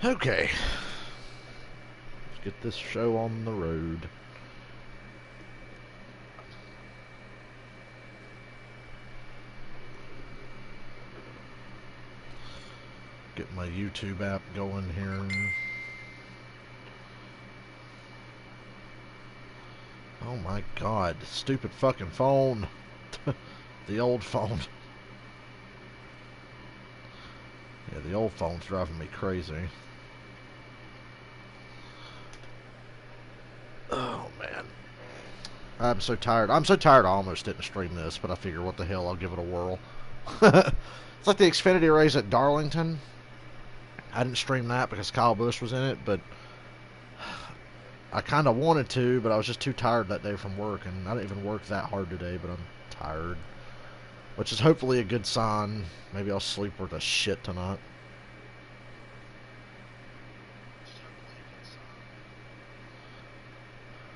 Okay, let's get this show on the road. Get my YouTube app going here. Oh my god, stupid fucking phone. The old phone. Yeah, the old phone's driving me crazy. Oh man. I'm so tired. I'm so tired I almost didn't stream this, but I figure what the hell, I'll give it a whirl. It's like the Xfinity race at Darlington. I didn't stream that because Kyle Busch was in it, but I kind of wanted to, but I was just too tired that day from work, and I didn't even work that hard today, but I'm tired. Which is hopefully a good sign. Maybe I'll sleep worth a shit tonight.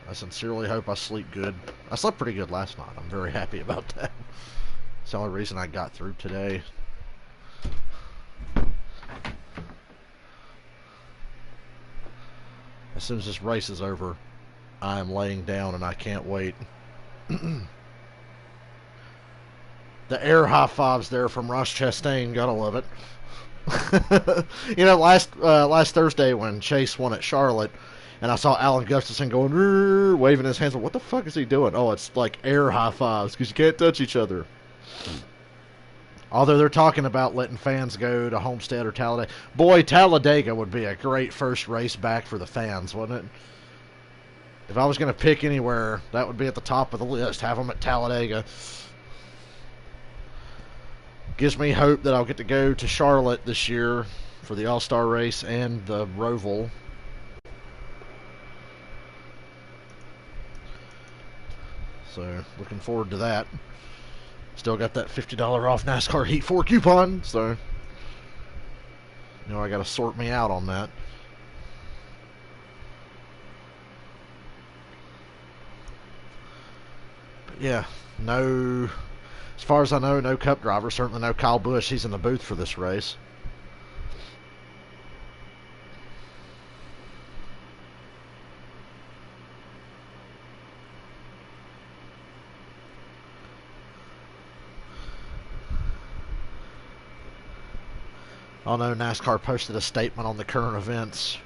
I sincerely hope I sleep good. I slept pretty good last night. I'm very happy about that. It's the only reason I got through today. As soon as this race is over, I am laying down and I can't wait. The air high fives there from Ross Chastain, gotta love it. You know, last Thursday when Chase won at Charlotte, and I saw Alan Gustafson going, waving his hands. What the fuck is he doing? Oh, it's like air high fives because you can't touch each other. Although they're talking about letting fans go to Homestead or Talladega. Boy, Talladega would be a great first race back for the fans, wouldn't it? If I was going to pick anywhere, that would be at the top of the list. Have them at Talladega. Gives me hope that I'll get to go to Charlotte this year for the All-Star race and the Roval. So, looking forward to that. Still got that $50 off NASCAR Heat 4 coupon, so you know I got to sort me out on that. But yeah, no, as far as I know, no Cup driver. Certainly no Kyle Busch. He's in the booth for this race. Although NASCAR posted a statement on the current events,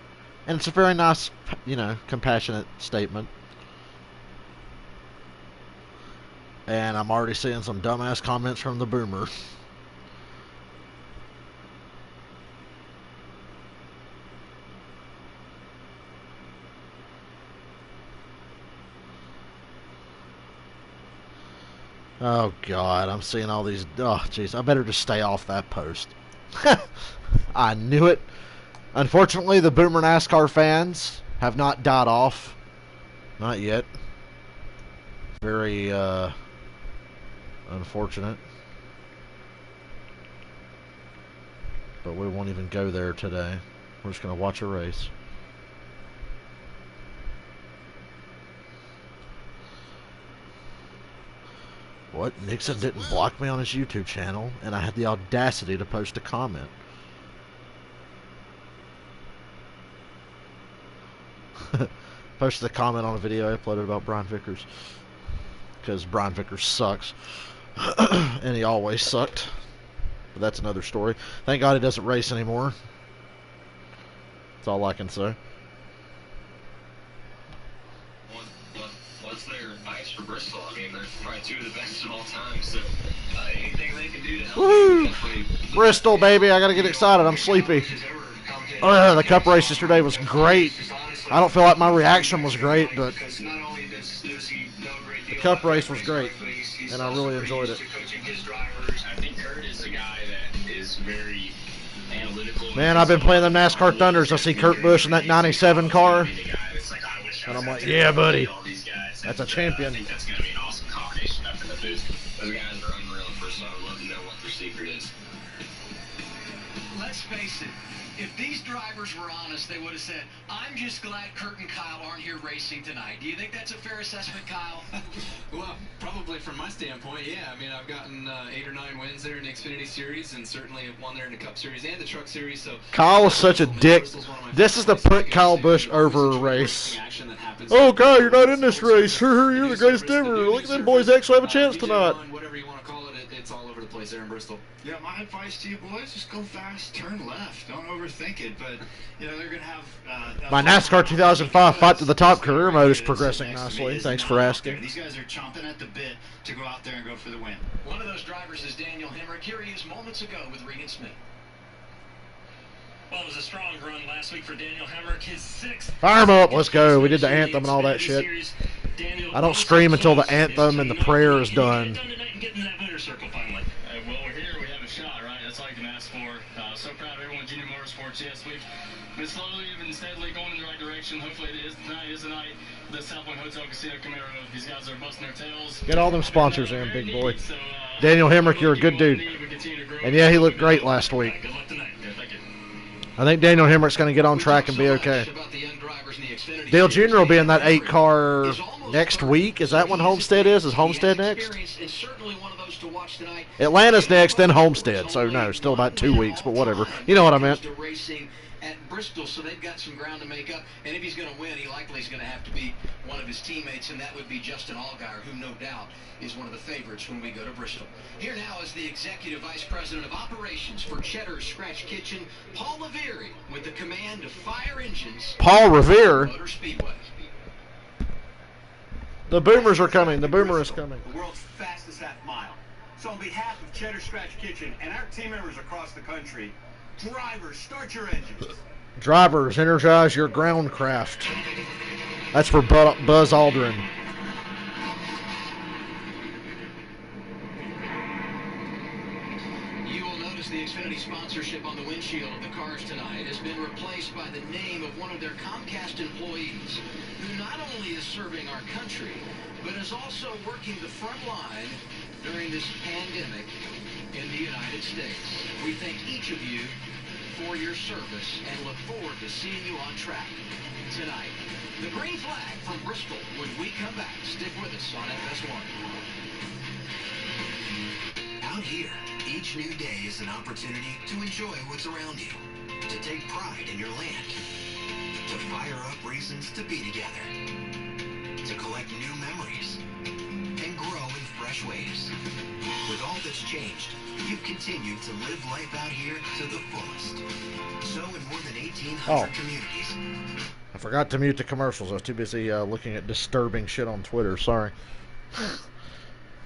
and it's a very nice, you know, compassionate statement. And I'm already seeing some dumbass comments from the boomer. Oh God, I'm seeing all these. Oh jeez, I better just stay off that post. I knew it. Unfortunately, the boomer NASCAR fans have not died off. Not yet. Very unfortunate. But we won't even go there today. We're just going to watch a race. What? Nixon didn't block me on his YouTube channel, and I had the audacity to post a comment. Posted a comment on a video I uploaded about Brian Vickers. Because Brian Vickers sucks. And he always sucked. But that's another story. Thank God he doesn't race anymore. That's all I can say. What's their advice for Bristol? I mean, they're probably two of the best of all time, so anything they can do to help. Woo! Bristol, baby. I got to get excited. I'm sleepy. Oh, the Cup race yesterday was great. I don't feel like my reaction was great, but the Cup race was great, and I really enjoyed it. I think Kurt is a guy that is very analytical. Man, I've been playing them NASCAR Thunders. I see Kurt Busch in that 97 car, and I'm like, yeah, buddy, that's a champion. I think that's going to be an awesome combination up in the booth. Those guys are unreal. First of all, I would love to know what their secret is. Let's face it. If these drivers were honest, they would have said, I'm just glad Kurt and Kyle aren't here racing tonight. Do you think that's a fair assessment, Kyle? Well, probably from my standpoint, yeah. I mean, I've gotten 8 or 9 wins there in the Xfinity Series, and certainly have won there in the Cup Series and the Truck Series. So Kyle is such a dick. This is the put Kyle Busch over race. Oh, Kyle, you're not in this race. You're the greatest ever. Look at them boys actually have a chance tonight. Whatever you want to call it, it's all over the place there in Bristol. Yeah, my advice to you boys, just go fast, turn left. Don't overthink it. But, you know, they're going to have... My NASCAR 2005 Fight to the Top career mode is progressing nicely. Thanks for asking. These guys are chomping at the bit to go out there and go for the win. One of those drivers is Daniel Hemrick. Here he is moments ago with Regan Smith. Well, it was a strong run last week for Daniel Hemrick. His 6th. Fire him up. Let's go. We did the anthem and all that shit. I don't stream until the anthem and the prayer is done. Well, we're here. We have a shot, right? That's all you can ask for. So proud of everyone. Junior Motorsports. Yes, we've been slowly and steadily going in the right direction. Hopefully, tonight is the night. The South Point Hotel Casino Camaro. These guys are busting their tails. Get all them sponsors in, big boy. Daniel Hemrick, you're a good dude. And yeah, he looked great last week. Good luck tonight. Thank you. I think Daniel Hemrick's going to get on track and be okay. Dale Jr. will be in that 8 car next week. Is that when Homestead is? Is Homestead next? Atlanta's next, then Homestead. So, no, still about 2 weeks, but whatever. You know what I meant. At Bristol, so they've got some ground to make up. And if he's going to win, he likely is going to have to be one of his teammates, and that would be Justin Allgaier, who no doubt is one of the favorites when we go to Bristol. Here now is the Executive Vice President of Operations for Cheddar's Scratch Kitchen, Paul Revere, with the command of fire engines. Paul Revere? Motor Speedway. The boomers are coming. The boomer is coming. The world's fastest half mile. So on behalf of Cheddar's Scratch Kitchen and our team members across the country, drivers, start your engines. Drivers, energize your ground craft. That's for Buzz Aldrin. You will notice the Xfinity sponsorship on the windshield of the cars tonight has been replaced by the name of one of their Comcast employees, who not only is serving our country, but is also working the front line during this pandemic in the United States. We thank each of you for your service and look forward to seeing you on track tonight. The green flag from Bristol when we come back. Stick with us on FS1. Out here, each new day is an opportunity to enjoy what's around you, to take pride in your land, to fire up reasons to be together, to collect new memories, and grow in fresh ways. With all that's changed, you've continued to live life out here to the fullest. So in more than 1,800 communities. I forgot to mute the commercials. I was too busy looking at disturbing shit on Twitter. Sorry.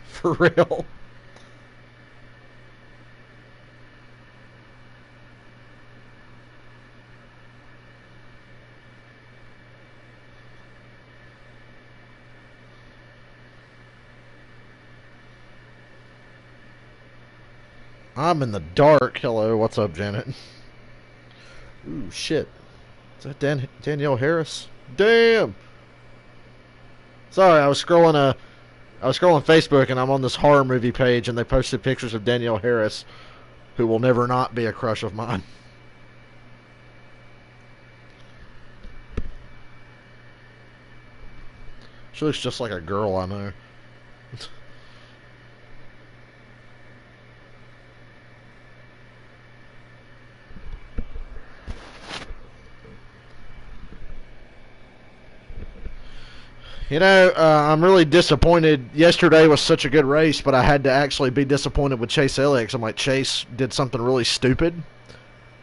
For real. I'm in the dark. Hello, what's up, Janet? Ooh, shit. Is that Danielle Harris? Damn! Sorry, I was scrolling Facebook and I'm on this horror movie page and they posted pictures of Danielle Harris, who will never not be a crush of mine. She looks just like a girl I know. You know, I'm really disappointed. Yesterday was such a good race, but I had to actually be disappointed with Chase Elliott. I'm like, Chase did something really stupid,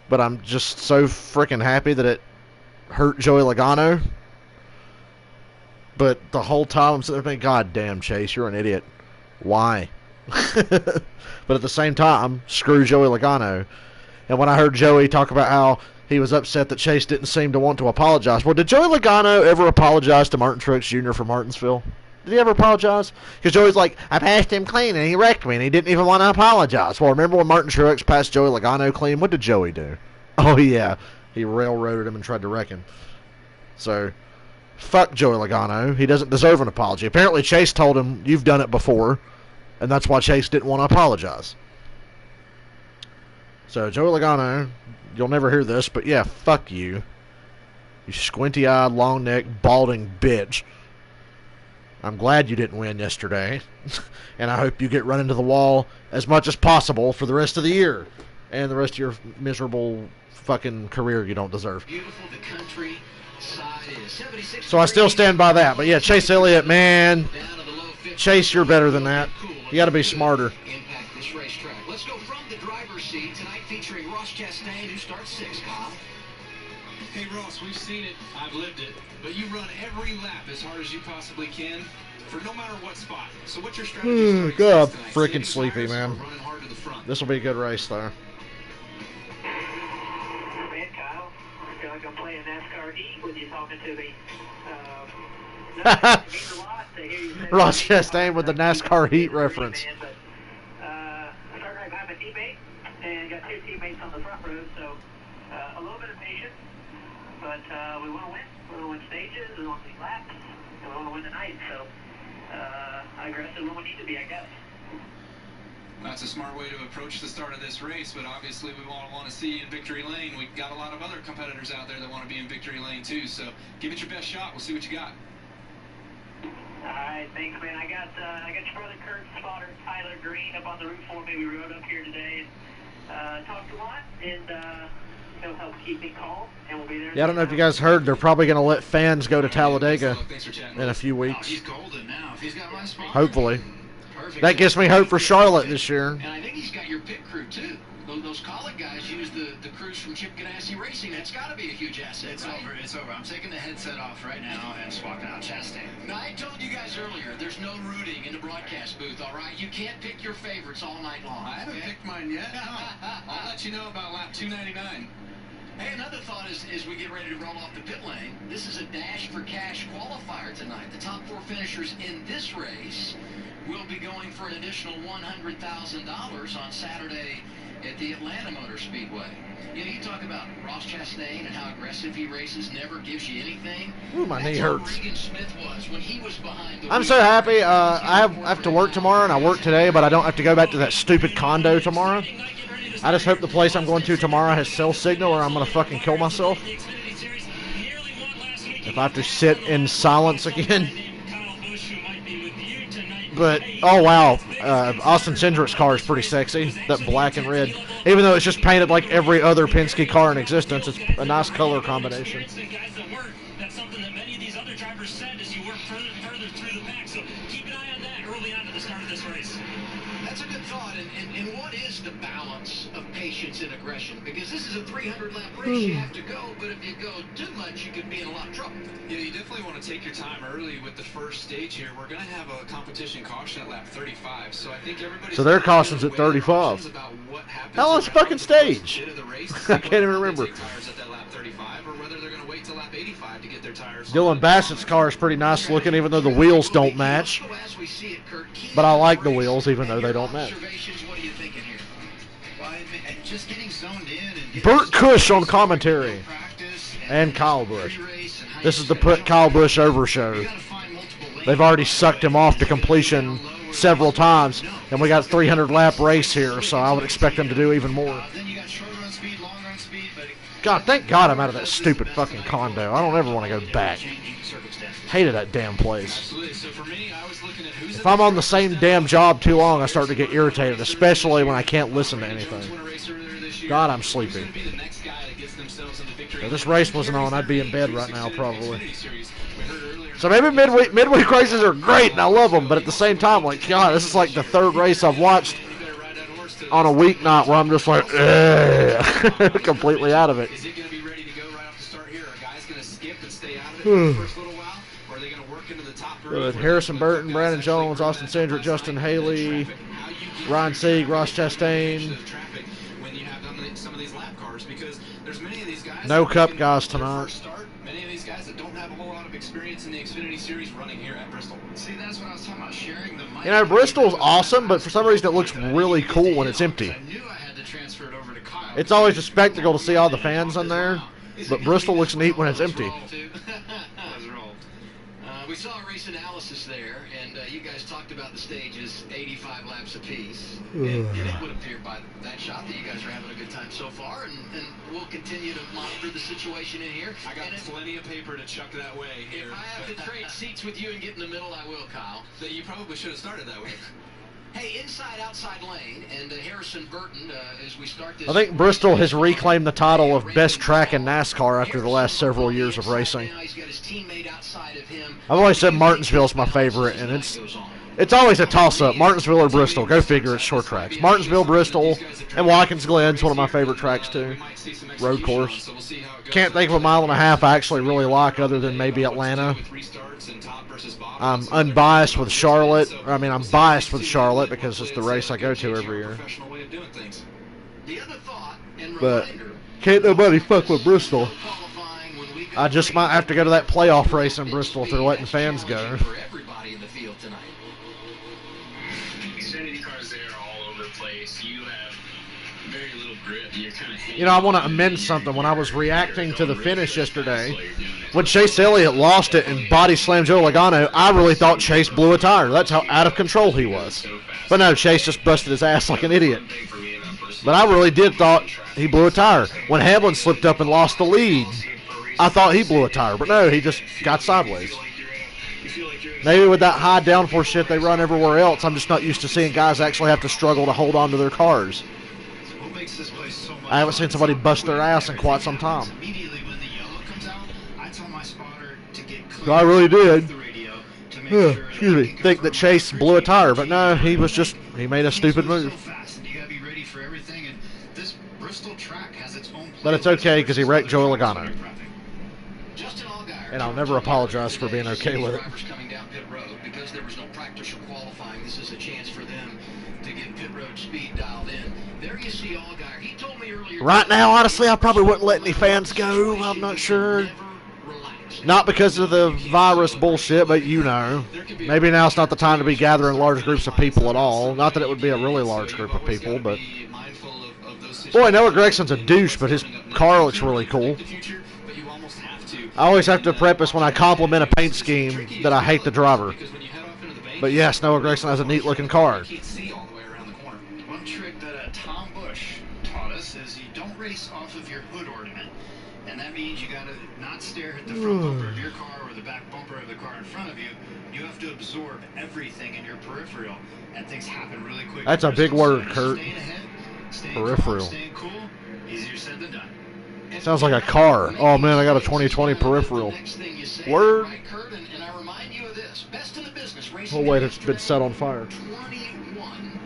but I'm just so freaking happy that it hurt Joey Logano. But the whole time I'm sitting there thinking, God damn, Chase, you're an idiot. Why? But at the same time, screw Joey Logano. And when I heard Joey talk about how he was upset that Chase didn't seem to want to apologize. Well, did Joey Logano ever apologize to Martin Truex Jr. from Martinsville? Did he ever apologize? Because Joey's like, I passed him clean and he wrecked me and he didn't even want to apologize. Well, remember when Martin Truex passed Joey Logano clean? What did Joey do? Oh, yeah. He railroaded him and tried to wreck him. So, fuck Joey Logano. He doesn't deserve an apology. Apparently, Chase told him, you've done it before, and that's why Chase didn't want to apologize. So, Joey Logano, you'll never hear this, but yeah, fuck you. You squinty-eyed, long-necked, balding bitch. I'm glad you didn't win yesterday. And I hope you get run into the wall as much as possible for the rest of the year. And the rest of your miserable fucking career you don't deserve. Beautiful, the country side is 76. So I still stand by that. But yeah, Chase Elliott, man. Chase, you're better than that. You got to be smarter. Impact this racetrack. Let's go from the driver's seat tonight, featuring Ross Chastain, who starts 6th. Kyle. Hey Ross, we've seen it, I've lived it, but you run every lap as hard as you possibly can for no matter what spot. So what's your strategy? God, I'm freaking sleepy, man. This will be a good race, though. Man, Kyle, I feel like I'm playing NASCAR Heat when you're talking to me. Ross Chastain with the NASCAR Heat reference. I started right behind my teammate and got 2 teammates on the front row, so a little bit of patience. But we want to win. We want to win stages, we want to win laps, and we want to win the night. So aggressive when we need to be, I guess. That's a smart way to approach the start of this race, but obviously we want to see you in victory lane. We've got a lot of other competitors out there that want to be in victory lane too, so give it your best shot. We'll see what you got. All right, thanks, man. I got your brother Kurt spotter, Tyler Green, up on the roof for me. We rode up here today and talked a lot, and he'll help keep me calm, and we'll be there. Yeah, I don't know if you guys heard, they're probably going to let fans go to Talladega in a few Oh, weeks. he's golden now. If he's got my spot. Hopefully. Perfect. That gives me hope for Charlotte this year. And I think he's got your pit crew, too. Those college guys use the crews from Chip Ganassi Racing. That's got to be a huge asset, It's right? over. It's over. I'm taking the headset off right now and swapping out Chastain. Now, I told you guys earlier, there's no rooting in the broadcast booth, all right? You can't pick your favorites all night long. I haven't picked mine yet. I'll let you know about lap 299. Hey, another thought as we get ready to roll off the pit lane, this is a Dash for Cash qualifier tonight. The top 4 finishers in this race will be going for an additional $100,000 on Saturday at the Atlanta Motor Speedway. You know, you talk about Ross Chastain and how aggressive he races, never gives you anything. Ooh, my knee That's how hurts. Regan Smith was when he was behind the I'm wheel. so happy. I have to work tomorrow, and I work today, but I don't have to go back to that stupid condo tomorrow. I just hope the place I'm going to tomorrow has cell signal, or I'm going to fucking kill myself. If I have to sit in silence again. But, oh wow, Austin Cindric's car is pretty sexy, that black and red. Even though it's just painted like every other Penske car in existence, it's a nice color combination. That's something that many of these other drivers said as you work further through the pack. So keep an eye on that early on at the start of this race. That's a good thought. And what is the balance of patience and aggression? Because this is a 300-lap race. You have to go, but if you go too much, you could be in a lot of trouble. Yeah, you definitely want to take your time early with the first stage here. We're going to have a competition caution at lap 35, so I think everybody's... So their caution's at 35. about what happens How long's around fucking the first stage? bit of the race, I can't even whether they remember. take tires at that lap 35 or whether they're going to wait till lap 85 to get their tires. Dylan Bassett's car is pretty nice looking, even though the wheels don't match. As we see it, Kurt, key But I like the race wheels, even though and they your don't match. observations, what are you thinking here? Well, just getting zoned in and getting Burt Cush on commentary. practice And Kyle Busch. pre-race and how This you is the set put up. Kyle Busch over show. You gotta find multiple lanes. They've already sucked him off to completion several times, and we got a 300-lap race here, so I would expect them to do even more. Then you got short run speed, long run speed, but God, thank God I'm out of that stupid fucking condo. I don't ever want to go back. changing circumstances. Hated that damn place. Absolutely. So for me, I was looking at who's If I'm on the same damn job too long, I start to get irritated, especially when I can't listen to anything. God, I'm sleepy. If this race wasn't on, I'd be in bed right now, probably. So maybe midweek races are great, and I love them, but at the same time, like, God, this is like the 3rd race I've watched on a weeknight where I'm just like, ugh, completely out of it. Is it going to be ready to go right off the start here? Are guys going to skip and stay out of it for the first little while? Or are they going to work into the top group? Good. Harrison Burton, Brandon Jones, Austin Cindric, Justin Haley, Ryan Sieg, Ross Chastain. When you have some of these lap cars, because there's many of these guys. No that Cup making guys their tonight. first start, many of these guys that don't have a whole lot of experience in the Xfinity Series running here at Bristol. See, that's what I was talking about, sharing the mic. You know, Bristol's awesome, but for some reason it looks really cool when it's empty. I knew I had to transfer it over to Kyle. It's always a spectacle to see all the fans in there, but Bristol looks neat when it's empty. We We saw a race analysis there, and you guys talked about the stages, 85 laps apiece. And it would appear by that shot that you guys are having a good time so far, and we'll continue to monitor the situation in here. I got plenty of paper to chuck that way here. If I have to trade seats with you and get in the middle, I will, Kyle. That you probably should have started that way. Hey, inside, outside lane, and Harrison Burton, as we start this... I think Bristol has reclaimed the title of best track in NASCAR after the last several years of racing. I've always said Martinsville's my favorite, and it's always a toss-up. Martinsville or Bristol. Go figure, it's short tracks. Martinsville, Bristol, and Watkins Glen's one of my favorite tracks, too. Road course. Can't think of a mile and a half I actually really like other than maybe Atlanta. I'm unbiased with Charlotte. I'm biased with Charlotte because it's the race I go to every year. But can't nobody fuck with Bristol. I just might have to go to that playoff race in Bristol if they're letting fans go. Xfinity cars there are all over the place. You have very little grip. You're kind of You know, I want to amend something. When I was reacting to the finish yesterday, when Chase Elliott lost it and body slammed Joe Logano, I really thought Chase blew a tire. That's how out of control he was. But no, Chase just busted his ass like an idiot. But I really did thought he blew a tire. When Hamlin slipped up and lost the lead, I thought he blew a tire. But no, he just got sideways. Maybe with that high downforce shit they run everywhere else, I'm just not used to seeing guys actually have to struggle to hold on to their cars. I haven't seen somebody bust their ass in quite some time. So I really did. Excuse me. Think that Chase blew a tire, but no, he made a stupid move. But it's okay because he wrecked Joe Logano. And I'll never apologize for being okay with it. Because there was no practice or qualifying, this is a chance for them to get pit road speed dialed in. There you see Allgaier. He told me earlier. Right now, honestly, I probably wouldn't let any fans go. I'm not sure. Not because of the virus bullshit, but you know. Maybe now's not the time to be gathering large groups of people at all. Not that it would be a really large group of people, but... Boy, Noah Gregson's a douche, but his car looks really cool. I always have to preface when I compliment a paint scheme that I hate the driver. But yes, Noah Gregson has a neat-looking car. One trick that Tom Busch taught us is you don't race off of your hood ornament. And that means you got to not stare at the front bumper of your car or the back bumper of the car in front of you. You have to absorb everything in your peripheral, and things happen really quick. That's a big word, Kurt. Staying ahead, staying Peripheral. calm, staying cool, easier said than done. Sounds like a car. Oh man, I got a 2020 peripheral. Word. Oh wait, it's been set on fire. 21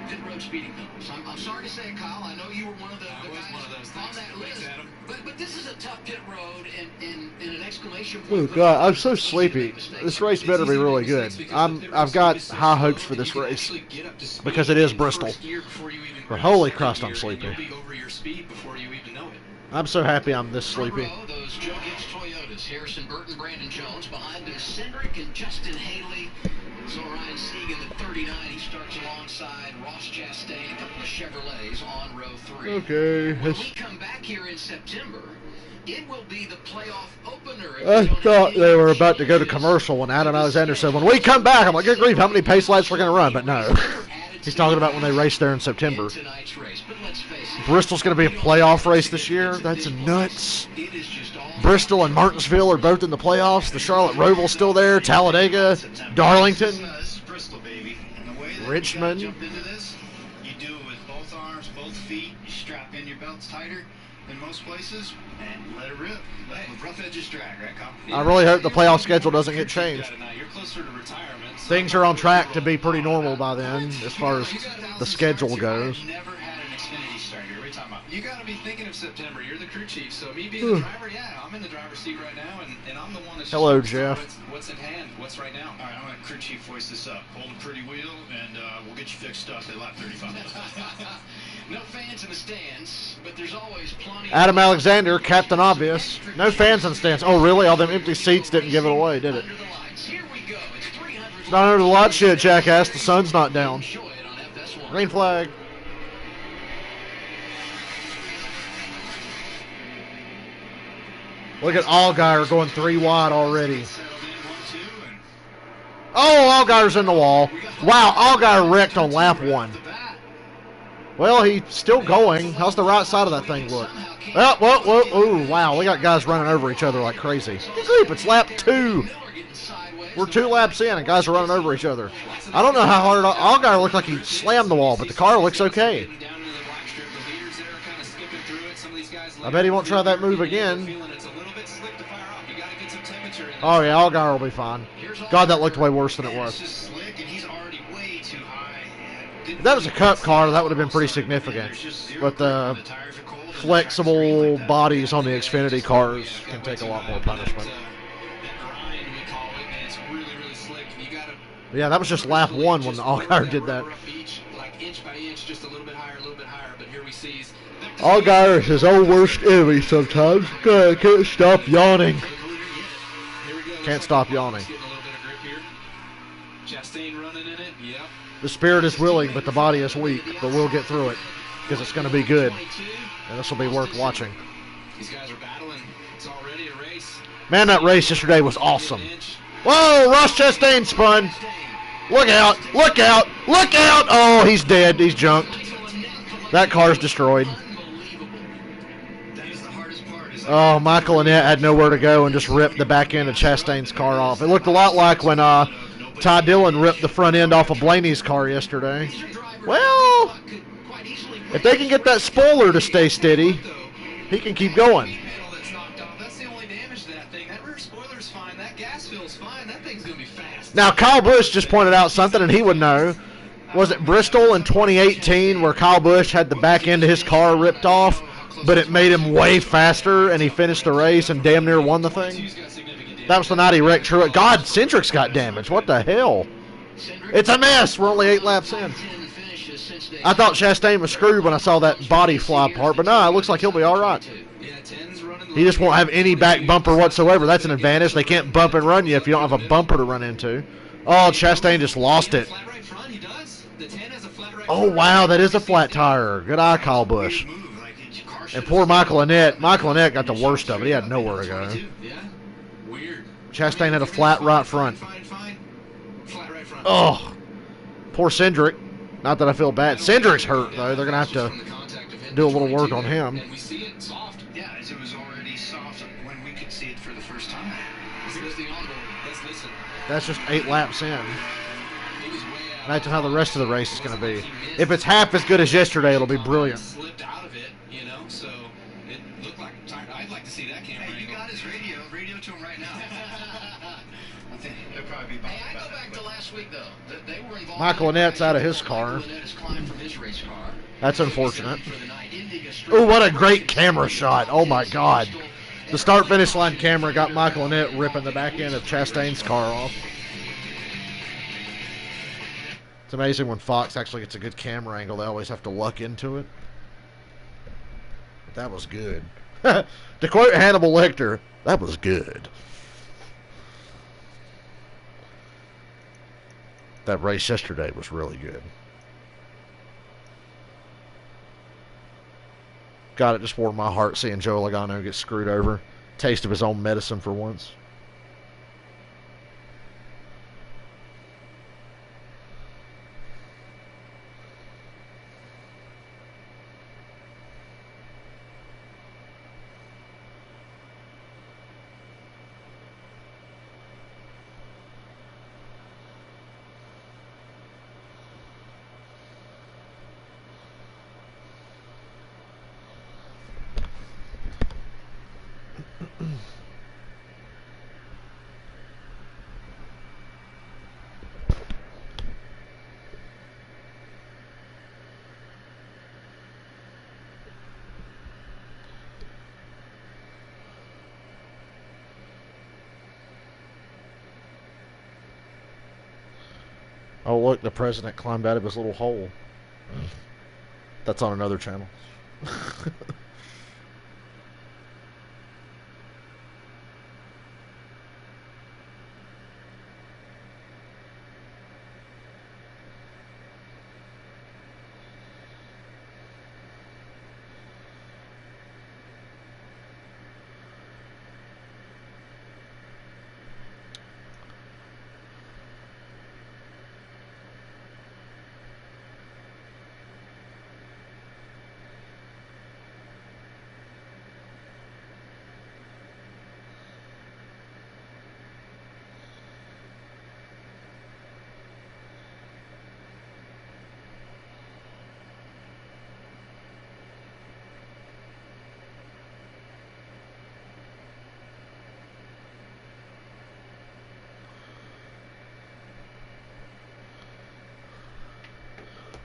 pit road speeding penalties. I'm sorry to say, Kyle, I know you were one of the guys on that list. But this is a tough pit road and an exclamation point. Oh god, I'm so sleepy. This race better be really good. I've got high hopes for this race because it is Bristol. But holy Christ, I'm sleepy. I'm so happy I'm this sleepy. Those Joe Gibbs Toyotas, Harrison Burton, Brandon Jones. Behind them, Cindric and Justin Haley. So Ryan Sieg in the 39. He starts alongside Ross Chastain, a couple of Chevrolets on row 3. Okay. When we come back here in September, it will be the playoff opener. I thought they were about to go to commercial when Adam Alexander said, when we come back, I'm like, good grief, how many pace laps we're going to run? But no. He's talking about when they race there in September. Bristol's going to be a playoff race this year? That's nuts. Bristol and Martinsville are both in the playoffs. The Charlotte Roval's still there. Talladega, Darlington, Richmond. You do it with both arms, both feet. You strap in your belts tighter in most places and let it rip. With rough edges drag, right, Kyle? I really hope the playoff schedule doesn't get changed. Things are on track to be pretty normal by then as far as the schedule goes. Never had an Xfinity starter. What are you talking about? You got to be thinking of September. You're the crew chief, so me being the driver, yeah, I'm in the driver's seat right now, and I'm the one that's hello, Jeff. What's in hand? What's right now? All right, I'm going to crew chief voice this up. Hold a pretty wheel, and we'll get you fixed up at lap 35. No fans in the stands, but there's always plenty. Adam Alexander, Captain Obvious. No fans in the stands. Oh, really? All them empty seats didn't give it away, did it? Here we go. It's 300. Not under the lights yet, jackass. The sun's not down. Green flag. Look at Allgaier going 3 wide already. Oh, Allgaier's in the wall. Wow, Allgaier wrecked on lap 1. Well, he's still going. How's the right side of that thing look? Oh, whoa, whoa, ooh, wow. We got guys running over each other like crazy. Good grief, it's lap 2. We're 2 laps in, and guys are running over each other. I don't know how hard Allgaier looked like he slammed the wall, but the car looks okay. I bet he won't try that move again. Oh, yeah, Allgaier will be fine. God, that looked way worse than it was. If that was a Cup car, that would have been pretty significant. But the flexible bodies on the Xfinity cars can take a lot more punishment. Yeah, that was just lap 1 when the Allgaier did that. Allgaier is his own worst enemy sometimes. God, I can't stop yawning. Can't stop yawning. The spirit is willing, but the body is weak. But we'll get through it because it's going to be good, and this will be worth watching. These guys are battling. It's already a race. Man, that race yesterday was awesome. Whoa, Ross Chastain spun. Look out! Look out! Look out! Oh, he's dead. He's junked. That car's destroyed. Oh, Michael Annett had nowhere to go and just ripped the back end of Chastain's car off. It looked a lot like when Ty Dillon ripped the front end off of Blaney's car yesterday. Well, if they can get that spoiler to stay steady, he can keep going. Now, Kyle Busch just pointed out something, and he would know. Was it Bristol in 2018 where Kyle Busch had the back end of his car ripped off, but it made him way faster, and he finished the race and damn near won the thing? That was the night he wrecked Truex. God, Cindric's got damaged. What the hell? It's a mess. We're only 8 laps in. I thought Chastain was screwed when I saw that body fly apart, but no, it looks like he'll be all right. He just won't have any back bumper whatsoever. That's an advantage. They can't bump and run you if you don't have a bumper to run into. Oh, Chastain just lost it. Oh, wow, that is a flat tire. Good eye, Kyle Busch. And poor Michael Annett. Michael Annett got the worst of it. He had nowhere to go. Chastain had a flat right front. Oh, poor Cindric. Not that I feel bad. Cindric's hurt, though. They're going to have to do a little work on him. Yeah, it was already soft when we could see it for the first time. That's just 8 laps in. That's how the rest of the race is going to be. If it's half as good as yesterday, it'll be brilliant. I'd like to see that camera. Hey, you got his radio. Radio to him right now. I think it'll probably be Hey, I go back to last week, though. They were involved. Michael Annett's out of his car. Michael Annett has climbed from his race car. That's unfortunate. Oh, what a great camera shot. Oh, my God. The start-finish line camera got Michael Annett ripping the back end of Chastain's car off. It's amazing when Fox actually gets a good camera angle. They always have to luck into it. But that was good. To quote Hannibal Lecter, that was good. That race yesterday was really good. God, it just warmed my heart seeing Joe Logano get screwed over. Taste of his own medicine for once. Oh, look, the president climbed out of his little hole. That's on another channel.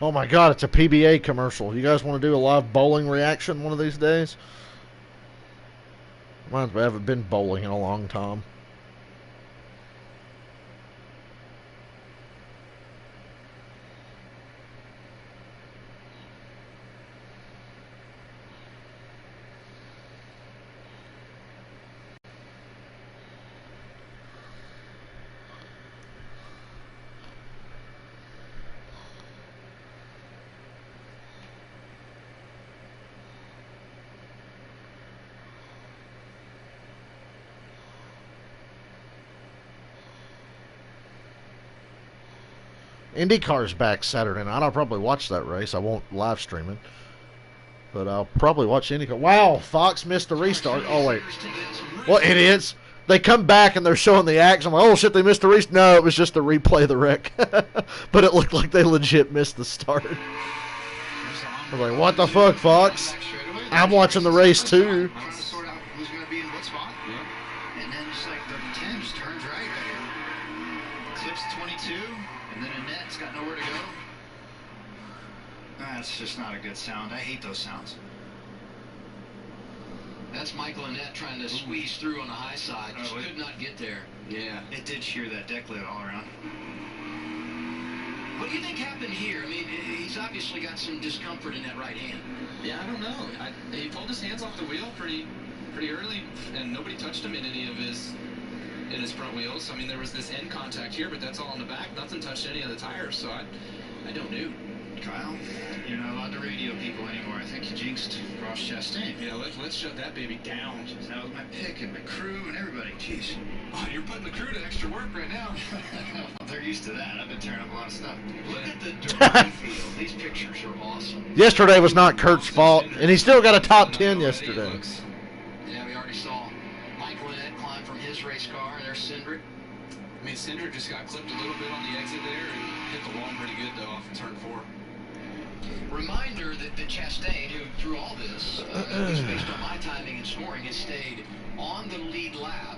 Oh my god, it's a PBA commercial. You guys want to do a live bowling reaction one of these days? I haven't been bowling in a long time. IndyCar's back Saturday night. I'll probably watch that race. I won't live stream it, but I'll probably watch IndyCar. Wow, Fox missed the restart. Oh wait, what idiots! They come back and they're showing the action. I'm like, oh shit, they missed the restart. No, it was just the replay of the wreck. But it looked like they legit missed the start. I was like, what the fuck, Fox? I'm watching the race too. That's just not a good sound. I hate those sounds. That's Michael Annette trying to squeeze through on the high side. Just could not get there. Yeah, it did shear that deck lid all around. What do you think happened here? I mean, he's obviously got some discomfort in that right hand. Yeah, I don't know. He pulled his hands off the wheel pretty early, and nobody touched him in any of his front wheels. I mean, there was this end contact here, but that's all in the back. Nothing touched any of the tires, so I don't know. Kyle, you're not allowed to radio people anymore. I think you jinxed Ross Chastain. Yeah, let's shut that baby down. That was my pick and my crew and everybody. Jeez. Oh, you're putting the crew to extra work right now. They're used to that. I've been tearing up a lot of stuff. Look at the driving field. These pictures are awesome. Yesterday was not Kurt's fault, and he still got a top 10 yesterday. Yeah, we already saw Michael Annette climb from his race car, and there's Cindric. I mean, Cindric just got clipped a little bit on the exit there and hit the wall pretty good, though, off of turn 4. Reminder that Chastain, who through all this, at least based on my timing and scoring, has stayed on the lead lap.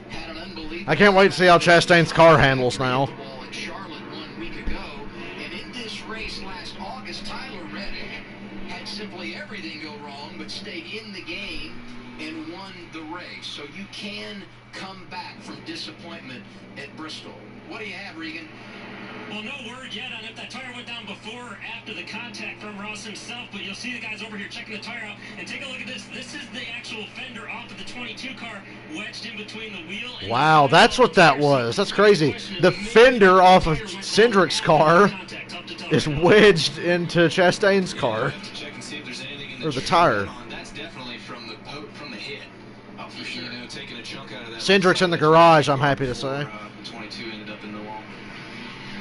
Had an unbelievable. I can't wait to see how Chastain's car handles now. In Charlotte 1 week ago, and in this race last August, Tyler Reddick had simply everything go wrong, but stayed in the game and won the race. So you can come back from disappointment at Bristol. What do you have, Regan? Well, no word yet on if that tire went down before or after the contact from Ross himself, but you'll see the guys over here checking the tire out. And take a look at this. This is the actual fender off of the 22 car wedged in between the wheel and wow, that's what that was. That's crazy. The fender off of Cindric's car is wedged into Chastain's car. Or the tire. That's definitely from the hit. Oh, for sure. You know, taking a chunk out of that. Cindric's in the garage, I'm happy to say. 22 ended up in the wall.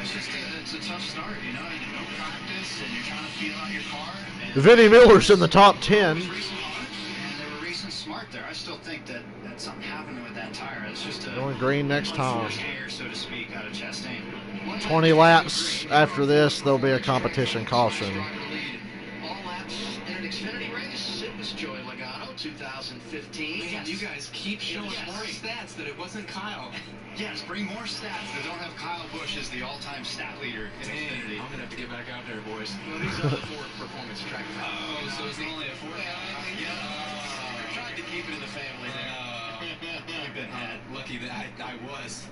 It's a tough start, you know, no practice, and you're trying to feel out your car. Vinnie Miller's in the top 10. And they were racing smart there. I still think that something happened with that tire. It's just going green next time. Air, so to speak, out of Chastain. 20 laps after this, there'll be a competition caution. All laps in an Xfinity race. It was Joey Logano, 2015. Man, you guys keep showing more stats that it wasn't Kyle. Yes, bring more stats that don't have Kyle Busch as the all-time stat leader in Xfinity. I'm going to have to get back out there, boys. Well, these are the Ford performance track. Oh, so it's only a 4? Yeah. Tried to keep it in the family there. You've been had. Lucky that I was.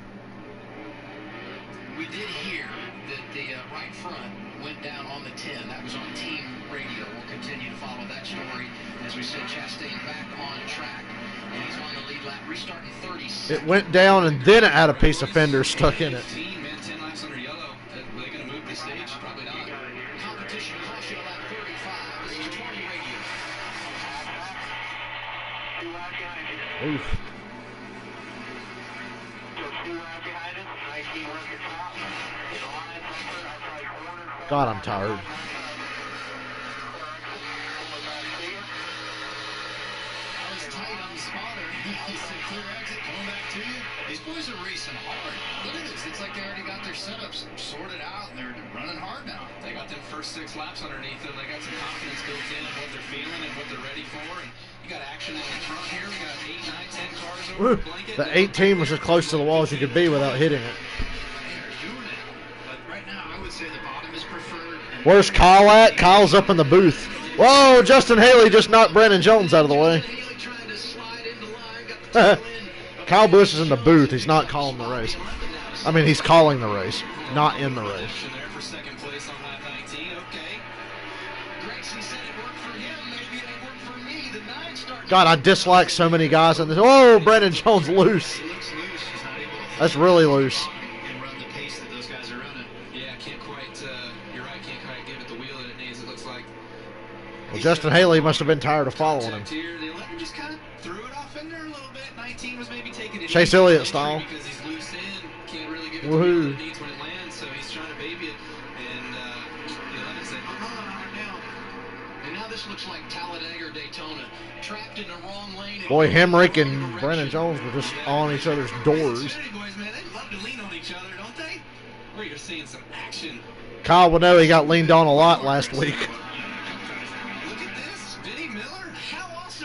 We did hear that the right front went down on the 10. That was on team radio. We'll continue to follow that story. As we said, Chastain back on track. And he's on the lead lap, restarting 36. It went down and then it had a piece of fender stuck in it. 10 laps under yellow. Are they going to move the stage? Probably not. Competition caution at lap 35. This is 20 radio. Oof. God, I'm tired. These boys are racing hard. Look at this. It's like they already got their setups sorted out and they're running hard now. They got them first 6 laps underneath them. They got some confidence built in what they're feeling and what they're ready for. And you got action in the front here. We got 8, 9, 10 cars over the blanket. The 18 was as close to the wall as you could be without hitting it. They're doing it. But right now, I would say the bottom is preferred and Where's Kyle at? Kyle's up in the booth. Whoa, Justin Haley just knocked Brandon Jones out of the way. Kyle Busch is in the booth. He's not calling the race. I mean, he's calling the race, not in the race. God, I dislike so many guys in this. Oh, Brandon Jones loose. That's really loose. Well, Justin Haley must have been tired of following him. Chase Elliott style. Woohoo. Boy, Hemrick and Brandon Jones were just on each other's doors. Kyle would know he got leaned on a lot last week.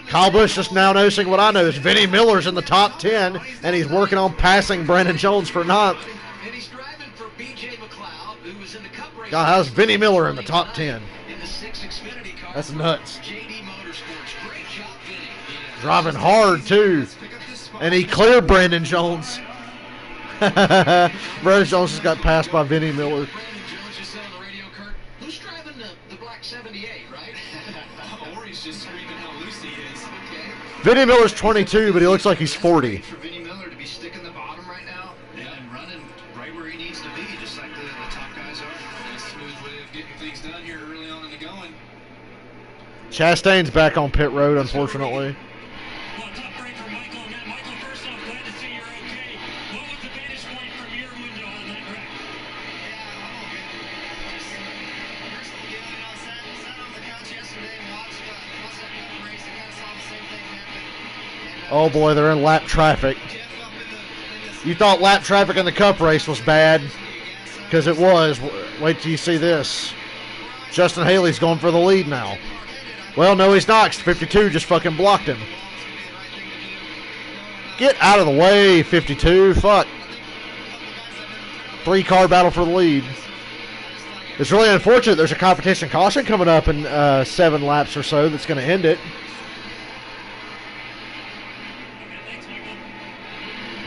Kyle Busch just now noticing what I noticed. Vinnie Miller's in the top 10, and he's working on passing Brandon Jones for 9th. God, how's Vinnie Miller in the top 10? That's nuts. Driving hard, too. And he cleared Brandon Jones. Brandon Jones just got passed by Vinnie Miller. Who's driving the black 78, right? Or he's just screaming how loose he is. Okay. Vinnie Miller's 22, but he looks like he's 40. For Vinnie Miller to be sticking the bottom right now and running right where he needs to be, just like the top guys are. Nice smooth way of getting things done here early on in the going. Chastain's back on pit road, unfortunately. Oh boy, they're in lap traffic. You thought lap traffic in the Cup race was bad, because it was. Wait till you see this. Justin Haley's going for the lead now. Well, no, he's not. 52 just fucking blocked him. Get out of the way, 52. Fuck. 3-car battle for the lead. It's really unfortunate. There's a competition caution coming up in 7 laps or so that's going to end it.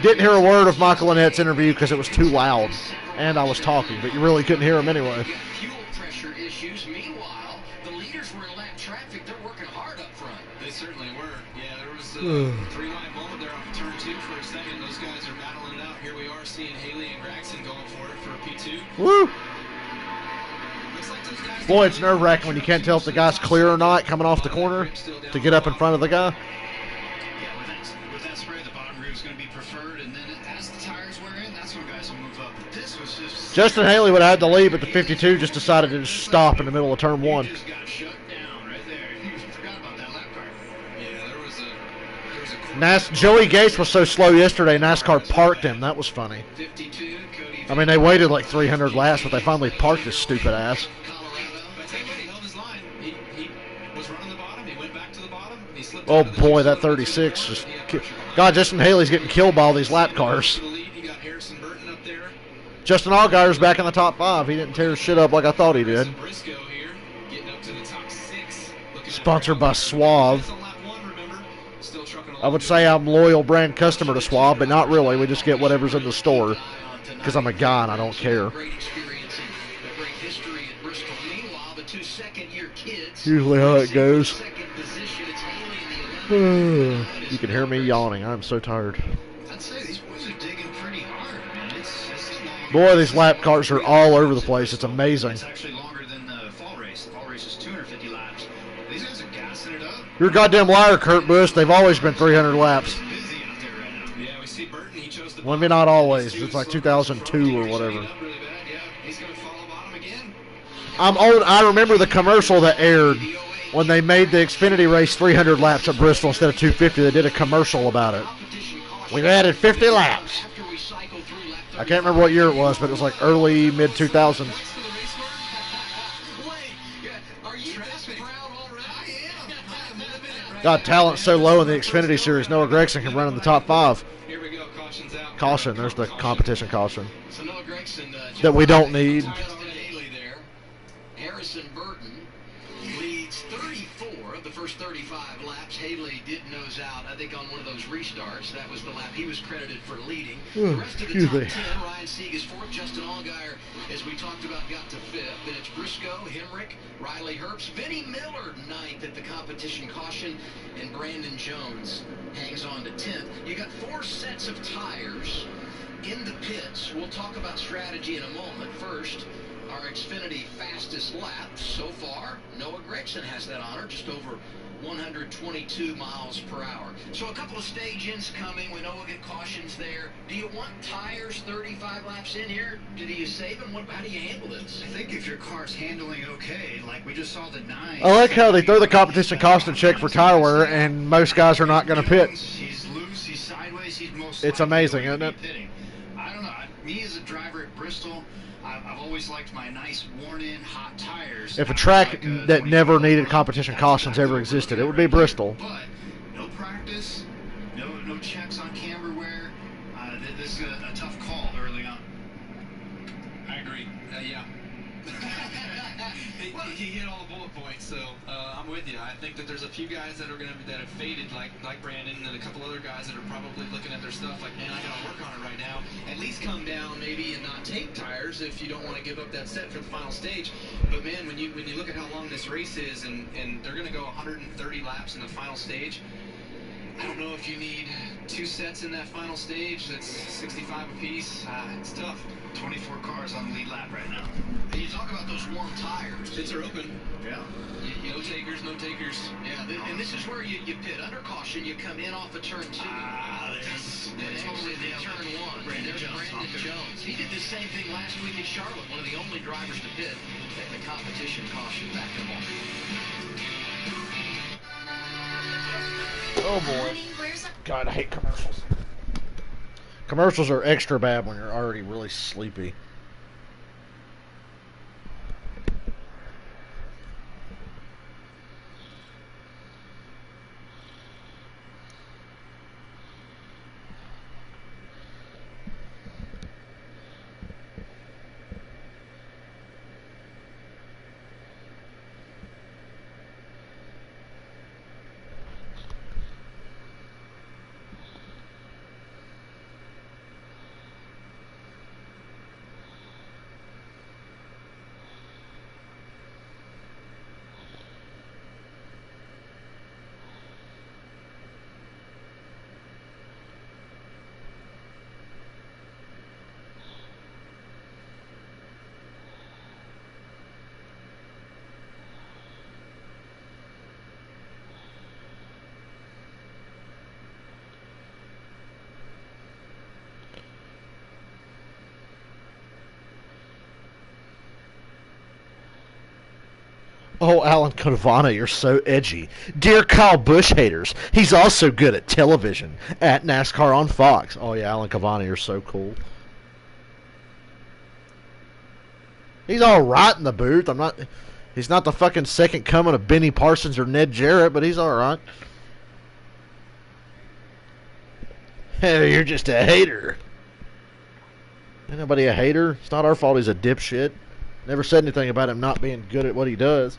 Didn't hear a word of Michael Lynette's interview because it was too loud, and I was talking, but you really couldn't hear him anyway. Fuel pressure issues. Meanwhile, the leaders were in lap traffic. They're working hard up front. They certainly were. Yeah, there was a 3-line moment there off turn 2 for a second. Those guys are battling it out. Here we are seeing Haley and Gragson going for it for a P2. Woo! Boy, it's nerve-wracking when you can't tell if the guy's clear or not coming off the corner to get up in front of the guy. With that spray, the bottom groove is going to be preferred, and then as the tires wear in, that's when guys will move up. But this was just... Justin Haley would have had the lead, but the 52 just decided to just stop in the middle of turn 1. Just got shut down right there. You forgot about that lap car. Yeah, there was a Joey Gates was so slow yesterday, NASCAR parked him. That was funny. 52, Cody. I mean, they waited like 300 laps, but they finally parked his stupid ass. he held his line. He was running the bottom. He went back to the bottom. He slipped Oh out of the boy, chute, that 36 just... God, Justin Haley's getting killed by all these lap cars. He got Harrison Burton up there. Justin Allgaier's back in the top 5. He didn't tear his shit up like I thought he did. Briscoe here, getting up to the top 6. Sponsored by Suave. That's on lap 1, remember? Still trucking along. I would say I'm loyal brand customer to Suave, but not really. We just get whatever's in the store because I'm a guy and I don't care. Great experience and a great history at Bristol. Meanwhile, the 2 second-year kids. Usually how it goes. Second position. It's Haley in the 11th. You can hear me yawning. I'm so tired. I'd say these boys are digging pretty hard, man. It's long. Boy, these lap cars are all over the place. It's amazing. It's actually longer than the fall race. The fall race is 250 laps. These guys are gassing it up. You're a goddamn liar, Kurt Busch. They've always been 300 laps. Busy out there right now. Yeah, we see Burton. He chose the Well, maybe not always. It's like 2002 or whatever. really bad. Yeah, he's going to follow bottom again. I'm old. I remember the commercial that aired when they made the Xfinity race 300 laps at Bristol instead of 250. They did a commercial about it. We've added 50 laps. I can't remember what year it was, but it was like early, mid-2000s. God, talent's so low in the Xfinity Series. Noah Gragson can run in the top 5. Here we go. Caution's out. Caution. There's the competition caution So Noah Gragson, that we don't need. Haley there. Harrison of the first 35 laps. Haley did nose out, I think, on one of those restarts. That was the lap he was credited for leading. The rest of the top 10, Ryan Sieg is fourth. Justin Allgaier, as we talked about, got to fifth. And it's Briscoe, Hemrick, Riley Herbst, Vinnie Miller ninth at the competition caution, and Brandon Jones hangs on to 10th. You got 4 sets of tires in the pits. We'll talk about strategy in a moment. First, our Xfinity fastest lap so far. Noah Gragson has that honor, just over 122 miles per hour. So a couple of stage-ins coming. We know we'll get cautions there. Do you want tires 35 laps in here? Do you save them? How do you handle this? I think if your car's handling okay, like we just saw the 9. I like how they throw the competition caution check for tire wear, and most guys are not going to pit. He's loose, he's sideways, he's most It's likely amazing, going to isn't be it? pitting. I don't know. Me as a driver at Bristol, I've always liked my nice worn-in hot tires. If a track that never needed competition cautions ever existed, it would be Bristol. But no practice, no checks on camber wear. This is a tough call early on. I agree. Yeah. he hit all the bullet points, so I'm with you. I think that there's a few guys that have faded, like Brandon, and a couple other guys that are probably looking at their stuff like, man, I gotta work on it right now. At least come down maybe and not take tires if you don't want to give up that set for the final stage. But man, when you look at how long this race is, and they're gonna go 130 laps in the final stage. I don't know if you need 2 sets in that final stage. That's 65 apiece. It's tough. 24 cars on the lead lap right now. And you talk about those warm tires. Pits are open. Yeah. No takers, no takers. Yeah, and this is where you pit under caution. You come in off of turn 2. And exit in turn 1. Brandon Jones. He did the same thing last week at Charlotte. One of the only drivers to pit at the competition caution. Back to ball. Oh boy. God, I hate commercials. Commercials are extra bad when you're already really sleepy. Oh, Alan Cavana, you're so edgy. Dear Kyle Busch haters, he's also good at television, at NASCAR on Fox. Oh, yeah, Alan Cavana, you're so cool. He's all right in the booth. He's not the fucking second coming of Benny Parsons or Ned Jarrett, but he's all right. Hey, you're just a hater. Ain't nobody a hater. It's not our fault he's a dipshit. Never said anything about him not being good at what he does.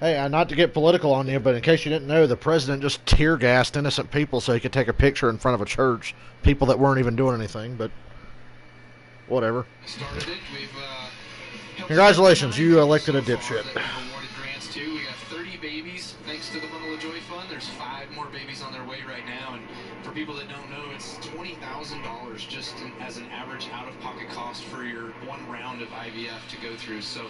Hey, not to get political on you, but in case you didn't know, the president just tear-gassed innocent people so he could take a picture in front of a church. People that weren't even doing anything, but whatever. Started it. Congratulations, you elected a dipshit. We've awarded grants to. We got 30 babies thanks to the Bundle of Joy Fund. There's 5 more babies on their way right now, and for people that don't know, it's $20,000 just as an average out-of-pocket cost for your one round of IVF to go through. So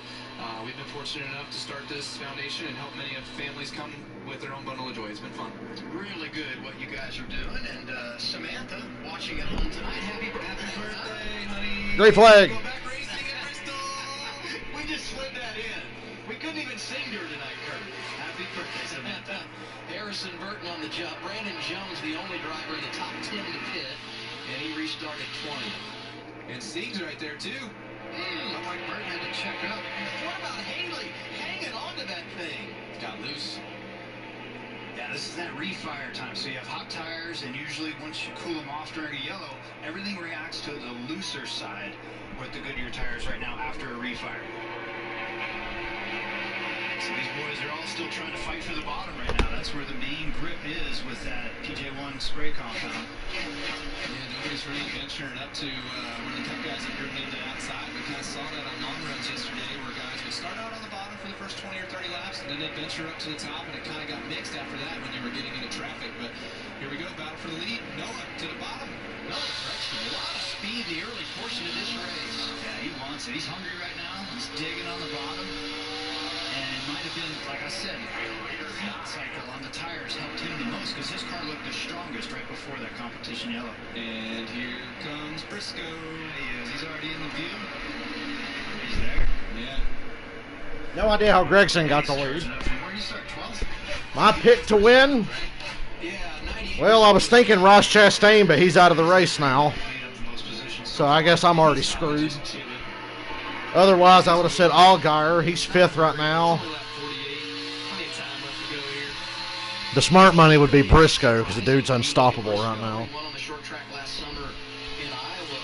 we've been fortunate enough to start this foundation and help many of families come with their own bundle of joy. It's been fun. Really good what you guys are doing. And Samantha, watching at home tonight, happy birthday, honey. Great flag. Go back racing in Bristol. We just slid that in. We couldn't even sing to her tonight, Kurt. Happy birthday, Samantha. Harrison Burton on the jump. Brandon Jones, the only driver in the top 10 in the pit, and he restarted 20. And Sieg's right there, too. Looked like Burton had to check up. What about Haley hanging on to that thing? Got loose. Yeah, this is that refire time. So you have hot tires, and usually once you cool them off during a yellow, everything reacts to the looser side with the Goodyear tires right now after a refire. So these boys are all still trying to fight for the bottom right now. That's where the main grip is with that PJ1 spray compound. Yeah, nobody's really venturing up to where the top guys have driven into the outside. We kind of saw that on long runs yesterday where guys would start out on the bottom for the first 20 or 30 laps, and then they'd venture up to the top, and it kind of got mixed after that when you were getting into traffic. But here we go, battle for the lead. Noah to the bottom. Noah Grexton, a lot of speed in the early portion of this race. Yeah, he wants it. He's hungry right now. He's digging on the bottom. And it might have been, like I said, heat cycle on the tires helped him the most because his car looked the strongest right before that competition yellow. And here comes Briscoe. He is. He's already in the view. He's there. Yeah. No idea how Gregson got the lead. Where do you start? 12th? My pick to win. Well, I was thinking Ross Chastain, but he's out of the race now. So I guess I'm already screwed. Otherwise, I would have said Allgaier. He's 5th right now. The smart money would be Briscoe because the dude's unstoppable right now. Won on the short track last summer in Iowa,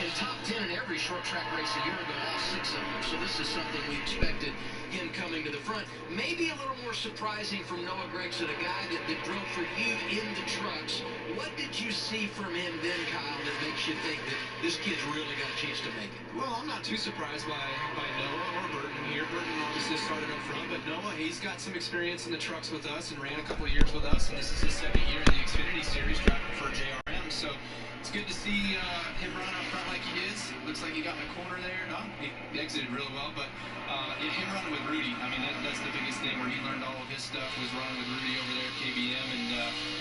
and top 10 in every short track race a year ago, all 6 of them. So this is something we expected him coming to the front. Maybe a little more surprising from Noah Gragson, a guy that drove for you in the trucks. What did you see from him then, Kyle, that makes you think that this kid's really got a chance to make it? Well, I'm not too surprised by Noah or Burton here. Burton obviously started up front, but Noah, he's got some experience in the trucks with us and ran a couple of years with us, and this is his 2nd year in the Xfinity Series driving for JRM. So it's good to see him running up front like he is. Looks like he got in the corner there. No, he exited really well, but yeah, him running with Rudy, I mean, that's the biggest thing where he learned all of his stuff was running with Rudy over there at KBM, and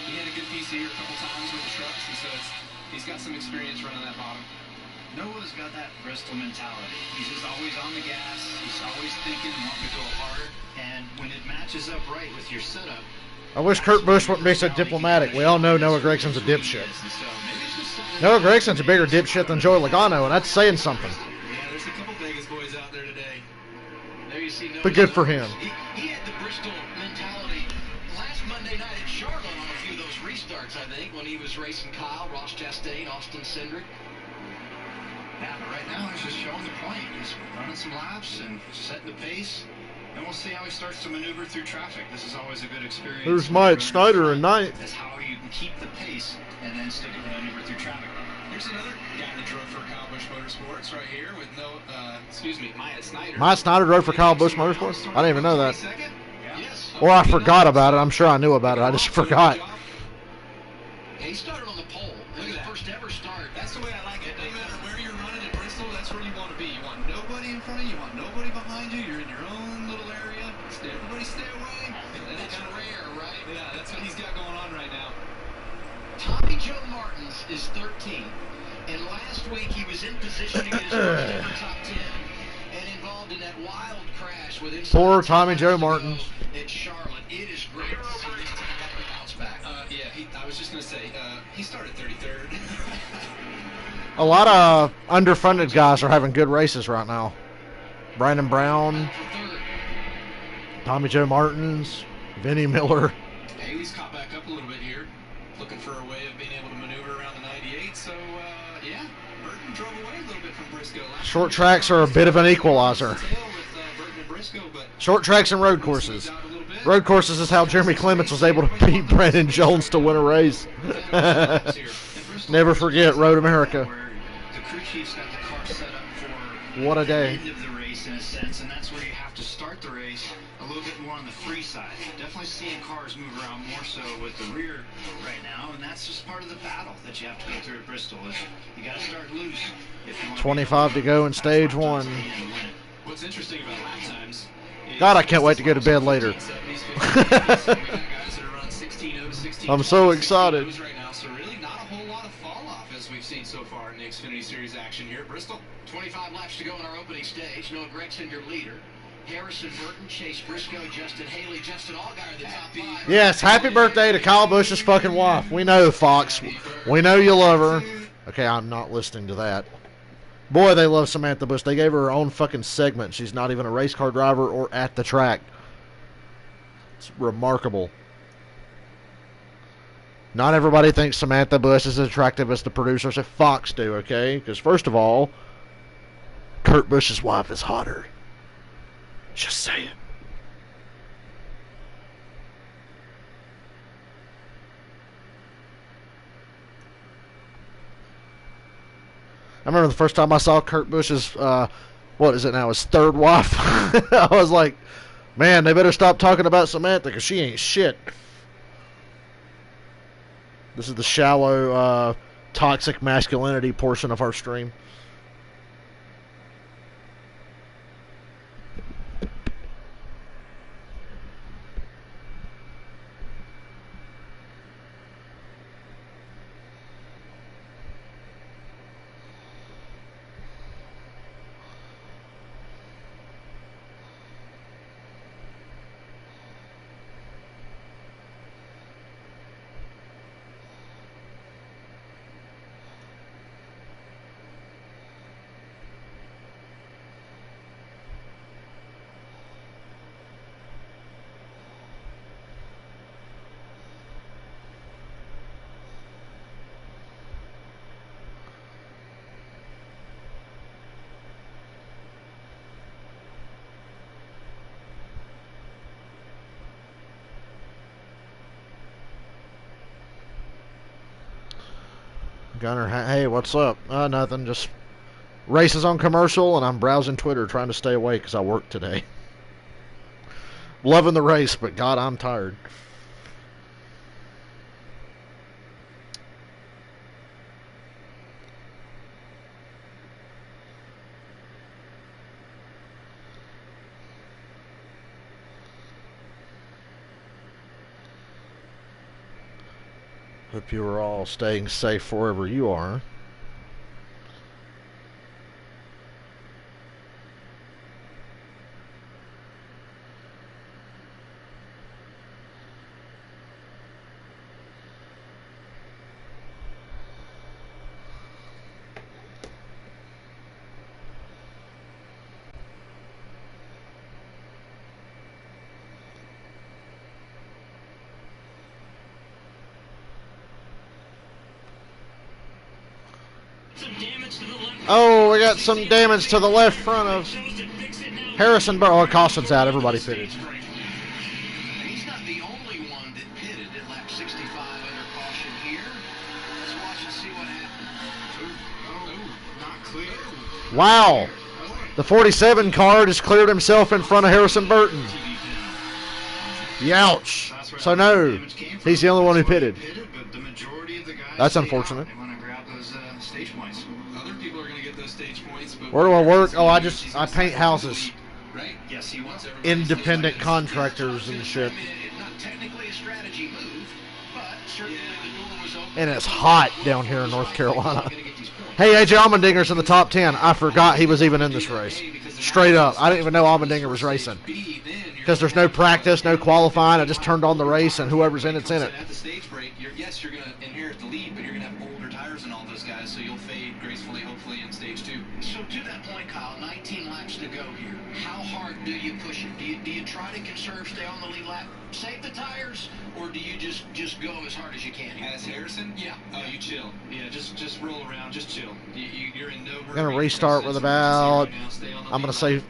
he had a good piece here a couple times with the trucks, and so he's got some experience running that bottom. Noah's got that Bristol mentality. He's just always on the gas. He's always thinking, wanting to go hard. And when it matches up right with your setup, I wish Kurt Busch wouldn't be so diplomatic. We all know Noah Gregson's a dipshit. Noah Gregson's a bigger dipshit than Joey Logano, and that's saying something. Yeah, there's a couple Vegas boys out there today. There you see Noah. But good for him. He had the Bristol mentality last Monday night at Charlotte on a few of those restarts, I think, when he was racing Kyle, Ross Chastain, Austin Cindric. yeah, but right now he's just showing the point. He's running some laps and setting the pace. And we'll see how he starts to maneuver through traffic. This is always a good experience. There's Mike Snyder in 9th. That's how you can keep the pace and then still get to maneuver through traffic. Here's another guy that drove for Kyle Busch Motorsports right here with Myatt Snyder. Myatt Snyder drove for Kyle Busch Motorsports? I didn't even know that. Yes. Or I forgot about it. I'm sure I knew about it. I just forgot. He started on the pole. It was his first ever start. That's the way I like it. No matter where you're running in Bristol, that's where you want to be. You want nobody in front of you. You want nobody behind you. You're in your own little area. Everybody stay away. That's rare, right? Yeah, that's what he's got going on right now. Tommy Joe Martins is 13, and last week he was in position to get his first ever top 10 and involved in that wild crash with Poor Tommy Joe Martins. at Charlotte. It is great to see this team back to bounce back. I was just going to say, he started 33rd. A lot of underfunded guys are having good races right now. Brandon Brown, Tommy Joe Martins, Vinnie Miller. Haley's caught back up a little bit here, looking for a way of being able to maneuver around the 98. So, yeah, Burton drove away a little bit from Briscoe. Short tracks are a bit of an equalizer. Short tracks and road courses. Road courses is how Jeremy Clements was able to beat Brandon Jones to win a race. Never forget Road America. The crew chief's got the car set up for What a day. End of the race in a sense, and that's where you have to start the race a little bit more on the free side. Definitely seeing cars move around more so with the rear right now, and that's just part of the battle that you have to go through at Bristol. Is you got to start loose if you want 25 to go in stage 1. What's interesting about lap times? God, I can't wait to go to bed later. I'm so excited. Right now, so really not a whole lot of fall off as we've seen so far in the Xfinity Series action here at Bristol. 25 laps to go in our opening stage. Noah Gregson, your leader. Harrison Burton, Chase Briscoe, Justin Haley, Justin Allgaier, the top 5. Yes, happy birthday to Kyle Busch's fucking wife. We know, Fox. We know you love her. Okay, I'm not listening to that. Boy, they love Samantha Busch. They gave her own fucking segment. She's not even a race car driver or at the track. It's remarkable. Not everybody thinks Samantha Busch is as attractive as the producers at Fox do, okay? Because first of all, Kurt Busch's wife is hotter. Just saying. I remember the first time I saw Kurt Busch's, what is it now, his third wife? I was like, man, they better stop talking about Samantha because she ain't shit. This is the shallow, toxic masculinity portion of our stream. Gunner, hey, what's up? Nothing, just races on commercial, and I'm browsing Twitter trying to stay awake because I work today. Loving the race, but God, I'm tired. Hope you are all staying safe wherever you are. Oh, we got some damage to the left front of Harrison Burton. Oh, Costin's out. Everybody pitted. He's not the only one that pitted at lap 65 under caution here. Let's watch and see what happens. Oh, not clear. Wow. The 47 car just cleared himself in front of Harrison Burton. Youch. So, no, he's the only one who pitted. That's unfortunate. Where do I work? Oh, I paint houses. Independent contractors and shit. And it's hot down here in North Carolina. Hey, AJ Allmendinger's in the top 10. I forgot he was even in this race. Straight up. I didn't even know Allmendinger was racing. Because there's no practice, no qualifying. I just turned on the race, and whoever's in it's in it. At the stage break, yes, you're going to inherit the lead, but you're going to have older tires than all those guys, so you'll fade gracefully, hopefully, in stage 2. So to that point, Kyle, 19 laps to go here. How hard do you push it? Do you try to conserve, stay on the lead lap, save the tires, or do you just go as hard as you can here? As Harrison? Yeah. Oh, you chill. Yeah, just roll around, just chill. You're in no hurry. I'm going to restart with about, I'm going to say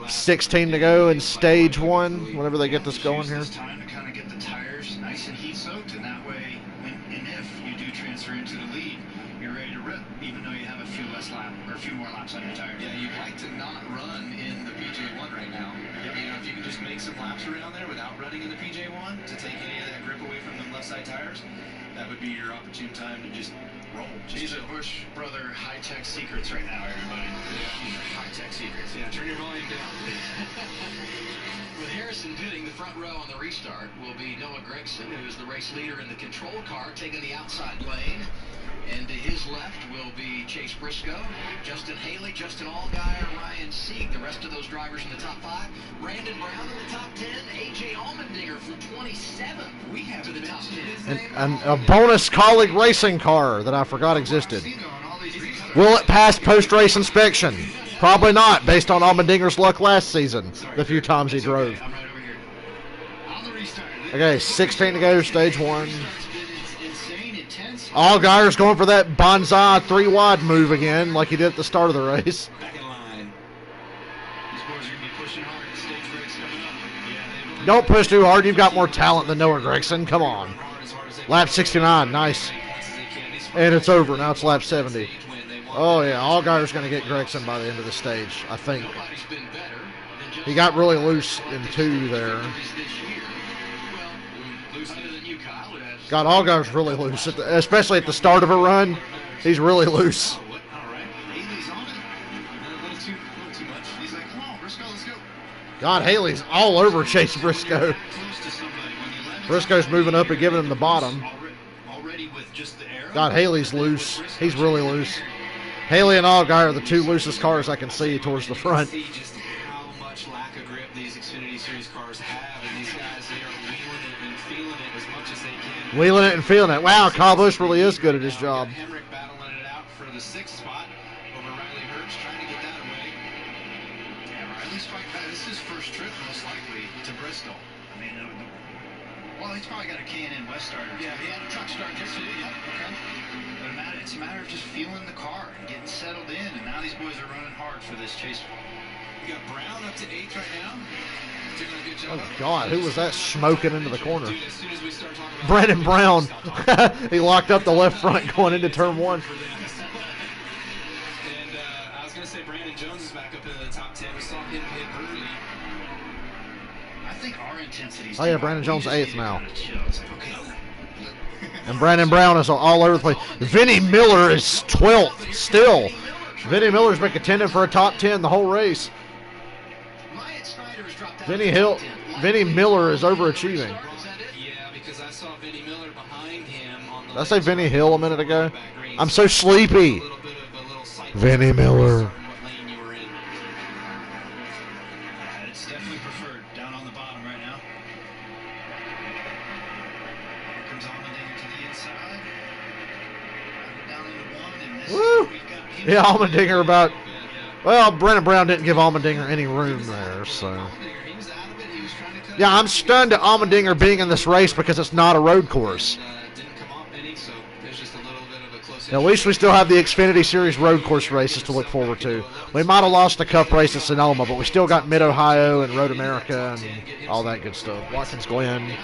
16 to go in stage 1, whenever they get this going here. Time to kind of get the tires nice and heat soaked, and that way, when and if you do transfer into the lead, you're ready to rip, even though you have a few less lap or a few more laps on your tires. Yeah, you'd like to not run in the PJ1 right now. You know, if you can just make some laps around there without running in the PJ1 to take any of that grip away from them left side tires, that would be your opportune time to just roll. These are Bush brother high-tech secrets right now, everybody. High-tech secrets. Yeah, turn your volume down, please. With Harrison pitting, the front row on the restart will be Noah Gragson, who is the race leader in the control car, taking the outside lane. And to his left will be Chase Briscoe, Justin Haley, Justin Allgaier, Ryan Sieg. The rest of those drivers in the top 5. Brandon Brown in the top 10. A.J. Allmendinger from 27th. We have to the top 10. And a bonus colleague racing car that I forgot existed. Will it pass post-race inspection? Probably not, based on Allmendinger's luck last season, the few times he drove. Okay, 16 to go, stage 1. Allgaier's going for that bonsai 3-wide move again, like he did at the start of the race. Back in line. These boys are going to be pushing hard. Stage breaks coming up. Yeah, Don't push too hard. You've got more talent than Noah Gragson. Come on. Lap 69. Nice. And it's over. Now it's lap 70. Oh, yeah. Allgaier's going to get Gragson by the end of the stage, I think. He got really loose in 2 there. God, Allgaier's really loose, especially at the start of a run. He's really loose. God, Haley's all over Chase Briscoe. Briscoe's moving up and giving him the bottom. God, Haley's loose. He's really loose. Haley and Allgaier are the 2 loosest cars I can see towards the front. See just how much lack of grip these Xfinity Series cars have, and these guys, they are wheeling it and feeling it as much as they can. Wheeling it and feeling it. Wow, Kyle Busch really is good at his job. Hemrick battling it out for the 6th spot over Riley Hurts, trying to get that away. Yeah, Riley's probably this is his first trip, most likely, to Bristol. I mean, well, he's probably got a K&N West starter. Yeah, he had a truck start yesterday. Okay. But it's a matter of just feeling the car and getting settled in, and now these boys are running hard for this chase. We got Brown up to 8th right now. Doing a good job. Oh, God, who was that smoking into the corner? Dude, as soon as we start talking about Brandon Brown. He locked up the left front going into turn 1. And I was going to say Brandon Jones is back up into the top 10. We saw him hit early. I think our intensity's Oh, yeah, Brandon Jones 8th now. It's like, okay, And Brandon Brown is all over the place. Vinnie Miller is 12th still. Vinnie Miller's been contending for a top 10 the whole race. Vinnie Miller is overachieving. Yeah, because I saw Vinnie Miller behind him on the Did I say Vinnie Hill a minute ago? I'm so sleepy. Vinnie Miller. it's definitely preferred down on the bottom right now. Here comes Allmendinger to the inside. Down into 1, and this Woo! we've got him. Yeah, Allmendinger about... Well, Brandon Brown didn't give Allmendinger any room there, so... Yeah, I'm stunned at Allmendinger being in this race because it's not a road course. At least we still have the Xfinity Series road course races to look forward to. We might have lost the Cup race at Sonoma, but we still got Mid-Ohio and Road America and all that good stuff. Watkins Glen.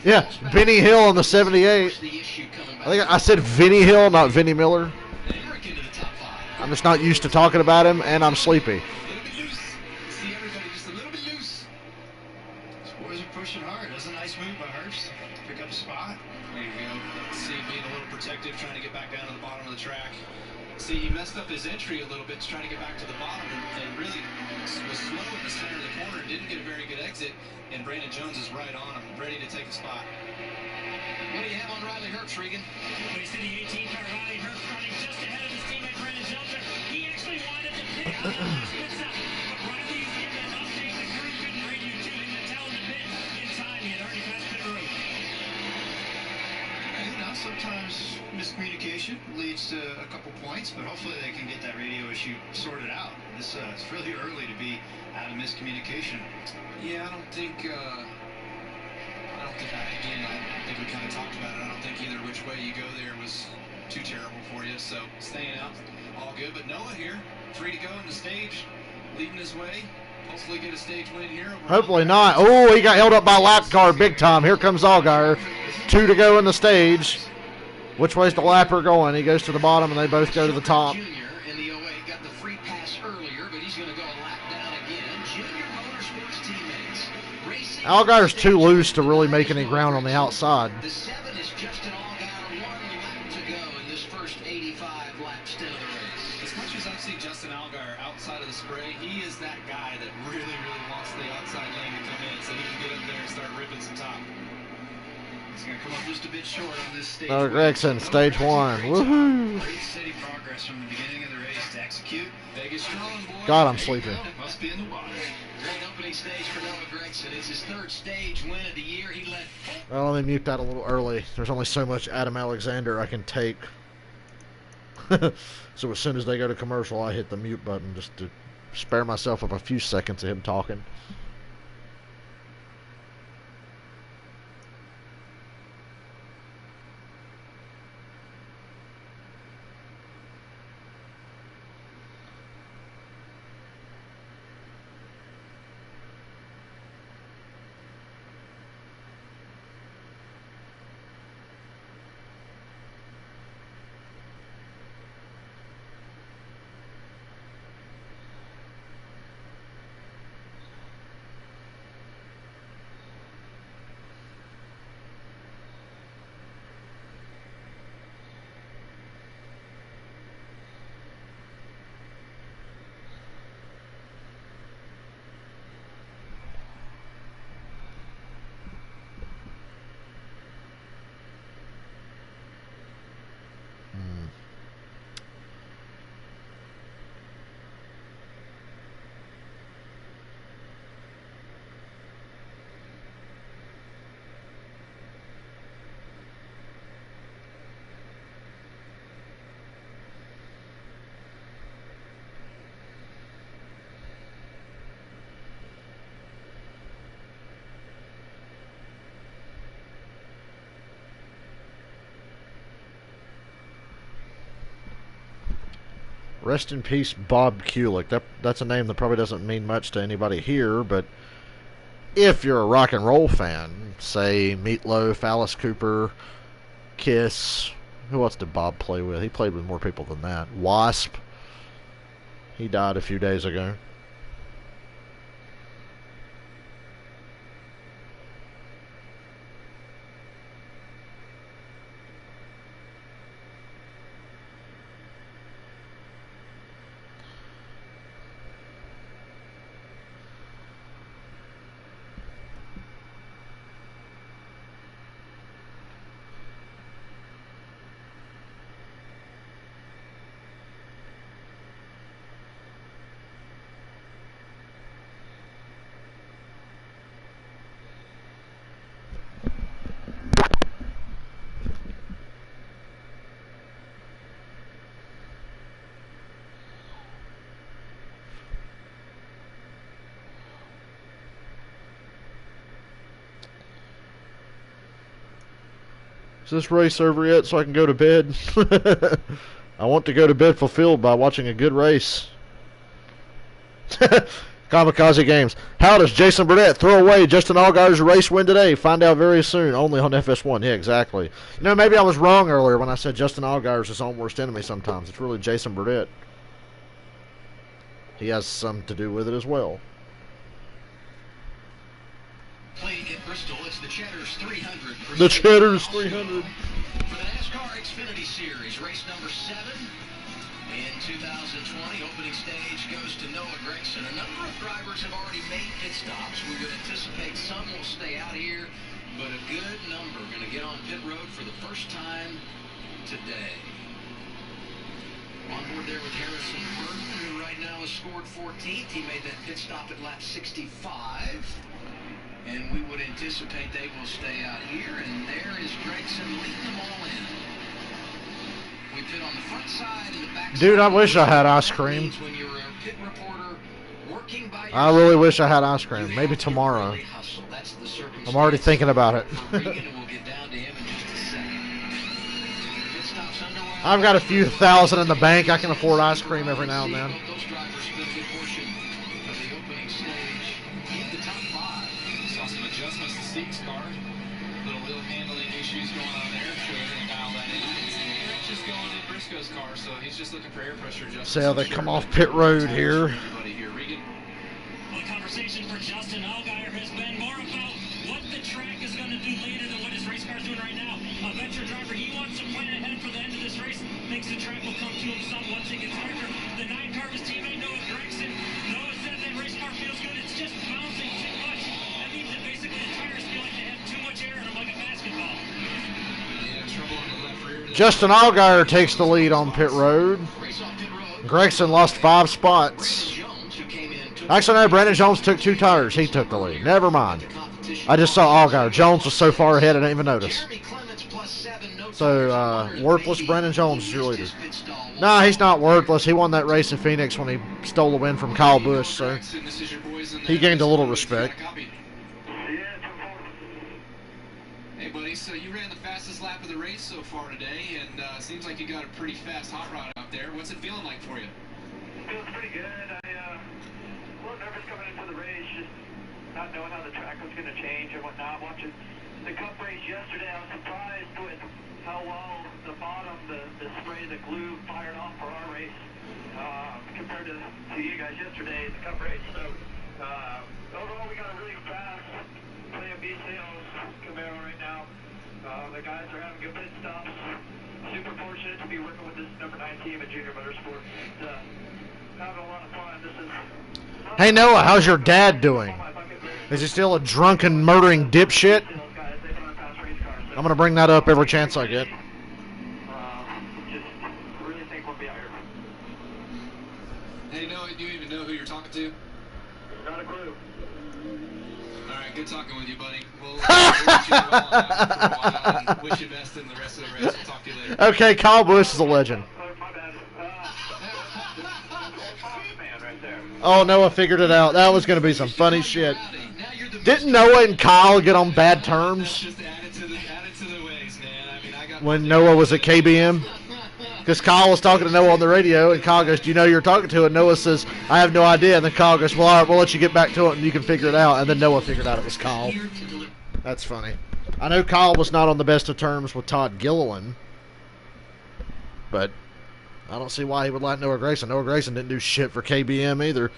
Yeah, Vinnie Hill in the 78. I think I said Vinnie Hill, not Vinnie Miller. I'm just not used to talking about him, and I'm sleepy. Boys are pushing hard. That's a nice move by Hurst. Pick up a spot. There you go. See, being a little protective, trying to get back down to the bottom of the track. See, he messed up his entry a little bit, trying to get back to the bottom, and really was slow in the center of the corner, didn't get a very good exit, and Brandon Jones is right on him, ready to take a spot. What do you have on Riley Hurts, Regan? We see the 18 car Riley Hurts running just ahead of his teammate Brandon Jones. He actually wanted to pick up the last pit stop, but Riley's given an update. The crew couldn't radio to him to tell him to pit in time. He had already passed pit road. And, sometimes miscommunication leads to a couple points, but hopefully they can get that radio issue sorted out. It's really early to be out of miscommunication. Yeah, I don't think we kind of talked about it. I don't think either which way you go there was too terrible for you. So staying out, all good. But Noah here, free to go in the stage, leading his way. Hopefully get a stage win here. Hopefully not. Oh, he got held up by lap car big time. Here comes Allgaier. 2 to go in the stage. Which way's the lapper going? He goes to the bottom, and they both go to the top. Junior in the 08 got the free pass earlier, but he's going to go a lap down again. Junior Motorsports teammates. Racing Allgaier's too loose to really make any ground on the outside. The 7 is Justin Allgaier, 1 lap to go in this first 85 lap stint of the race. As much as I've seen Justin Allgaier outside of the spray, he is that guy that really, really wants the outside lane to come in so he can get up there and start ripping some top. He's going to come up just a bit short on this stage. Noah Gragson, stage 1. Woohoo! Great steady progress from the beginning of the race to execute. Vegas strong, boy. God, I'm sleeping. Must be in the water. Great opening stage for Noah Gragson. It's his 3rd stage win of the year. He led. Well, let me mute that a little early. There's only so much Adam Alexander I can take. So as soon as they go to commercial, I hit the mute button just to spare myself of a few seconds of him talking. Rest in peace, Bob Kulick. That's a name that probably doesn't mean much to anybody here, but if you're a rock and roll fan, say Meatloaf, Alice Cooper, Kiss, who else did Bob play with? He played with more people than that. Wasp. He died a few days ago. Is this race over yet so I can go to bed? I want to go to bed fulfilled by watching a good race. Kamikaze Games. How does Jason Burnett throw away Justin Allgaier's race win today? Find out very soon, only on FS1. Yeah, exactly. You know, maybe I was wrong earlier when I said Justin Allgaier's his own worst enemy sometimes. It's really Jason Burnett. He has some to do with it as well. Playing at Bristol, it's the Cheddar's 300. The Cheddar's 300. For the NASCAR Xfinity Series, race number 7 in 2020. Opening stage goes to Noah Gragson. A number of drivers have already made pit stops. We would anticipate some will stay out here, but a good number going to get on pit road for the first time today. On board there with Harrison Burton, who right now has scored 14th. He made that pit stop at lap 65. And we would anticipate they will stay out here. And there is Gragson leading them all in. We pit on the front side and the back side. Dude, I wish I had ice cream. When you're a pit reporter working by I really wish I had ice cream. Maybe tomorrow. I'm already thinking about it. I've got a few thousand in the bank. I can afford ice cream every now and then. going in Briscoe's car, so he's just looking for air pressure adjustment. See how they come off pit road here. Well, the conversation for Justin Allgaier has been more about what the track is going to do later than what his race car's doing right now. A veteran driver, he wants to plan ahead for the end of this race, thinks the track will come to him some once it gets harder. The 9 car of his teammate, Noah Gregson. Noah said that race car feels good, it's just bouncing too much. That means that basically the tires feel like they have too much air in them, like a basketball. Justin Allgaier takes the lead on pit road. Gregson lost 5 spots. Actually, no, Brandon Jones took 2 tires. He took the lead. Never mind. I just saw Allgaier. Jones was so far ahead I didn't even notice. So, worthless Brandon Jones is your leader. Nah, he's not worthless. He won that race in Phoenix when he stole the win from Kyle Busch, so he gained a little respect. Hey, buddy, so you ran the fastest lap of the race so far today, and seems like you got a pretty fast hot rod out there. What's it feeling like for you? Feels pretty good. A little nervous coming into the race, just not knowing how the track was going to change and whatnot. Watching the Cup race yesterday, I was surprised with how well the bottom, the spray, the glue fired off for our race compared to you guys yesterday in the Cup race. So overall, we got a really fast Plan B sales Camaro right now. The guys are having good pit stops. Super fortunate to be working with this number 9 team at Junior Motorsports. Having a lot of fun. This is. Hey Noah, how's your dad doing? Is he still a drunken, murdering dipshit? I'm gonna bring that up every chance I get. Just really think we'll be out here. Hey, Noah, do you even know who you're talking to? Not a clue. All right, good talking with you, buddy. We'll wish you well on that for a while and wish you best in the rest of the race. We'll talk to you later. Okay, Kyle Busch is a legend. My bad. Man right there. Oh, Noah figured it out. That was going to be some funny shit. Didn't Noah and Kyle get on bad terms Just added to the ways, man. I mean, I got when Noah was at KBM? Because Kyle was talking to Noah on the radio, and Kyle goes, "Do you know who you're talking to?" And Noah says, "I have no idea." And then Kyle goes, "Well, all right, we'll let you get back to it, and you can figure it out." And then Noah figured out it was Kyle. That's funny. I know Kyle was not on the best of terms with Todd Gilliland, but I don't see why he would like Noah Gragson. Noah Gragson didn't do shit for KBM either.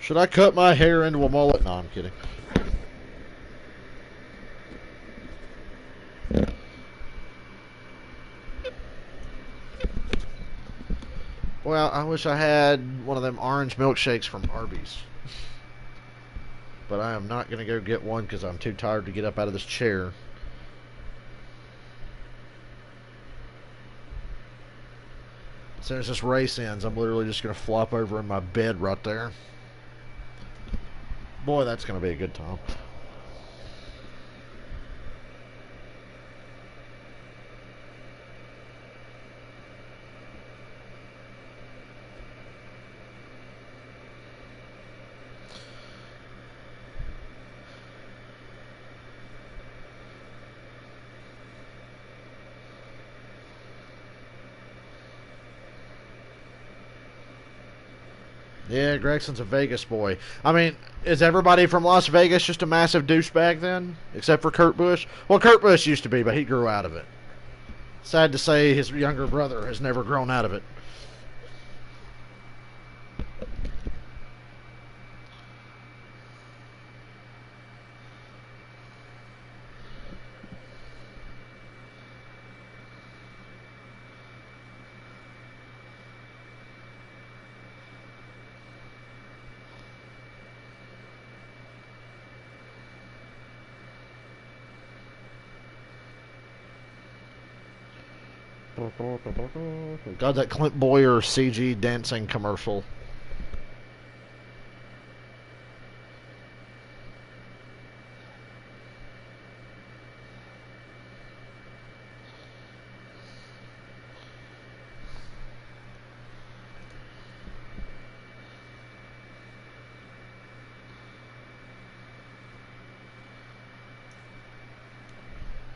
Should I cut my hair into a mullet? No, I'm kidding. Well, I wish I had one of them orange milkshakes from Arby's. But I am not going to go get one because I'm too tired to get up out of this chair. As soon as this race ends, I'm literally just going to flop over in my bed right there. Boy, that's going to be a good time. Yeah, Gregson's a Vegas boy. I mean, is everybody from Las Vegas just a massive douchebag then? Except for Kurt Busch? Well, Kurt Busch used to be, but he grew out of it. Sad to say his younger brother has never grown out of it. God, that Clint Boyer CG dancing commercial.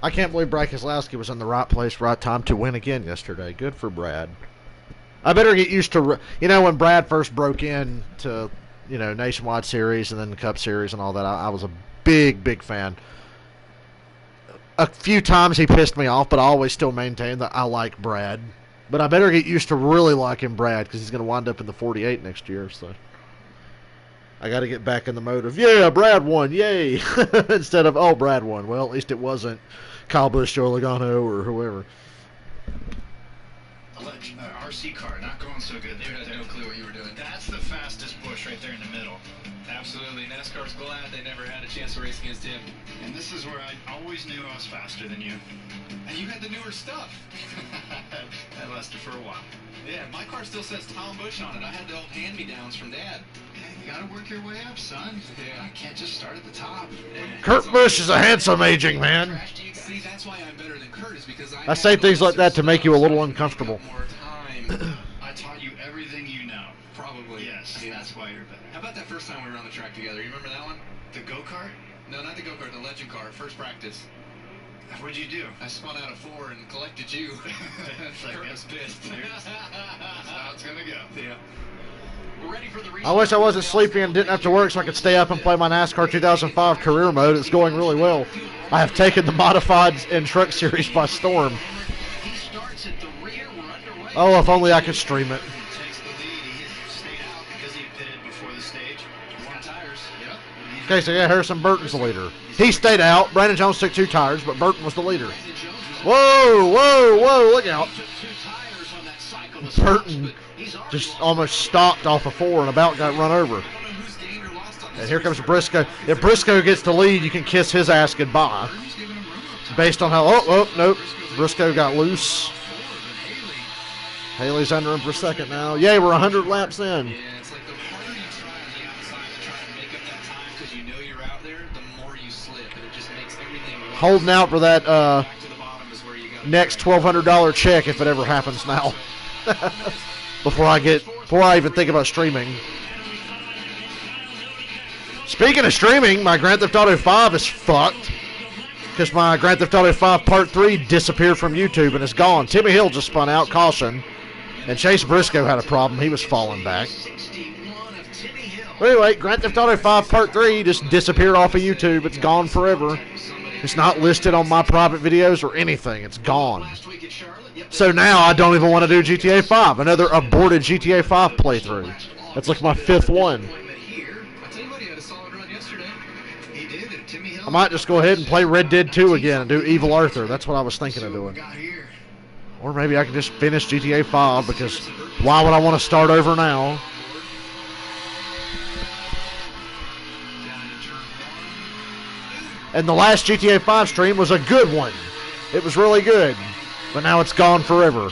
I can't believe Brad Keselowski was in the right place, right time to win again yesterday. Good for Brad. I better get used to, when Brad first broke in to, Nationwide Series and then the Cup Series and all that, I was a big, big fan. A few times he pissed me off, but I always still maintain that I like Brad. But I better get used to really liking Brad because he's going to wind up in the 48 next year. So I got to get back in the mode of, yeah, Brad won, yay, instead of, oh, Brad won. Well, at least it wasn't Kyle Busch, Joe Logano, or whoever. RC car not going so good. They had no clue what you were doing. That's the fastest Busch right there in the middle. Absolutely. NASCAR's glad they never had a chance to race against him. And this is where I always knew I was faster than you. And you had the newer stuff. That lasted for a while. Yeah, my car still says Tom Busch on it. I had the old hand-me-downs from Dad. Yeah, you gotta work your way up, son. Yeah. I can't just start at the top. Yeah. Kurt Busch is a handsome aging man. See, that's why I'm better than Kurt, is because I say things like that to make you a little uncomfortable. More time. I taught you everything you know. Probably. Yes, Yeah. that's why you're better. How about that first time we were on the track together? You remember that one? The go-kart? No, not the go-kart, the legend car, first practice. What'd you do? I spun out of 4 and collected you. Kurt was pissed. That's how it's gonna go. Yeah. We're ready for the I wish I wasn't sleepy and didn't have to work so I could stay up and play my NASCAR 2005 career mode. It's going really well. I have taken the modifieds and truck series by storm. He starts at the rear. We're underway. Oh, if only I could stream it. Takes the lead. He stayed out because he pitted before the stage. One tires. Yep. Okay, so yeah, Harrison Burton's the leader. He stayed out. Brandon Jones took 2 tires, but Burton was the leader. Whoa, whoa, whoa, look out. Took 2 tires on that cycle to Burton but he's already just lost almost stopped off of 4 and about got run over. And here comes Briscoe. If Briscoe gets the lead, you can kiss his ass goodbye. Based on how, nope. Briscoe got loose. Haley's under him for a second now. Yay, we're 100 laps in. Yeah, it's like the harder you try on the outside to try and make up that time because you know you're out there, the more you slip, and it just makes everything worse. Holding out for that Back to the bottom is where you got next $1,200 check if it ever happens now. before I even think about streaming. Speaking of streaming, my Grand Theft Auto 5 is fucked because my Grand Theft Auto 5 Part 3 disappeared from YouTube and it's gone. Timmy Hill just spun out, caution, and Chase Briscoe had a problem. He was falling back. 61 of Timmy Hill. But anyway, Grand Theft Auto 5 Part 3 just disappeared off of YouTube. It's gone forever. It's not listed on my private videos or anything. It's gone. Last week at Charlotte. Yep. So now I don't even want to do GTA 5. Another aborted GTA 5 playthrough. That's like my 5th one. Here. I tell you what, he had a solid run yesterday. He did it. Timmy Hill. I might just go ahead and play Red Dead 2 again and do Evil Arthur. That's what I was thinking of doing. Got here. Or maybe I can just finish GTA 5 because why would I want to start over now? And the last GTA 5 stream was a good one. It was really good. But now it's gone forever.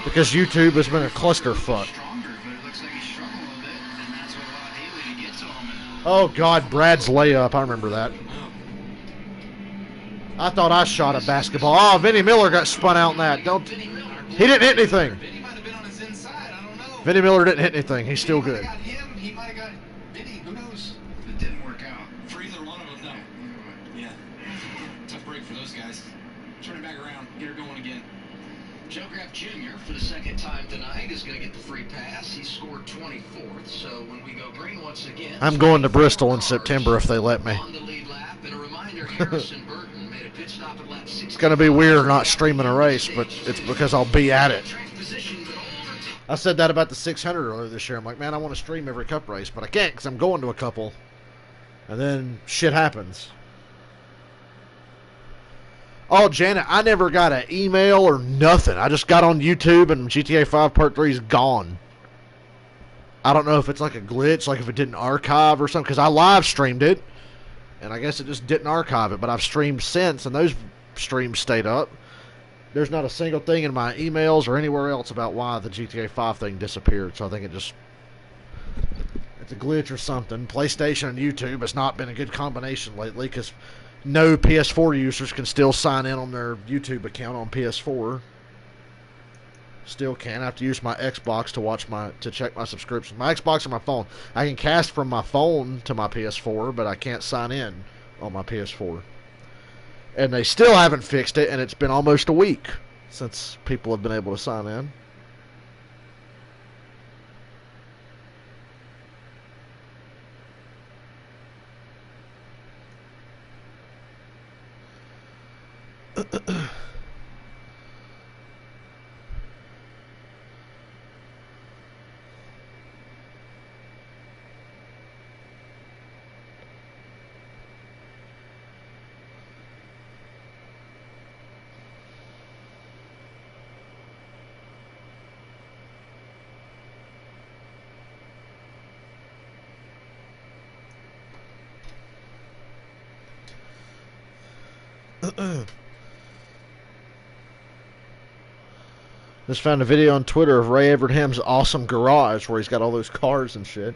Because YouTube has been a clusterfuck. Stronger, but it looks like he's struggling a bit, and that's what allowed Haley to get to him. Oh, God, Brad's layup. I remember that. I thought I shot a basketball. Oh, Vinny Miller got spun out in that. He didn't hit anything. Vinny might have been on his inside. I don't know. Vinny Miller didn't hit anything. He's still good. He might have got him. He might have got Vinny. Who knows? It didn't work out. For either one of them, no. Yeah. Tough break for those guys. Turn it back around. Get her going again. Joe Graff Jr. for the second time tonight is going to get the free pass. He scored 24th, so when we go green once again... I'm going to Bristol in September if they let me. On the lead lap, and a reminder, Harrison Burton made a pit stop at lap 16. It's going to be weird not streaming a race, but it's because I'll be at it. I said that about the 600 earlier this year. I'm like, man, I want to stream every cup race, but I can't because I'm going to a couple. And then shit happens. Oh, Janet, I never got an email or nothing. I just got on YouTube and GTA 5 Part 3 is gone. I don't know if it's like a glitch, like if it didn't archive or something, because I live streamed it, and I guess it just didn't archive it, but I've streamed since, and those streams stayed up. There's not a single thing in my emails or anywhere else about why the GTA 5 thing disappeared, so I think it's a glitch or something. PlayStation and YouTube has not been a good combination lately, because no PS4 users can still sign in on their YouTube account on PS4. Still can't. I have to use my Xbox to check my subscriptions. My Xbox or my phone. I can cast from my phone to my PS4, but I can't sign in on my PS4. And they still haven't fixed it, and it's been almost a week since people have been able to sign in. Just found a video on Twitter of Ray Everham's awesome garage where he's got all those cars and shit.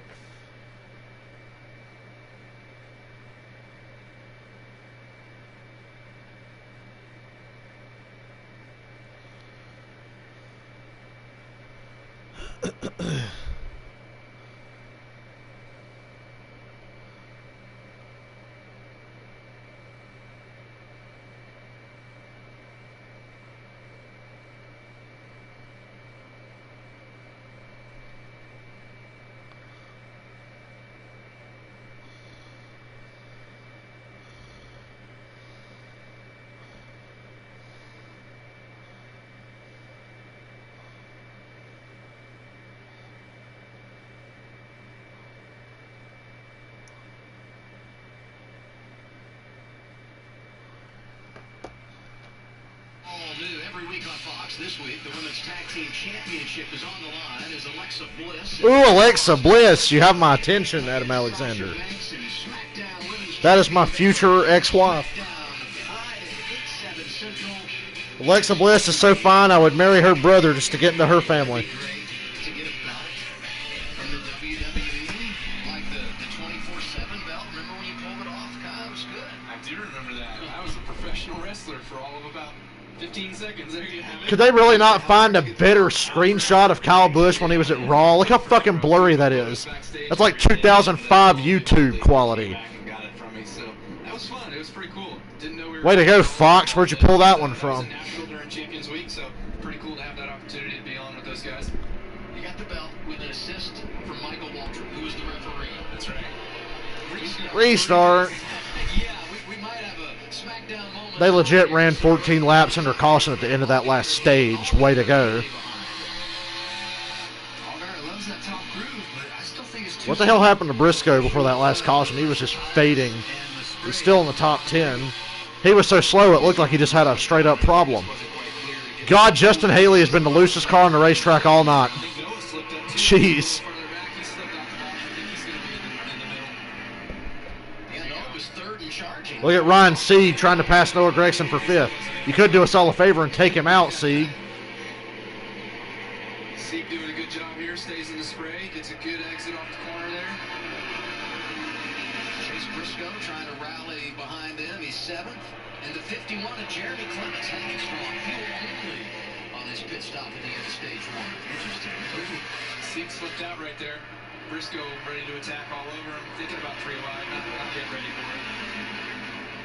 Every week on Fox this week, the Women's Tag Team Championship is on the line as Alexa Bliss. Ooh, Alexa Bliss, you have my attention, Adam Alexander. That is my future ex-wife. Alexa Bliss is so fine, I would marry her brother just to get into her family. To get a belt from the WWE, like the 24/7 belt. Remember when you pulled it off? God, it was good. I do remember that. I was a professional wrestler for all of about 15 seconds. There you have it. Could they really not find a better screenshot of Kyle Busch when he was at Raw? Look how fucking blurry that is. That's like 2005 YouTube quality. Got it from me, so that was fun. It was pretty cool. Didn't know we were. Way to go, Fox. Where'd you pull that one from? During Champions Week, so pretty cool to have that opportunity to be on with those guys. You got the belt with an assist from Michael Waltrip, who was the referee. That's right. Restart. Yeah, we might have a SmackDown moment. They legit ran 14 laps under caution at the end of that last stage. Way to go. What the hell happened to Briscoe before that last caution? He was just fading. He's still in the top 10. He was so slow it looked like he just had a straight-up problem. God, Justin Haley has been the loosest car on the racetrack all night. Jeez. Look at Ryan Sieg trying to pass Noah Gragson for 5th. You could do us all a favor and take him out, Sieg. Sieg doing a good job here, stays in the spray, gets a good exit off the corner there. Chase Briscoe trying to rally behind him. He's 7th. And the 51 of Jeremy Clements hanging strong. Fuel only on his pit stop at the end of stage 1. Interesting. Sieg slipped out right there. Briscoe ready to attack all over him, thinking about 3 wide, not getting ready for it.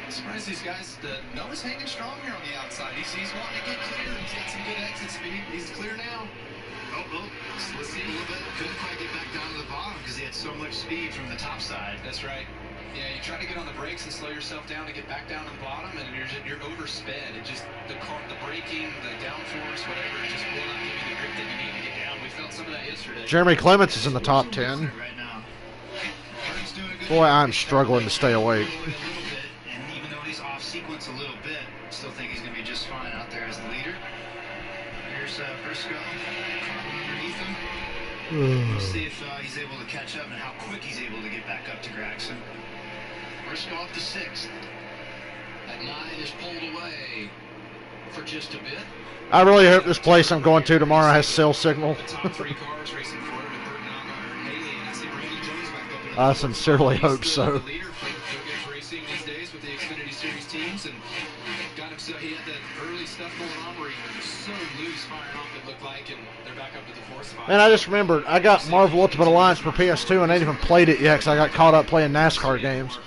I'm surprised these guys, Noah's hanging strong here on the outside. He's wanting to get clear. He's got some good exit speed. He's clear now. Slipping a little bit. Couldn't quite get back down to the bottom because he had so much speed from the top side. That's right. Yeah, you try to get on the brakes and slow yourself down to get back down to the bottom, and you're oversped. It just the braking, the downforce, whatever, it just will not give you the grip that you need to get down. We felt some of that yesterday. Jeremy Clements is in the top 10. Boy, I'm struggling to stay awake. And even though he's off sequence a little bit, still think he's going to be just fine out there as the leader. Here's Briscoe underneath him. We'll see if he's able to catch up and how quick he's able to get back up to Gragson. Briscoe up to 6th. That 9 is pulled away for just a bit. I really hope this place I'm going to tomorrow has cell signal. Top 3 cars racing for it with Burton and Haley, and I see Randy Jones back up in the I sincerely hope so. The leader for racing these days with the Xfinity Series teams, and got him so he had that early stuff going on where he was so loose firing off it looked like, and they're back up to the 4th spot. Man, I just remembered, I got Marvel Ultimate Alliance for PS2 and I ain't even played it yet because I got caught up playing NASCAR games.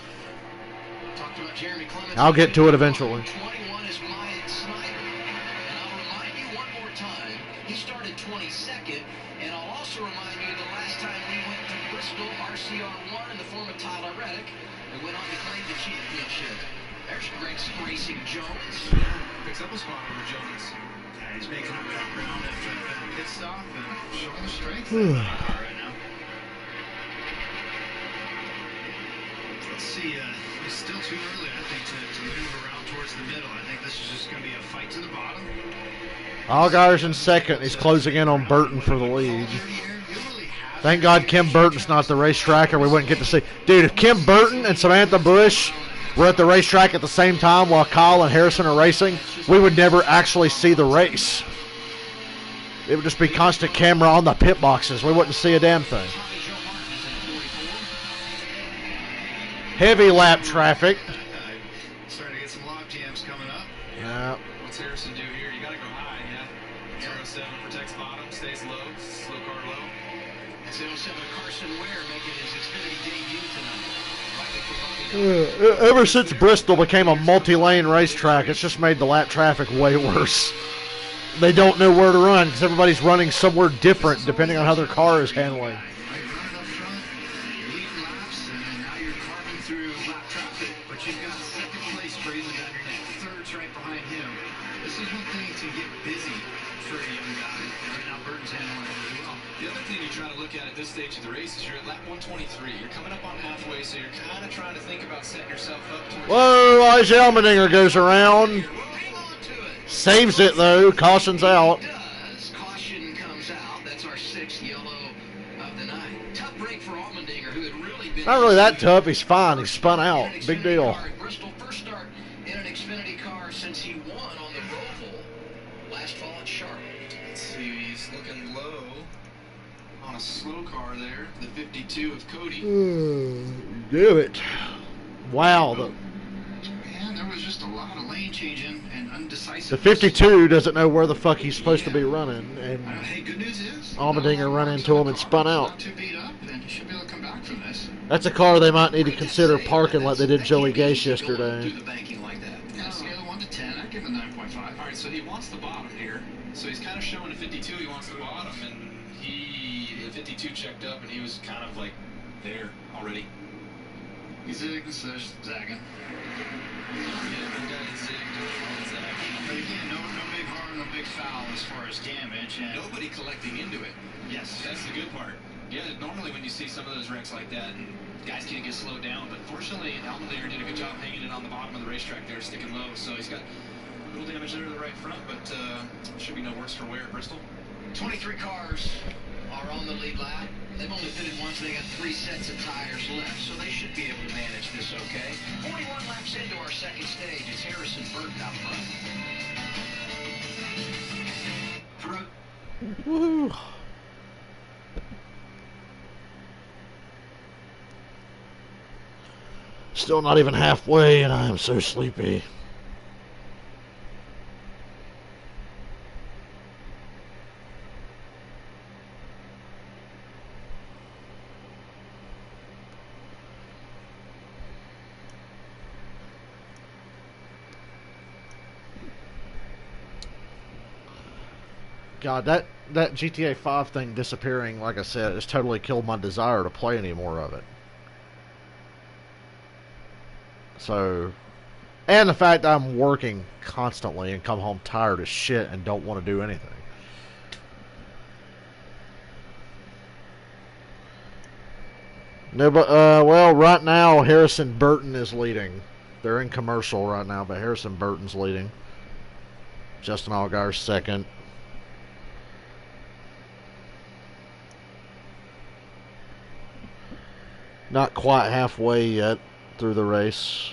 Talked about Jeremy Clements. I'll get to it eventually. 21 is Myatt Snyder. And I'll remind you one more time, he started 22nd. And I'll also remind you the last time we went to Bristol, RCR1 in the form of Tyler Reddick, and went on to claim the championship. There's Racing Jones. Picks up a spot over Jones. Yeah, he's making up that ground at the pit stop and showing the strength of the car right now. Let's see, it's still too early, I think, to move around towards the middle. I think this is just going to be a fight to the bottom. Allgaier's in second. He's closing in on Burton for the lead. Thank God Kim Burton's not the racetrack, or we wouldn't get to see. Dude, if Kim Burton and Samantha Bush were at the racetrack at the same time while Kyle and Harrison are racing, we would never actually see the race. It would just be constant camera on the pit boxes. We wouldn't see a damn thing. Heavy lap traffic. Starting to get some log jams coming up. Yeah. What's Harrison do here? You got to go high, yeah. 07 protects bottom, stays low, slow car low. That's 07 Carson Ware making his Xfinity debut tonight. Ever since Bristol became a multi-lane racetrack, it's just made the lap traffic way worse. They don't know where to run because everybody's running somewhere different depending on how their car is handling. At this stage of the race is you're at lap 123. You're coming up on halfway, so you're kind of trying to think about setting yourself up towards... Whoa, Elijah Allmendinger goes around. Saves it, though. Caution's out. Caution comes out. That's our 6th yellow of the night. Tough break for Allmendinger, who had really been... Not really that tough. He's fine. He spun out. Big deal. Bristol first start in an Xfinity car since he won on the Roval last fall at Charlotte. Let's see, he's looking low on a slow car there, the 52 of Cody. Do it. Wow. Man, there was just a lot of lane changing and undecisive. The 52 doesn't know where the fuck he's supposed to be running, and hey, good news is Allmendinger run into him and spun out. Not too beat up, and he should be able to come back from this. That's a car they might need to consider parking like they did Joey Gase yesterday. Do the banking like that. Yeah, scale of 1 to 10, I'd give him 9.5. All right, so he wants the bottom here. So he's kind of showing a 52, he wants the bottom, and the 52 checked up, and he was kind of like there already. He's zagging. Yeah, the guy zigged and zagged. But again, no big harm, no big foul as far as damage. And nobody collecting into it. Yes. That's the good part. Yeah, normally when you see some of those wrecks like that, guys can't get slowed down, but fortunately, Allmendinger did a good job hanging it on the bottom of the racetrack there, sticking low, so he's got a little damage there to the right front, but should be no worse for Ware at Bristol. 23 cars are on the lead lap. They've only pitted once. They got 3 sets of tires left, so they should be able to manage this okay. 41 laps into our second stage. It's Harrison Burton out front. Woohoo. Still not even halfway, and I am so sleepy. God, that GTA 5 thing disappearing, like I said, has totally killed my desire to play any more of it. So, and the fact that I'm working constantly and come home tired as shit and don't want to do anything. No, but well, right now Harrison Burton is leading. They're in commercial right now, but Harrison Burton's leading. Justin Allgaier's second. Not quite halfway yet through the race.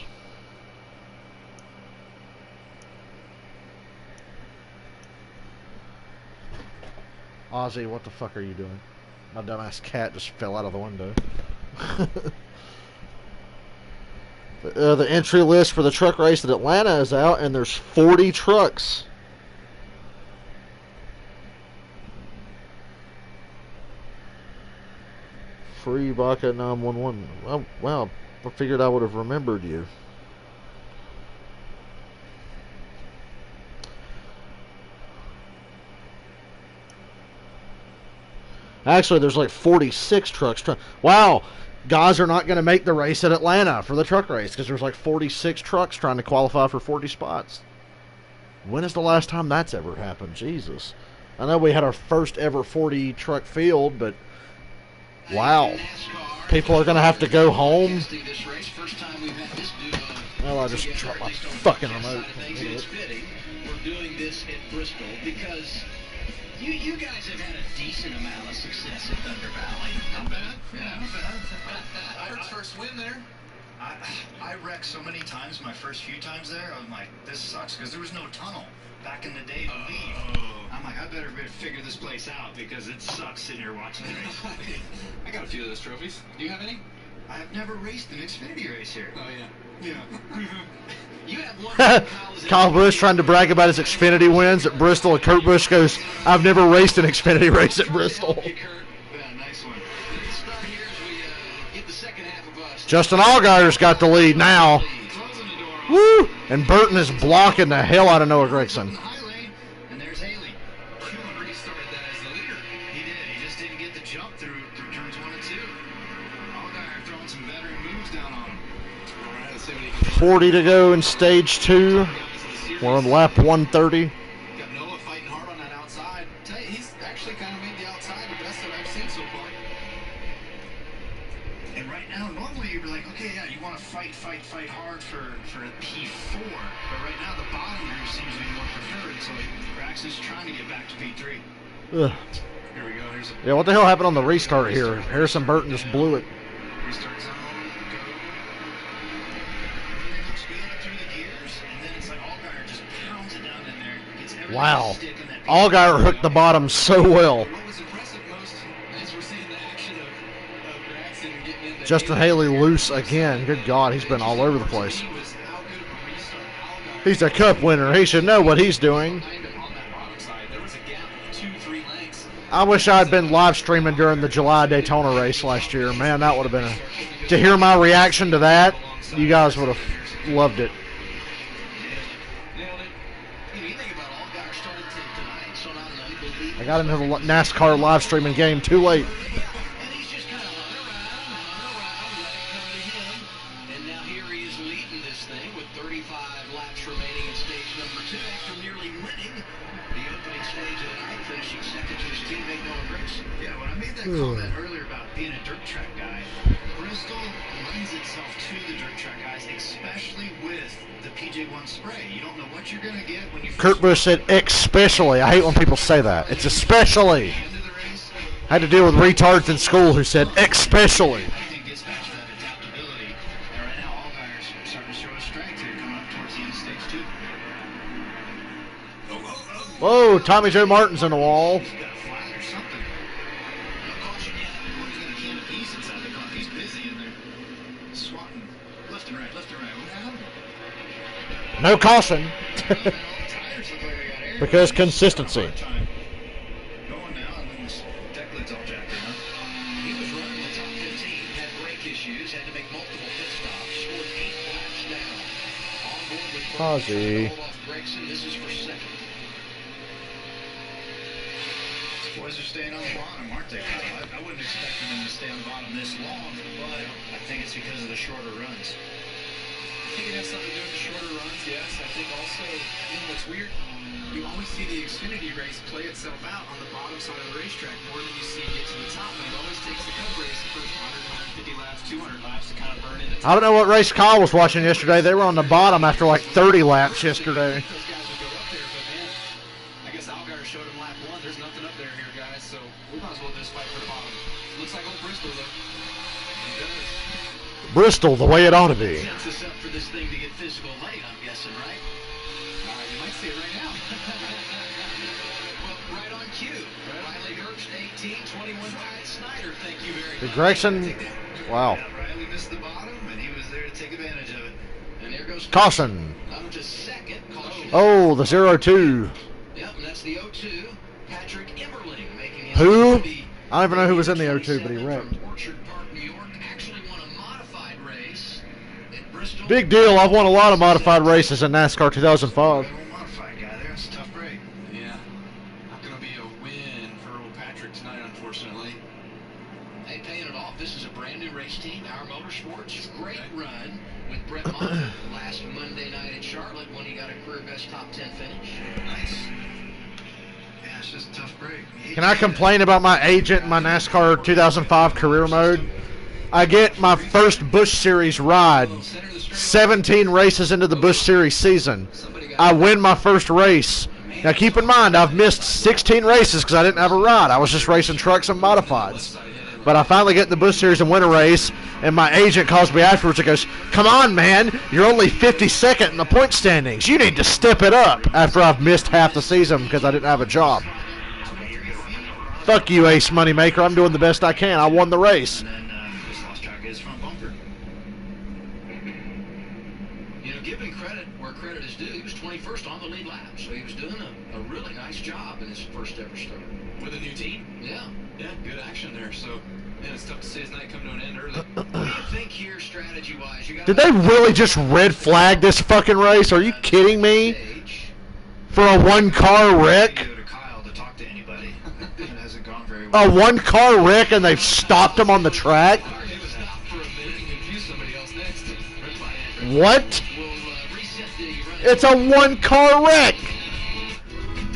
Ozzy, what the fuck are you doing? My dumbass cat just fell out of the window. The entry list for the truck race at Atlanta is out, and there's 40 trucks. Free Baca 911. Well, wow, I figured I would have remembered you. Actually, there's like 46 trucks. Wow, guys are not going to make the race at Atlanta for the truck race because there's like 46 trucks trying to qualify for 40 spots. When is the last time that's ever happened? Jesus. I know we had our first ever 40 truck field, but wow. People are going to have to go home. Well, I just dropped my fucking remote. We're doing this at Bristol because you guys have had a decent amount of success at Thunder Valley. Not bad. Yeah, not bad. First win there. I wrecked so many times my first few times there. I'm like, this sucks because there was no tunnel back in the day to leave. I'm like, I better figure this place out because it sucks sitting here watching the race. I got a few of those trophies. Do you have any? I have never raced an Xfinity race here. Oh, yeah. Yeah. You have one Kyle Busch trying to brag about his Xfinity wins at Bristol, and Kurt Busch goes, I've never raced an Xfinity race at Bristol. Yeah, nice one. start here as we get the second half of us. Justin Allgaier's got the lead now. Closing the door. Woo! And Burton is blocking the hell out of Noah Gragson. High lane, and there's Haley. Kuhn restarted that as the leader. He did. He just didn't get the jump through turns 1 and 2. Allgaier throwing some veteran moves down on him. All right, let's see what he can do. 40 to go in stage 2. We're on lap 130. Got Noah fighting hard on that outside. Tell you, he's actually kind of made the outside the best that I've seen so far. And right now, normally you'd be like, okay, yeah, you want to fight hard for P4. But right now, the bottom group seems to be more preferred. So Braxton's trying to get back to P3. Ugh. Here we go. Here's a Yeah, what the hell happened on the restart here? Harrison Burton just blew it. restart zone. Go. Everything looks good up through the gears, and then it's like Allgaier just pounds it down in there. Gets everything Wow. sticking that Allgaier hooked the bottom so well. What was impressive most as we're seeing the action of Gragson getting in the Justin Haley loose again. Good God, he's been all over the place. was how good of a restart Allgaier He's a cup winner. He should know what he's doing. behind him on that bottom side. There was a gap of 2-3 lengths. I wish I had been live streaming during the July Daytona race last year. Man, that would have been a... To hear my reaction to that, you guys would have loved it. Nailed it. You think about Allgaier started tonight, so not an unbelievable. I got into the NASCAR live streaming game too late. And he's just kind of hung around, let it come to him. And now here he is leading this thing with 35 laps remaining in stage number 2 after nearly winning the opening stage of the night, finishing second to his teammate Noah Gragson. Yeah, when I made that comment earlier about being a dirt track guy, Bristol lends itself to the dirt track guys, especially with the PJ1 spray. You don't know what you're going to get when you Kurt Busch said especially. I hate when people say that. It's especially. into the race. I had to deal with retards in school who said especially. Everything gets back to that adaptability. And right now, Allgaier's starting to show his strength here coming up towards the end of stage 2. Whoa, Tommy Joe Martin's in the wall. He's got a flag or something. No caution yet. Or he's got a can of peas inside the car. He's busy in there. Swatting left and right, left and right. What happened? No caution. Tires look like they got air. Because consistency. Time. Going now, and then this deck lid's all jacked in, huh? He was running the top 15, had brake issues, had to make multiple pit stops, scored 8 laps down. On board with Ozzy. Hold off Gragson. This is for second. These boys are staying on the bottom, aren't they, Kyle? I wouldn't expect them to stay on the bottom this long, but I think it's because of the shorter runs. I think it has something to do with the shorter runs, yes. I think also, what's weird, you always see the Xfinity race play itself out on the bottom side of the racetrack more than you see it get to the top. And it always takes the Cup race the first 100, 150 laps, 200 laps to kind of burn into. I don't know what race Kyle was watching yesterday. They were on the bottom after like 30 laps yesterday. Those guys would go up there, but man, I guess Allgaier showed him lap 1. There's nothing up there here, guys, so we might as well just fight for the bottom. Looks like old Bristol, though. It does. Bristol, the way it ought to be. Sets us up for this thing to get physical late, I'm guessing, right? You might see it right now. Well, right on cue. Riley Herbst, 18, 21, Ryan Snyder. Thank you very The much. Gregson, wow. Yeah, Riley missed the bottom, and he was there to take advantage of it. And there goes Caution. up to second. Caution. Oh, the 0-2. Yep, and that's the 0-2. Patrick Immerling making his Who? debut. I don't even know who was in the 0-2, but he wrecked. From Orchard Park, New York, actually won a modified race at Bristol. Big deal. I've won a lot of modified races in NASCAR 2005. Little modified guy there. It's a tough break. Yeah. Not going to be a win for old Patrick tonight, unfortunately. George's great run with Brett Moffitt last Monday night at Charlotte when he got a career best top 10 finish. Nice. Yeah, it's just a tough break. Can I complain about my agent in my NASCAR 2005 career mode? I get my first Busch Series ride 17 races into the Busch Series season. I win my first race. Now keep in mind, I've missed 16 races because I didn't have a ride. I was just racing trucks and modifieds. But I finally get in the Busch Series and win a race, and my agent calls me afterwards and goes, "Come on, man, you're only 52nd in the point standings. You need to step it up," after I've missed half the season because I didn't have a job. Fuck you, Ace Moneymaker. I'm doing the best I can. I won the race. And then just lost track of his front bumper. You know, give him credit where credit is due. He was 21st on the lead lap, so he was doing a really nice job in his first ever start. With a new team. Yeah. Yeah, good action there. So, man, it's tough to see his night come to an end early. What do you think here, strategy-wise? You Did they really just red flag this fucking race? Are you kidding me? For a one-car wreck? Go to Kyle to talk to anybody. It hasn't gone very A well. one-car wreck and they've stopped him on the track? He was stopped for a minute and confused somebody else next. What? We'll reset the run. It's a one-car wreck!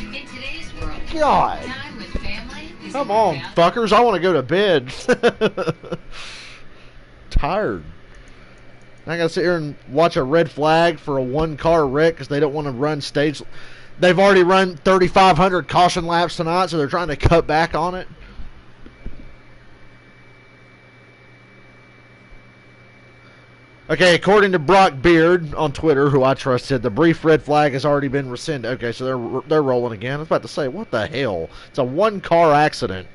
In today's world, God. time with family is Come more on, about fuckers. I want to go to bed. Tired. I gotta sit here and watch a red flag for a one-car wreck because they don't want to run stage. They've already run 3,500 caution laps tonight, so they're trying to cut back on it. Okay, according to Brock Beard on Twitter, who I trusted, the brief red flag has already been rescinded. Okay, so they're rolling again. I was about to say, what the hell? It's a one-car accident.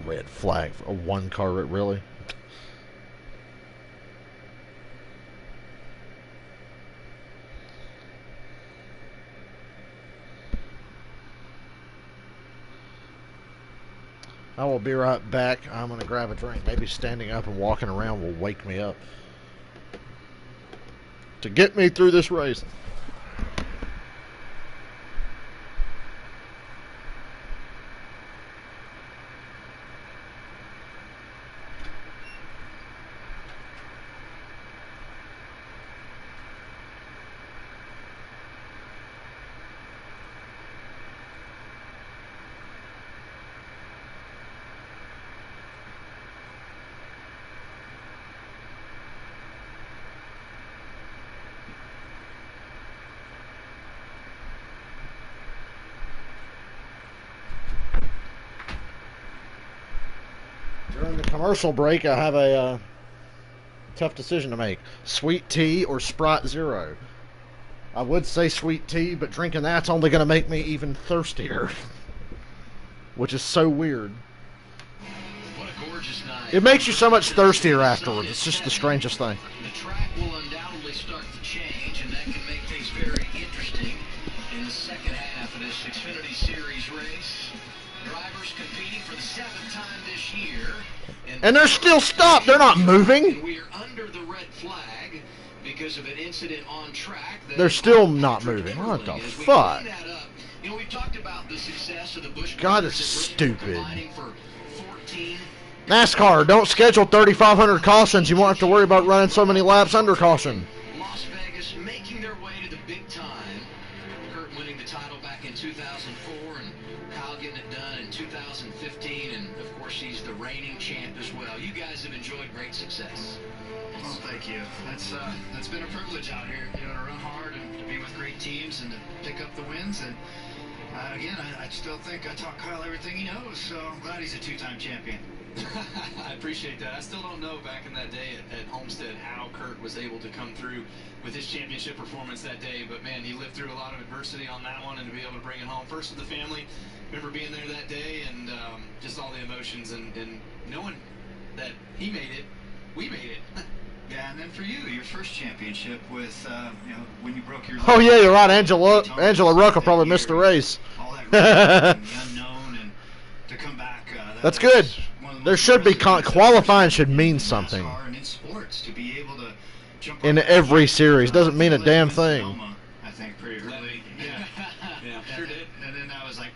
Red flag for a one-car wreck, really? I will be right back. I'm going to grab a drink. Maybe standing up and walking around will wake me up to get me through this race. During the commercial break, I have a tough decision to make. Sweet tea or Sprite Zero. I would say sweet tea, but drinking that's only going to make me even thirstier. Which is so weird. What a gorgeous night. It makes you so much thirstier afterwards. It's just the strangest thing. The track will undoubtedly start to change, and that can make things very interesting in the second half of this Xfinity Series race. Drivers competing for the 7th time this year. And they're still stopped. They're not moving. We are under the red flag because of an incident on track. They're still not moving. What the fuck? You know, we've talked about the success of the Busch. God, it's stupid. For 14 NASCAR, don't schedule 3,500 cautions. You won't have to worry about running so many laps under caution. Las Vegas making their way to the big time. Kurt winning the title back in 2004 and Kyle getting it done in 2015. And, of course, he's the reigning champ as well. You guys have enjoyed great success. Well, thank you. That's been a privilege out here, you know, to run hard and to be with great teams and to pick up the wins. And again, I still think I taught Kyle everything he knows, so I'm glad he's a two-time champion. I appreciate that. I still don't know back in that day at Homestead how Kurt was able to come through with his championship performance that day, but man, he lived through a lot of adversity on that one, and to be able to bring it home first with the family. Remember being there that day and just all the emotions and knowing that he made it, we made it. Yeah, and then for you, your first championship with, when you broke your leg. Oh yeah, you're right. Angela Rucker probably missed the race. All that and the unknown, and to come back. That's good. One of the There most should be impressive things qualifying I've should seen mean in something NASCAR and in sports, to be able to jump in on every series. Doesn't mean a damn against thing. Sonoma, I think pretty early. Yeah, Yeah, sure did. And then I was like,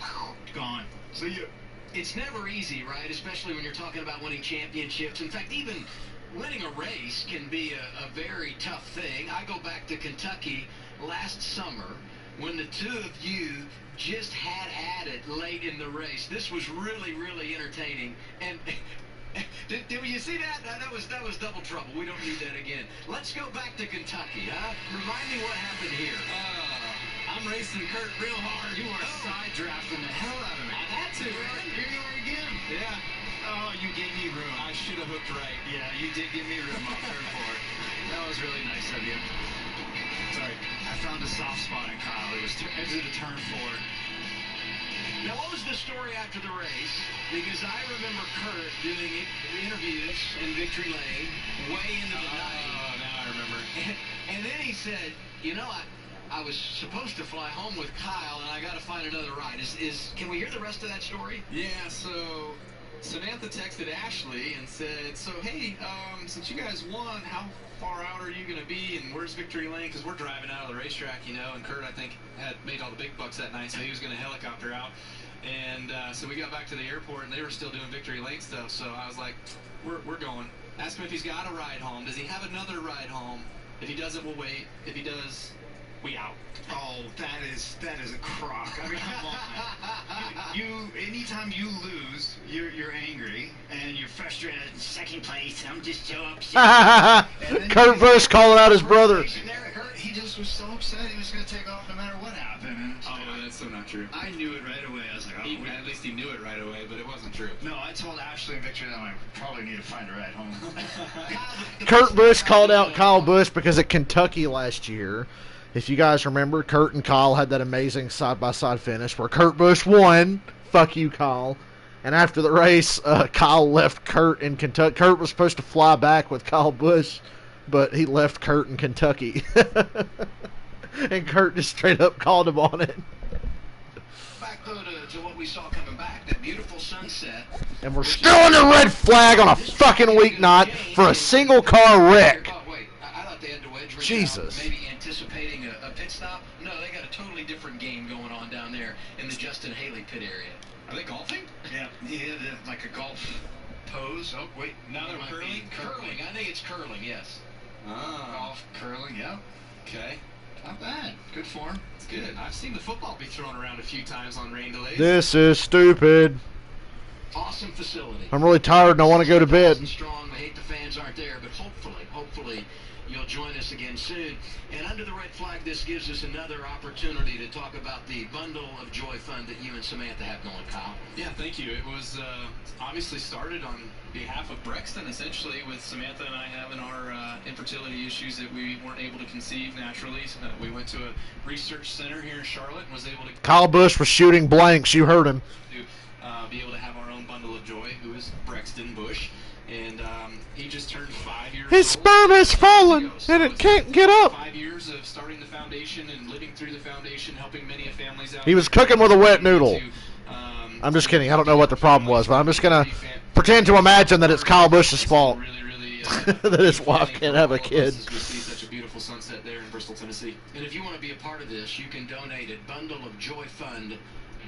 gone. So you. It's never easy, right? Especially when you're talking about winning championships. In fact, even winning a race can be a very tough thing. I go back to Kentucky last summer when the two of you just had at it late in the race. This was really, really entertaining. And did you see that? That was double trouble. We don't need that again. Let's go back to Kentucky, huh? Remind me what happened here. I'm racing Kurt real hard. You are side drafting the hell out of me. I had to, right? Here you are again. Yeah. Oh, you gave me room. I should have hooked right. Yeah, you did give me room on turn 4. That was really nice of you. Sorry, I found a soft spot in Kyle. It was exit to turn 4. Now, what was the story after the race? Because I remember Kurt doing interviews in Victory Lane way into the night. Oh, now I remember. And then he said, I was supposed to fly home with Kyle, and I got to find another ride. Can we hear the rest of that story? Yeah, so Samantha texted Ashley and said, so, hey, since you guys won, how far out are you going to be, and where's Victory Lane? Because we're driving out of the racetrack, and Kurt, I think, had made all the big bucks that night, so he was going to helicopter out. And so we got back to the airport, and they were still doing Victory Lane stuff, so I was like, we're going. Ask him if he's got a ride home. Does he have another ride home? If he doesn't, we'll wait. If he does, we out. Oh, that is a crock. I mean, come on. You anytime you lose, you're angry and you're frustrated. Second place, I'm just so upset. Kurt Busch calling out his brother. He just was so upset he was going to take off no matter what happened. And Oh, that's so not true. I knew it right away. I was like, At least he knew it right away, but it wasn't true. No, I told Ashley and Victor that I probably need to find a ride home. Kurt Busch called out Kyle Busch because at Kentucky last year, if you guys remember, Kurt and Kyle had that amazing side-by-side finish where Kurt Busch won. Fuck you, Kyle. And after the race, Kyle left Kurt in Kentucky. Kurt was supposed to fly back with Kyle Busch, but he left Kurt in Kentucky. And Kurt just straight up called him on it. Back, though, to what we saw coming back, that beautiful sunset. And we're still under red flag on a fucking weeknight for a single car wreck. Oh, wait, I thought they had to wedge Jesus. maybe anticipating a pit stop. No, they got a totally different game going on down there in the Justin Haley pit area. Are they golfing? Yeah, he had like a golf pose. Oh, wait. Now they're Might be curling? Curling. I think it's curling, yes. Golf, curling, yeah. Okay. Not bad. Good form. It's good. I've seen the football be thrown around a few times on rain delays. This is stupid. Awesome facility. I'm really tired and I want to go to bed. Strong. I hate the fans aren't there, but hopefully you'll join us again soon. And under the red flag, this gives us another opportunity to talk about the Bundle of Joy Fund that you and Samantha have going, Kyle. Yeah, thank you. It was obviously started on behalf of Brexton, essentially, with Samantha and I having our infertility issues that we weren't able to conceive naturally. So we went to a research center here in Charlotte and was able to... Kyle Busch was shooting blanks. You heard him. To be able to have our own Bundle of Joy, who is Brexton Busch. And he just turned 5 years His old. sperm has fallen and it can't get up. 5 years of starting the foundation and living through the foundation, helping many families out. He was cooking with a wet noodle. I'm just kidding. I don't know what the problem was, but I'm just going to pretend to imagine that it's Kyle Busch's fault. That his wife can't have a kid. We see such a beautiful sunset there in Bristol, Tennessee. And if you want to be a part of this, you can donate at bundleofjoyfund.org,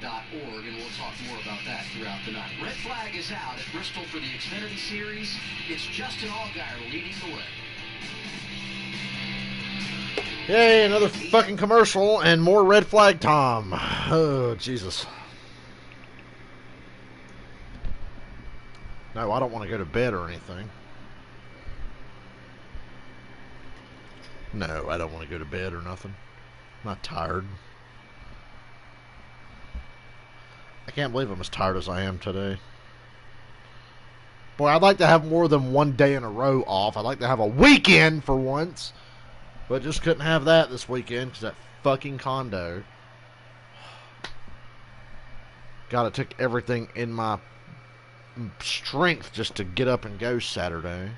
and we'll talk more about that throughout the night. Red flag is out at Bristol for the Xfinity Series. It's Justin Allgaier leading the way. Yay, another fucking commercial and more red flag Tom. Oh, Jesus. No, I don't want to go to bed or anything. No, I don't want to go to bed or nothing. I'm not tired. I can't believe I'm as tired as I am today. Boy, I'd like to have more than one day in a row off. I'd like to have a weekend for once. But just couldn't have that this weekend because that fucking condo. God, it took everything in my strength just to get up and go Saturday.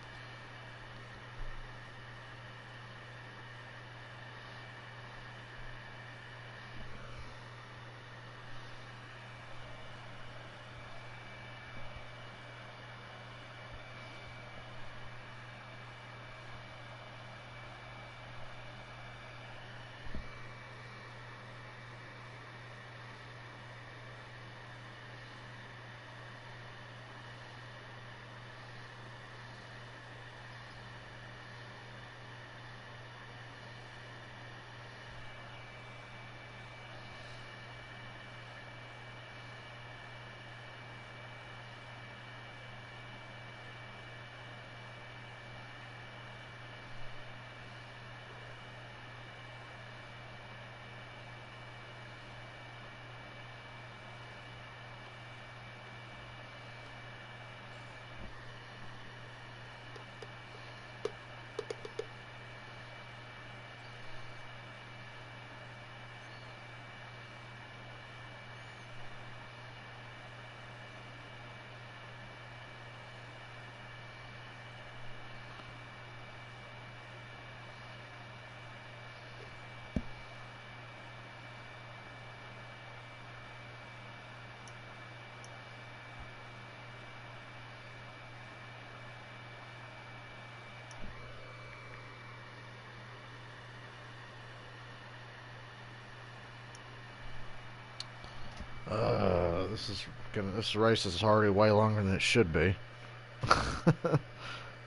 This race is already way longer than it should be.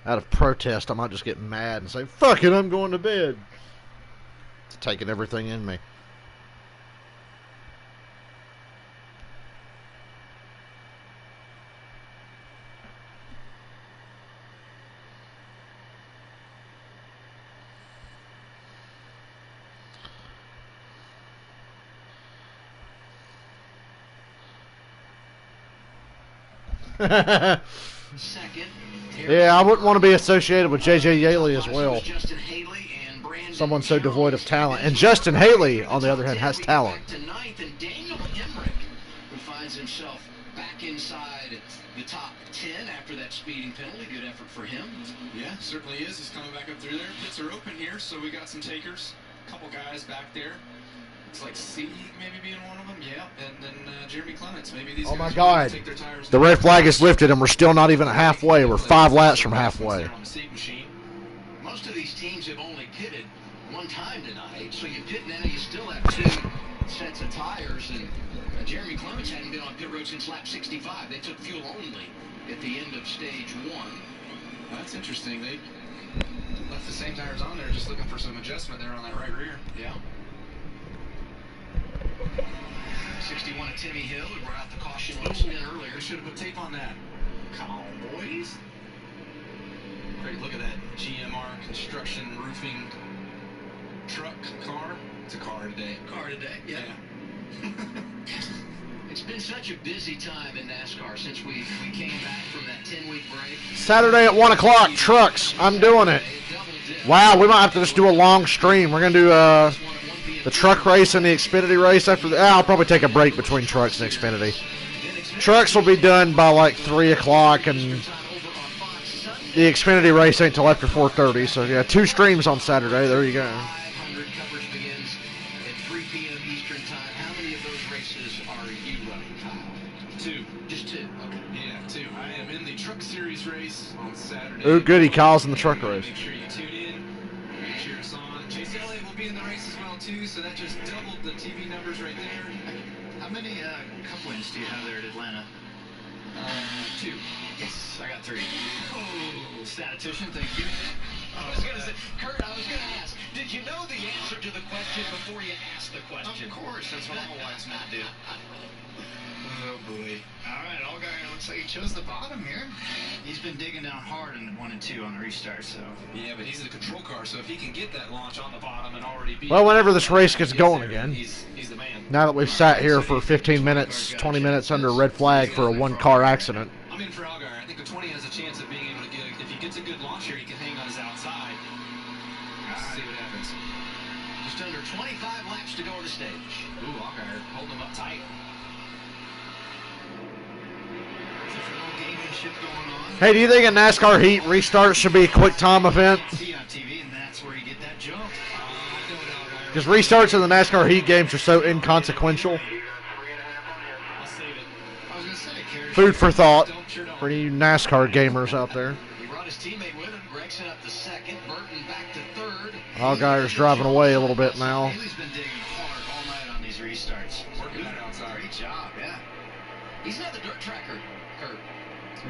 Out of protest, I might just get mad and say, "Fuck it, I'm going to bed." It's taking everything in me. Second. Yeah, I wouldn't want to be associated with J.J. Yaley as well. Someone so devoid of talent. And Justin Haley, on the other hand, has talent. Who finds himself back inside the top 10 after that speeding penalty. Good effort for him. Yeah, certainly is. He's coming back up through there. Pits are open here, so we got some takers. A couple guys back there. Looks like C maybe being one of them. Yeah, and then Jeremy Clements. Maybe these Oh my guys God. take their tires. The red flag is lifted, and we're still not even halfway. We're 5 laps from halfway. Most of these teams have only pitted one time tonight, so you pit now, you still have 2 sets of tires, and Jeremy Clements hadn't been on pit road since lap 65. They took fuel only at the end of stage 1. That's interesting. They left the same tires on there, just looking for some adjustment there on that right rear. Yeah. 61 at Timmy Hill, who brought out the caution spin earlier. They should have put tape on that. Come on, boys. Great, look at that GMR construction roofing truck car. It's a car today. Car today, yeah. It's been such a busy time in NASCAR since we came back from that 10-week break. Saturday at 1 o'clock, trucks. I'm doing it. Wow, we might have to just do a long stream. We're going to do the truck race and the Xfinity race after the... I'll probably take a break between trucks and Xfinity. Trucks will be done by like 3 o'clock, and the Xfinity race ain't till after 4:30. So, yeah, 2 streams on Saturday. There you go. 500 coverage begins at 3 p.m. Eastern time. How many of those races are you running, Kyle? 2. Just 2? Okay. Yeah, 2. I am in the Truck Series race on Saturday. Ooh, goody, Kyle's in the truck race. Make sure you tune in. Cheer us on. Chase Elliott will be in the race as well, too, so that just doubled the TV numbers right there. How many cup wins do you have there at Atlanta? 2. Yes, I got 3. Oh, statistician, thank you. I was going to say, Kurt, I was going to ask, did you know the answer to the question before you asked the question? Of course, that's what all wise men do. Oh, boy. All right, Allgaier looks like he chose the bottom here. He's been digging down hard in 1 and 2 on the restart, so. Yeah, but he's in the control car, so if he can get that launch on the bottom and already be... Well, whenever this race gets going again. He's the man. Now that we've sat here for 15 minutes, 20 minutes under a red flag for a 1-car accident. I'm in for Allgaier. I think the 20 has a chance of being able to get... If he gets a good launch here, he can hang on his outside. Let's see what happens. Just under 25 laps to go on the stage. Ooh, Allgaier holding him up tight. Hey, do you think a NASCAR heat restart should be a quick time event? See on TV, and that's where you get that jump. Because restarts in the NASCAR heat games are so inconsequential. I'll save it. I was going to say, Food for thought for you NASCAR gamers out there. He brought his teammate with him. Gregson up to second. Burton back to third. Allgaier's driving away a little bit now. Haley's been digging hard all night on these restarts. Working that outside. Great job, yeah. He's not the dirt tracker, Kurt.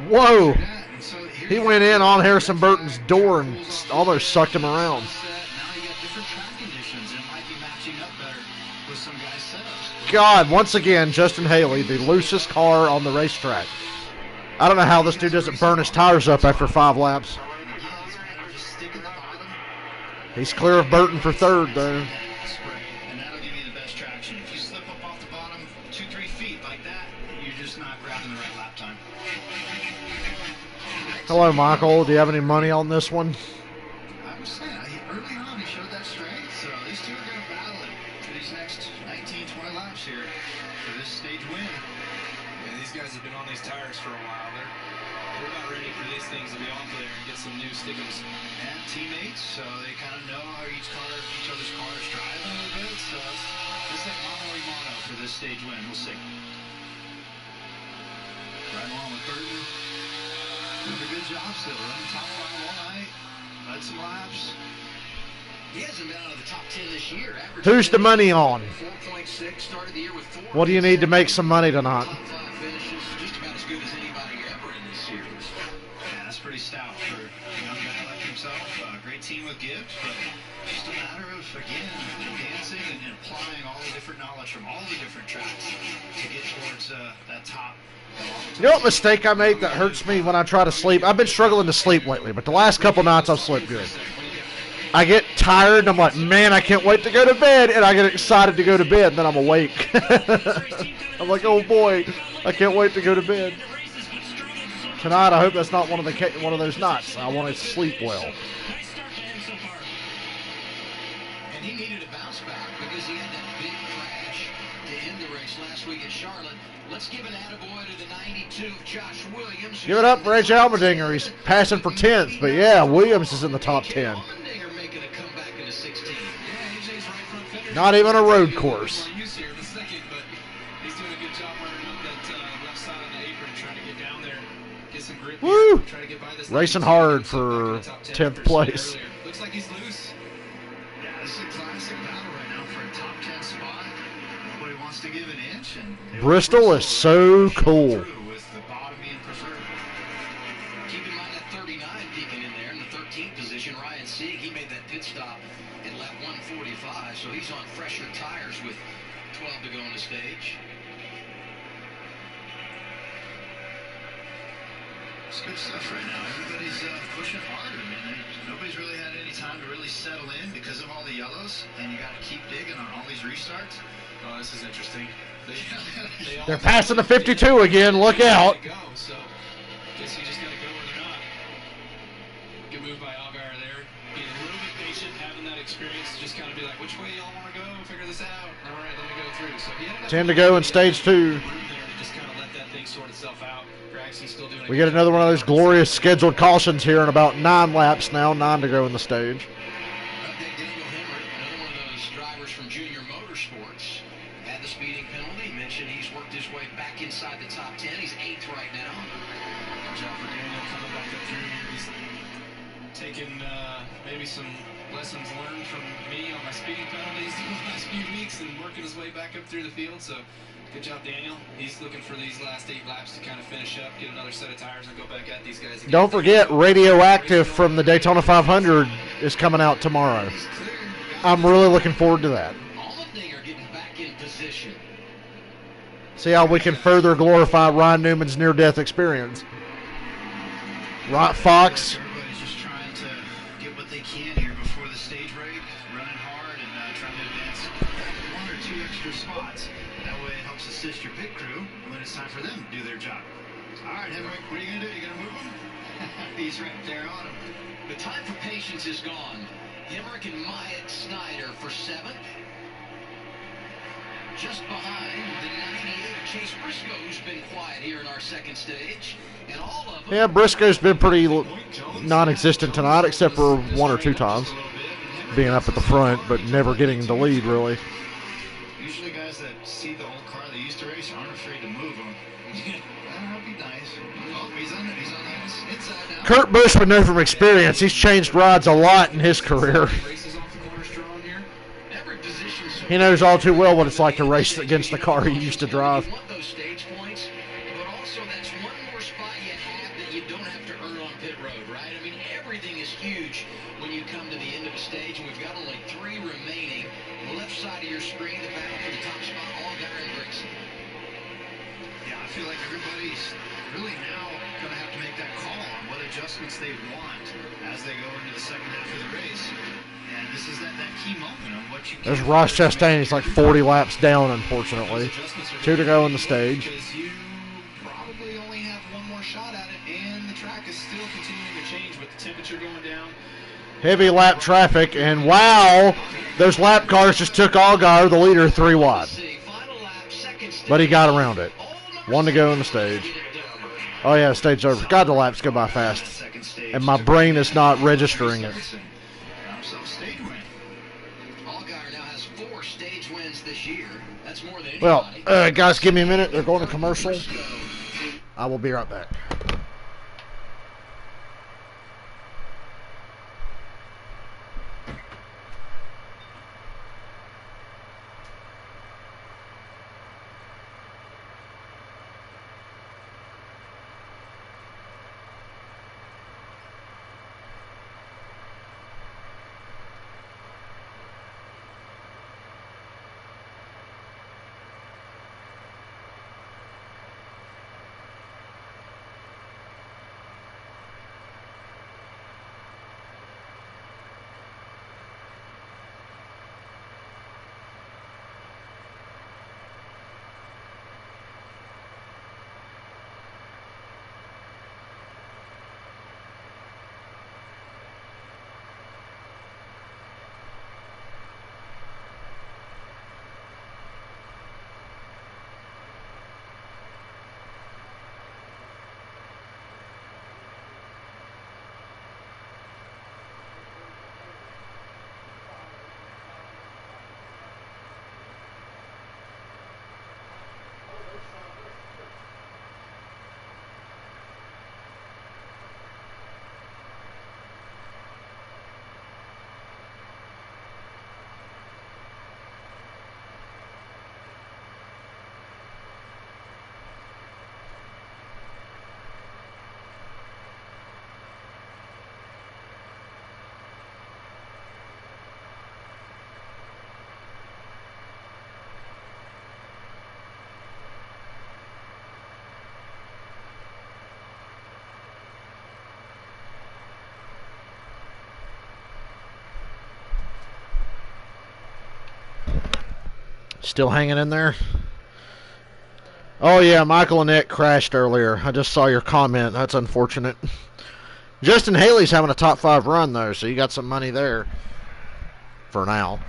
Whoa! Yeah, and so here He you went go. in on Harrison Burton's door and almost sucked him around. Now you got different track conditions, and it might be matching up better with some guys' setups. God, once again, Justin Haley, the loosest car on the racetrack. I don't know how this dude doesn't burn his tires up after 5 laps. And again, it's a matter of just sticking the bottom. He's clear of Burton for 3rd, though. And that'll give you the best traction. If you slip up off the bottom 2-3 feet like that, you're just not grabbing the right lap time. Hello, Michael. Do you have any money on this one? I was saying, early on he showed that strength, so these two are going to battle it for these next 19, 20 laps here for this stage win. Yeah, these guys have been on these tires for a while. They're about ready for these things to be off there and get some new stickums. And teammates, so they kind of know how each other's cars driving a little bit, so it's like mano-a-mano for this stage win. We'll see. Right along with Burton. Doing a good job still. Running top 5 all night. Led some laps. He hasn't been out of the top 10 this year. Who's the money on? 4.6, started the year with 4. What do you need to make some money tonight? Top 5 finishes, just about as good as anybody ever in this series. Yeah, that's pretty stout for a young guy like himself. Great team with Gibbs, but just a matter of, again, dancing and applying all the different knowledge from all the different tracks to get towards that top. You know what mistake I make that hurts me when I try to sleep? I've been struggling to sleep lately, but the last couple nights I've slept good. I get tired and I'm like, man, I can't wait to go to bed, and I get excited to go to bed, and then I'm awake. I'm like, oh boy, I can't wait to go to bed. Tonight, I hope that's not one of those nights. I want to sleep well. And he needed a bounce back because he had that big crash to end the race last week at Charlotte. Let's give an attaboy to the 92 of Josh Williams. Give it up, Reg Almendinger. He's passing for 10th, but yeah, Williams is in the top 10. Almendinger making a comeback in the 16. Yeah, AJ's right front fender. Not even a road course. He's here in a second, but he's doing a good job running up that left side of the apron, trying to get down there, get some grip. Woo! Here, try to get by this Racing 92 hard and for top 10 10th first place. earlier. Looks like he's loose. Yeah, this is a classic battle right now for a top 10 spot. Nobody wants to give an inch. And Bristol is so cool. With the bottom being preferred. Keep in mind that 39 peeking in there in the 13th position. Ryan Sieg, he made that pit stop at lap 145, so he's on fresher tires with 12 to go on the stage. It's good stuff right now. Everybody's pushing hard. I mean, nobody's really had any time to really settle in because of all the yellows, and you got to keep digging on all these restarts. Oh, this is interesting. They're passing the 52 again. Look out. Go, so guess you just got to go where they're not. Good move by Allgaier there. Being a little bit patient, having that experience, just kind of be like, which way y'all want to go? Figure this out. All right, let me go through. So he ended up 10 to go in stage 2. there to just kind of let that thing sort itself out. Braxton's still doing We get another one of those glorious scheduled cautions here in about 9 laps now. 9 to go in the stage. Update Daniel Hemrick, another one of those drivers from Junior Motorsports. Had the speeding penalty. Mentioned he's worked his way back inside the top 10. He's 8th right now. Good job for Daniel coming back up through here. He's taken maybe some lessons learned from me on my speeding penalties the last few weeks and working his way back up through the field. So good job, Daniel. He's looking for these last 8 laps to kind of finish up, get another set of tires, and go back at these guys again. Don't forget, Radioactive from the Daytona 500 is coming out tomorrow. I'm really looking forward to that. Allmendinger getting back in position. See how we can further glorify Ryan Newman's near-death experience. Right, Fox. Everybody's just trying to get what they can here before the stage break, running hard and trying to advance 1 or 2 extra spots. That way it helps assist your pit crew when it's time for them to do their job. All right, Henrik, what are you going to do? You going to move him? He's right there on him. The time for patience is gone. Hemrick and Myatt Snyder for 7th. Just behind the 98 Chase Briscoe, who's been quiet here in our second stage. And all of them. Yeah, Briscoe's been pretty non-existent tonight, except for 1 or 2 times. Being up at the front, but never getting the lead, really. Usually guys that see the old car they used to race aren't afraid to move them. That'll be nice. Oh, he's on the inside now. Kurt Busch would know from experience. He's changed rides a lot in his career. He knows all too well what it's like to race against the car he used to drive. You want those stage points, but also that's one more spot you have that you don't have to earn on pit road, right? I mean, everything is huge when you come to the end of a stage, and we've got only 3 remaining. On the left side of your screen, the battle for the top spot, Allgaier and Grigson. Yeah, I feel like everybody's really now going to have to make that call on what adjustments they want as they go into the second half of the race. And this is that key moment on what you can. There's Ross Chastain. He's like 40 laps down, unfortunately. 2 to go on the stage. Because you probably only have one more shot at it, and the track is still continuing to change with the temperature going down. Heavy lap traffic, and wow, those lap cars just took Allgaier, the leader, 3 wide. But he got around it. 1 to go on the stage. Oh yeah, stage's over. God, the laps go by fast. And my brain is not registering it. Well, guys, give me a minute. They're going to commercial. I will be right back. Still hanging in there? Oh, yeah, Michael and Nick crashed earlier. I just saw your comment. That's unfortunate. Justin Haley's having a top 5 run, though, so you got some money there for now.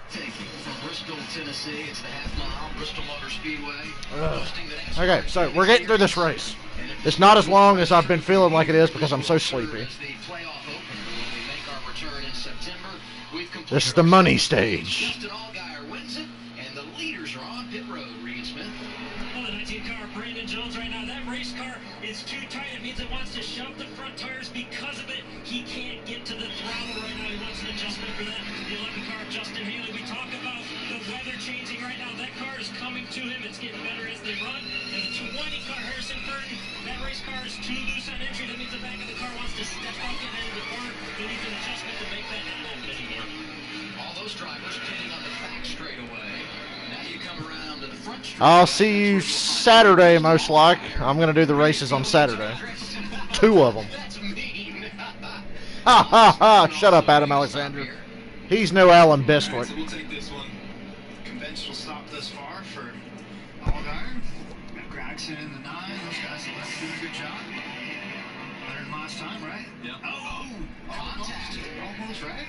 From Bristol, Tennessee, it's the half-mile Bristol Motor Speedway. Okay, so we're getting through this race. It's not as long as I've been feeling like it is because I'm so sleepy. This is the money stage. Justin Allgaier wins it, and the leaders are on pit road. Reed Smith. Well, the 19 car, Brandon Jones right now. That race car is too tight. It means it wants to shove the front tires because of it. He can't get to the throttle right now. He wants an adjustment for that. The 11 car, Justin Haley. We talk about the weather changing right now. That car is coming to him. It's getting better as they run. And the 20 car, Harrison Burton, that race car is too loose on entry. That means the back of the car wants to step up and into the corner. He needs an adjustment to make that not happen anymore. All those drivers pitting on the back straightaway. Now you come around to the front straightaway. I'll see you Saturday, most like. I'm going to do the races on Saturday. 2 of them. That's mean. Ha ha ha! Shut up, Adam Alexander. He's no Alan Bestwick. So we'll take this one. Conventional stop thus far for Allgaier. Got Gregson in the 9. Those guys have left doing a good job. Better than last time, right? Yep. Oh, contact. Almost, right?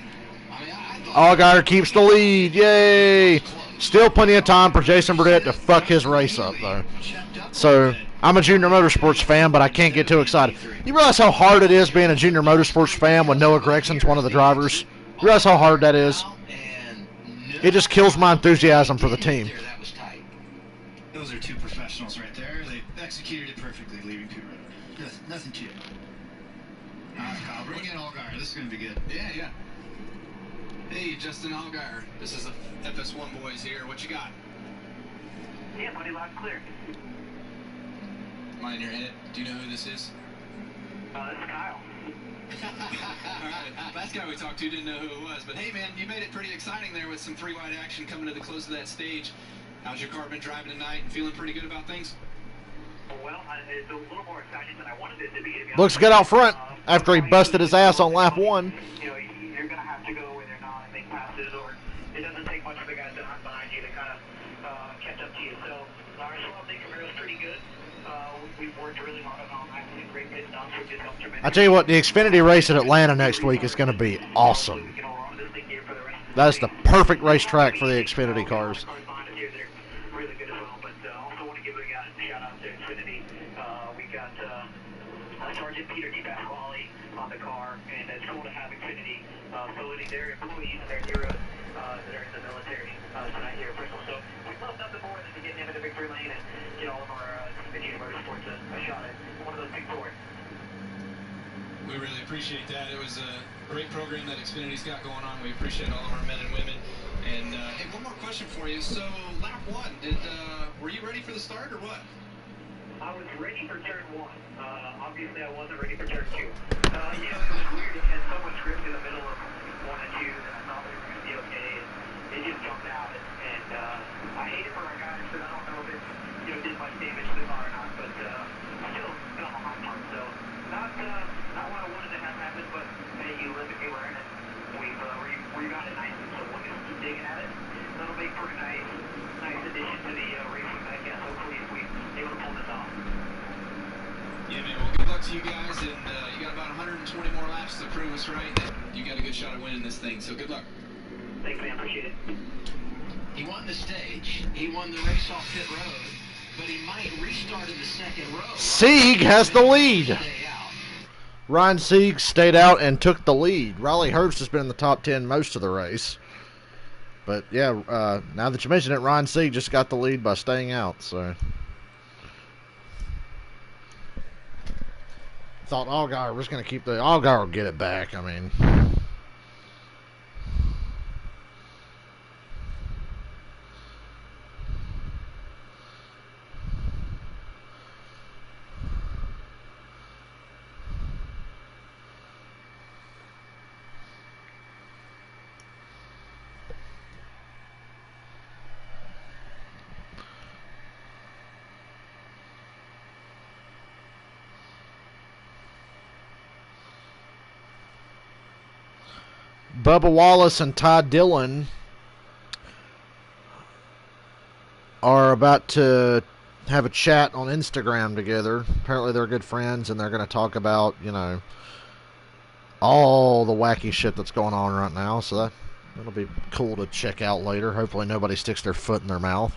I mean, I thought Allgaier keeps the lead. Yay! Still plenty of time for Jason Burdett to fuck his race up, though. So, I'm a Junior Motorsports fan, but I can't get too excited. You realize how hard it is being a Junior Motorsports fan when Noah Gregson's one of the drivers? You realize how hard that is? It just kills my enthusiasm for the team. that was tight. Those are 2 professionals right there. They executed it perfectly, leaving pit road. Nothing to it. Kyle, bring in Allgaier. This is going to be good. Yeah. Hey, Justin Allgaier. This is the FS1 boys here. What you got? Yeah, buddy, loud and clear. Am I in your head? Do you know who this is? This is Kyle. All right. Last guy we talked to didn't know who it was, but hey, man, you made it pretty exciting there with some 3-wide action coming to the close of that stage. How's your car been driving tonight and feeling pretty good about things? Well, it's a little more exciting than I wanted it to be. Looks good out front after he busted his ass on lap 1. You know, you're going to have to go where they're not and make passes, or it doesn't take much of the guys behind you to kind of catch up to you. So, our slow update Camaro is pretty good. We've worked really hard on actually great pit stops, which has helped tremendously. I tell you what, the Xfinity race at Atlanta next week is going to be awesome. That's the perfect racetrack for the Xfinity cars. Really good as well, but also want to give a shout out to Xfinity. We got Sergeant Peter DiPasquale on the car, and it's cool to have Xfinity saluting their employees and their heroes that are in the military tonight here at Bristol. So we love nothing more than to get into the victory lane and get all of our Xfinity Motorsports a shot at one of those big four. We really appreciate that. It was a great program that Xfinity's got going on. We appreciate all of our men and women. And hey, one more question for you. So, lap 1, were you ready for the start or what? I was ready for turn 1. Obviously, I wasn't ready for turn 2. It was weird. It had so much grip in the middle of 1 and 2 that I thought we were going to be okay. And it just jumped out. And I hate it for our guys because I don't know if it did much damage to the car or not. But still, got on my part. So, not what I wanted to have happen, but hey, you live and you learn. And we got it nice. So we'll just keep digging at it. That'll make for a nice addition to the racing, I guess. Hopefully, if we able to pull this off. Yeah, man. Well, good luck to you guys. And you got about 120 more laps to prove us right. And you got a good shot at winning this thing. So good luck. Thanks, man. Appreciate it. He won the stage. He won the race off pit road, but he might restart in the second row. Sieg has the lead. Ryan Sieg stayed out and took the lead. Riley Herbst has been in the top 10 most of the race. But, yeah, now that you mention it, Ryan Sieg just got the lead by staying out. So thought Allgaier was going to keep the... Allgaier will get it back, I mean... Bubba Wallace and Todd Dillon are about to have a chat on Instagram together. Apparently they're good friends, and they're going to talk about, you know, all the wacky shit that's going on right now. So that'll be cool to check out later. Hopefully nobody sticks their foot in their mouth.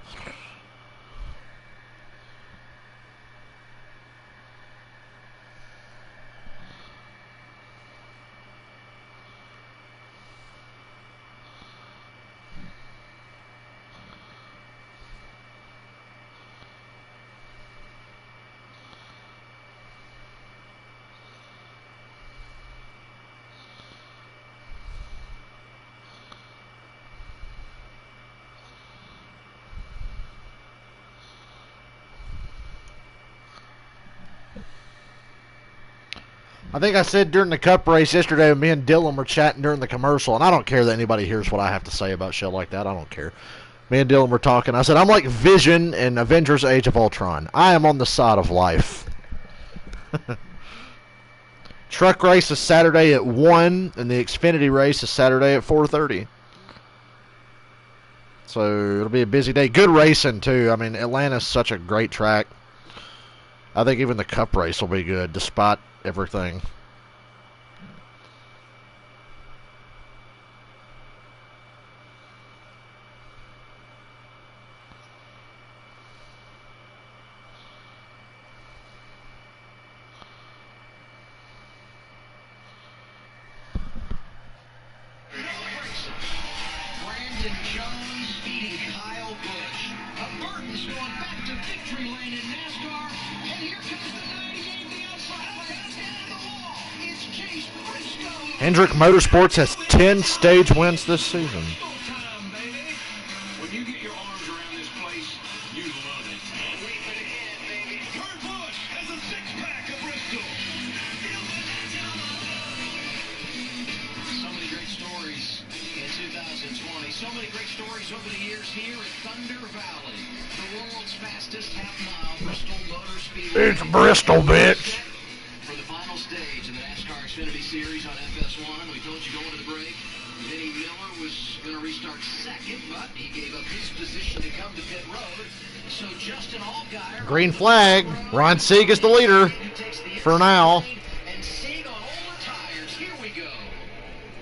I think I said during the Cup race yesterday, me and Dylan were chatting during the commercial, and I don't care that anybody hears what I have to say about shit like that. I don't care. Me and Dylan were talking. I said, I'm like Vision in Avengers Age of Ultron. I am on the side of life. Truck race is Saturday at 1, and the Xfinity race is Saturday at 4:30. So it'll be a busy day. Good racing, too. I mean, Atlanta's such a great track. I think even the Cup race will be good, despite everything. Brandon Jones beating Kyle Busch. Burton's going back to victory lane in NASCAR. And here comes the 98, the outside lane. It's down the wall. It's Chase Briscoe. Hendrick Motorsports has 10 stage wins this season. Time, baby. When you get your arms around this place, you love it. And wait for the end, baby. Kurt Busch has a six-pack of Bristol. So many great stories in 2020. So many great stories over the years here at Thunder Valley. The world's fastest half-mile Bristol Motor Speedway. It's Bristol, bitch. For the final stage of the NASCAR Xfinity Series on FS1, we told you going to the break, Vinnie Miller was going to restart second, but he gave up his position to come to pit road. So Justin Allgaier... Green flag. Ron Sieg is the leader for now. And Sieg on older tires. Here we go.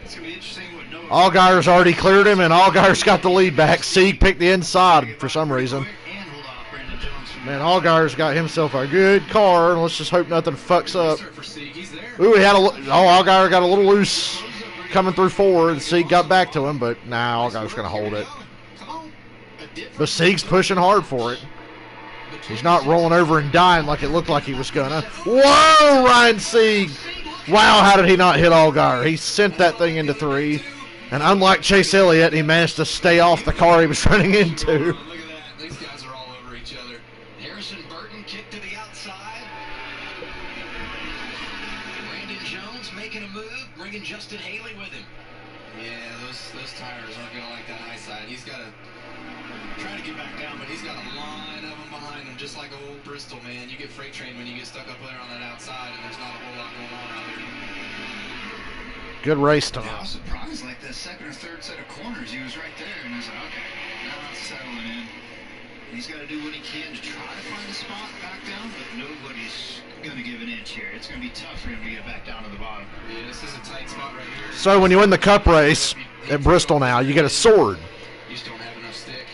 It's going to be interesting what Noah... Allgaier's already cleared him, and Allgaier's got the lead back. Sieg picked the inside for some reason. And hold off Brandon Jones from Man, Allgaier's got himself a good car, and let's just hope nothing fucks up. Start for Sieg. He's there. Ooh, Allgaier got a little loose coming through forward. Sieg got back to him, but now Allgaier's going to hold it. Come on. But Sieg's pushing hard for it. He's not rolling over and dying like it looked like he was gonna. Whoa, Ryan Sieg! Wow, how did he not hit Allgaier? He sent that thing into 3. And unlike Chase Elliott, he managed to stay off the car he was running into. Look at that. These guys are all over each other. Harrison Burton kick to the outside. Brandon Jones making a move, bringing Justin Haley with him. Yeah, those tires aren't going to like that high side. He's got to try to get back down, but he's got a line of them behind him, just like old Bristol, man. You get freight train when you get stuck up there on that outside, and there's not a whole lot going on out there. Good race Yeah, I tonight. was surprised, like the second or third set of corners, he was right there, and I was like, okay, now it's settling in. He's got to do what he can to try to find a spot back down, but nobody's going to give an inch here. It's going to be tough for him to get back down to the bottom. Yeah, this is a tight spot right here. So when you win the Cup race at Bristol now, you get a sword. You just don't have enough stick.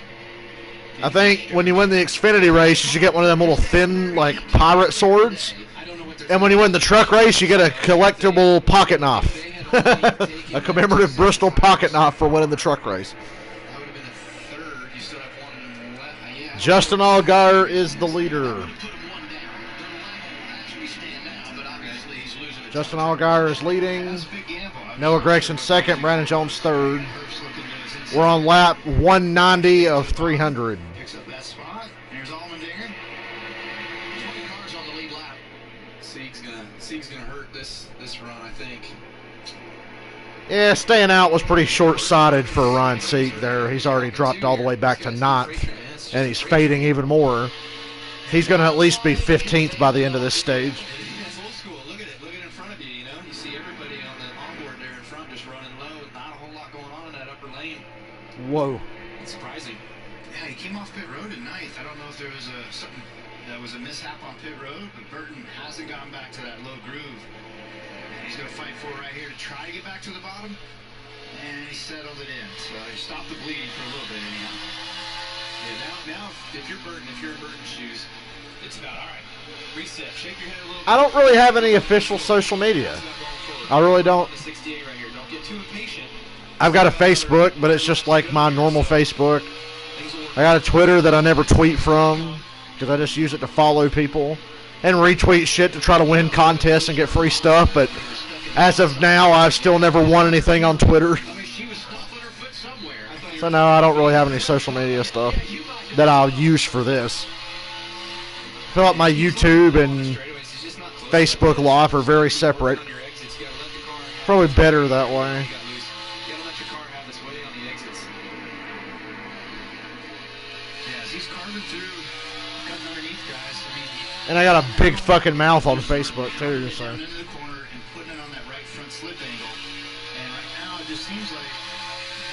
I think when you win the Xfinity race, you should get one of them little thin, like, pirate swords. I don't know what they're And when you win the truck race, you get a collectible pocket knife. A commemorative Bristol pocket knife for winning the truck race. That would have been the third. You still have one left. Yeah. Justin Allgaier is the leader. Put him one down. They're level as we stand now, but obviously he's Justin Allgaier is leading. That's a big gamble. Noah Gregson second. Brandon Jones third. We're on lap 190 of 300. Picks up that spot. Here's Allmendinger. 20 cars on the lead lap. Sieg's gonna hurt this run, I think. Yeah, staying out was pretty short-sighted for Ryan Sieg there. He's already dropped all the way back to 9th, and he's fading even more. He's going to at least be 15th by the end of this stage. It's old school. Look at it. Look at it in front of you, you know? You see everybody on the onboard there in front just running low. Not a whole lot going on in that upper lane. Whoa. It's surprising. Yeah, he came off pit road at 9th. I don't know if there was something that was a mishap on pit road, but Burton hasn't gone back to that low groove. He's going to fight for it right here to try to get back to the bottom. And he settled it in. So he stopped the bleeding for a little bit anyhow. Yeah, now if you're in Burton's shoes, it's about, all right, reset, shake your head a little bit. I don't really have any official social media. I really don't. 68 right here. Don't get too impatient. I've got a Facebook, but it's just like my normal Facebook. I got a Twitter that I never tweet from because I just use it to follow people and retweet shit to try to win contests and get free stuff, but as of now, I've still never won anything on Twitter. So no, I don't really have any social media stuff that I'll use for this. I feel like my YouTube and Facebook Live are very separate. Probably better that way. And I got a big fucking mouth on Facebook too, so. Into the corner and putting it on that right front slip angle. And right now it just seems like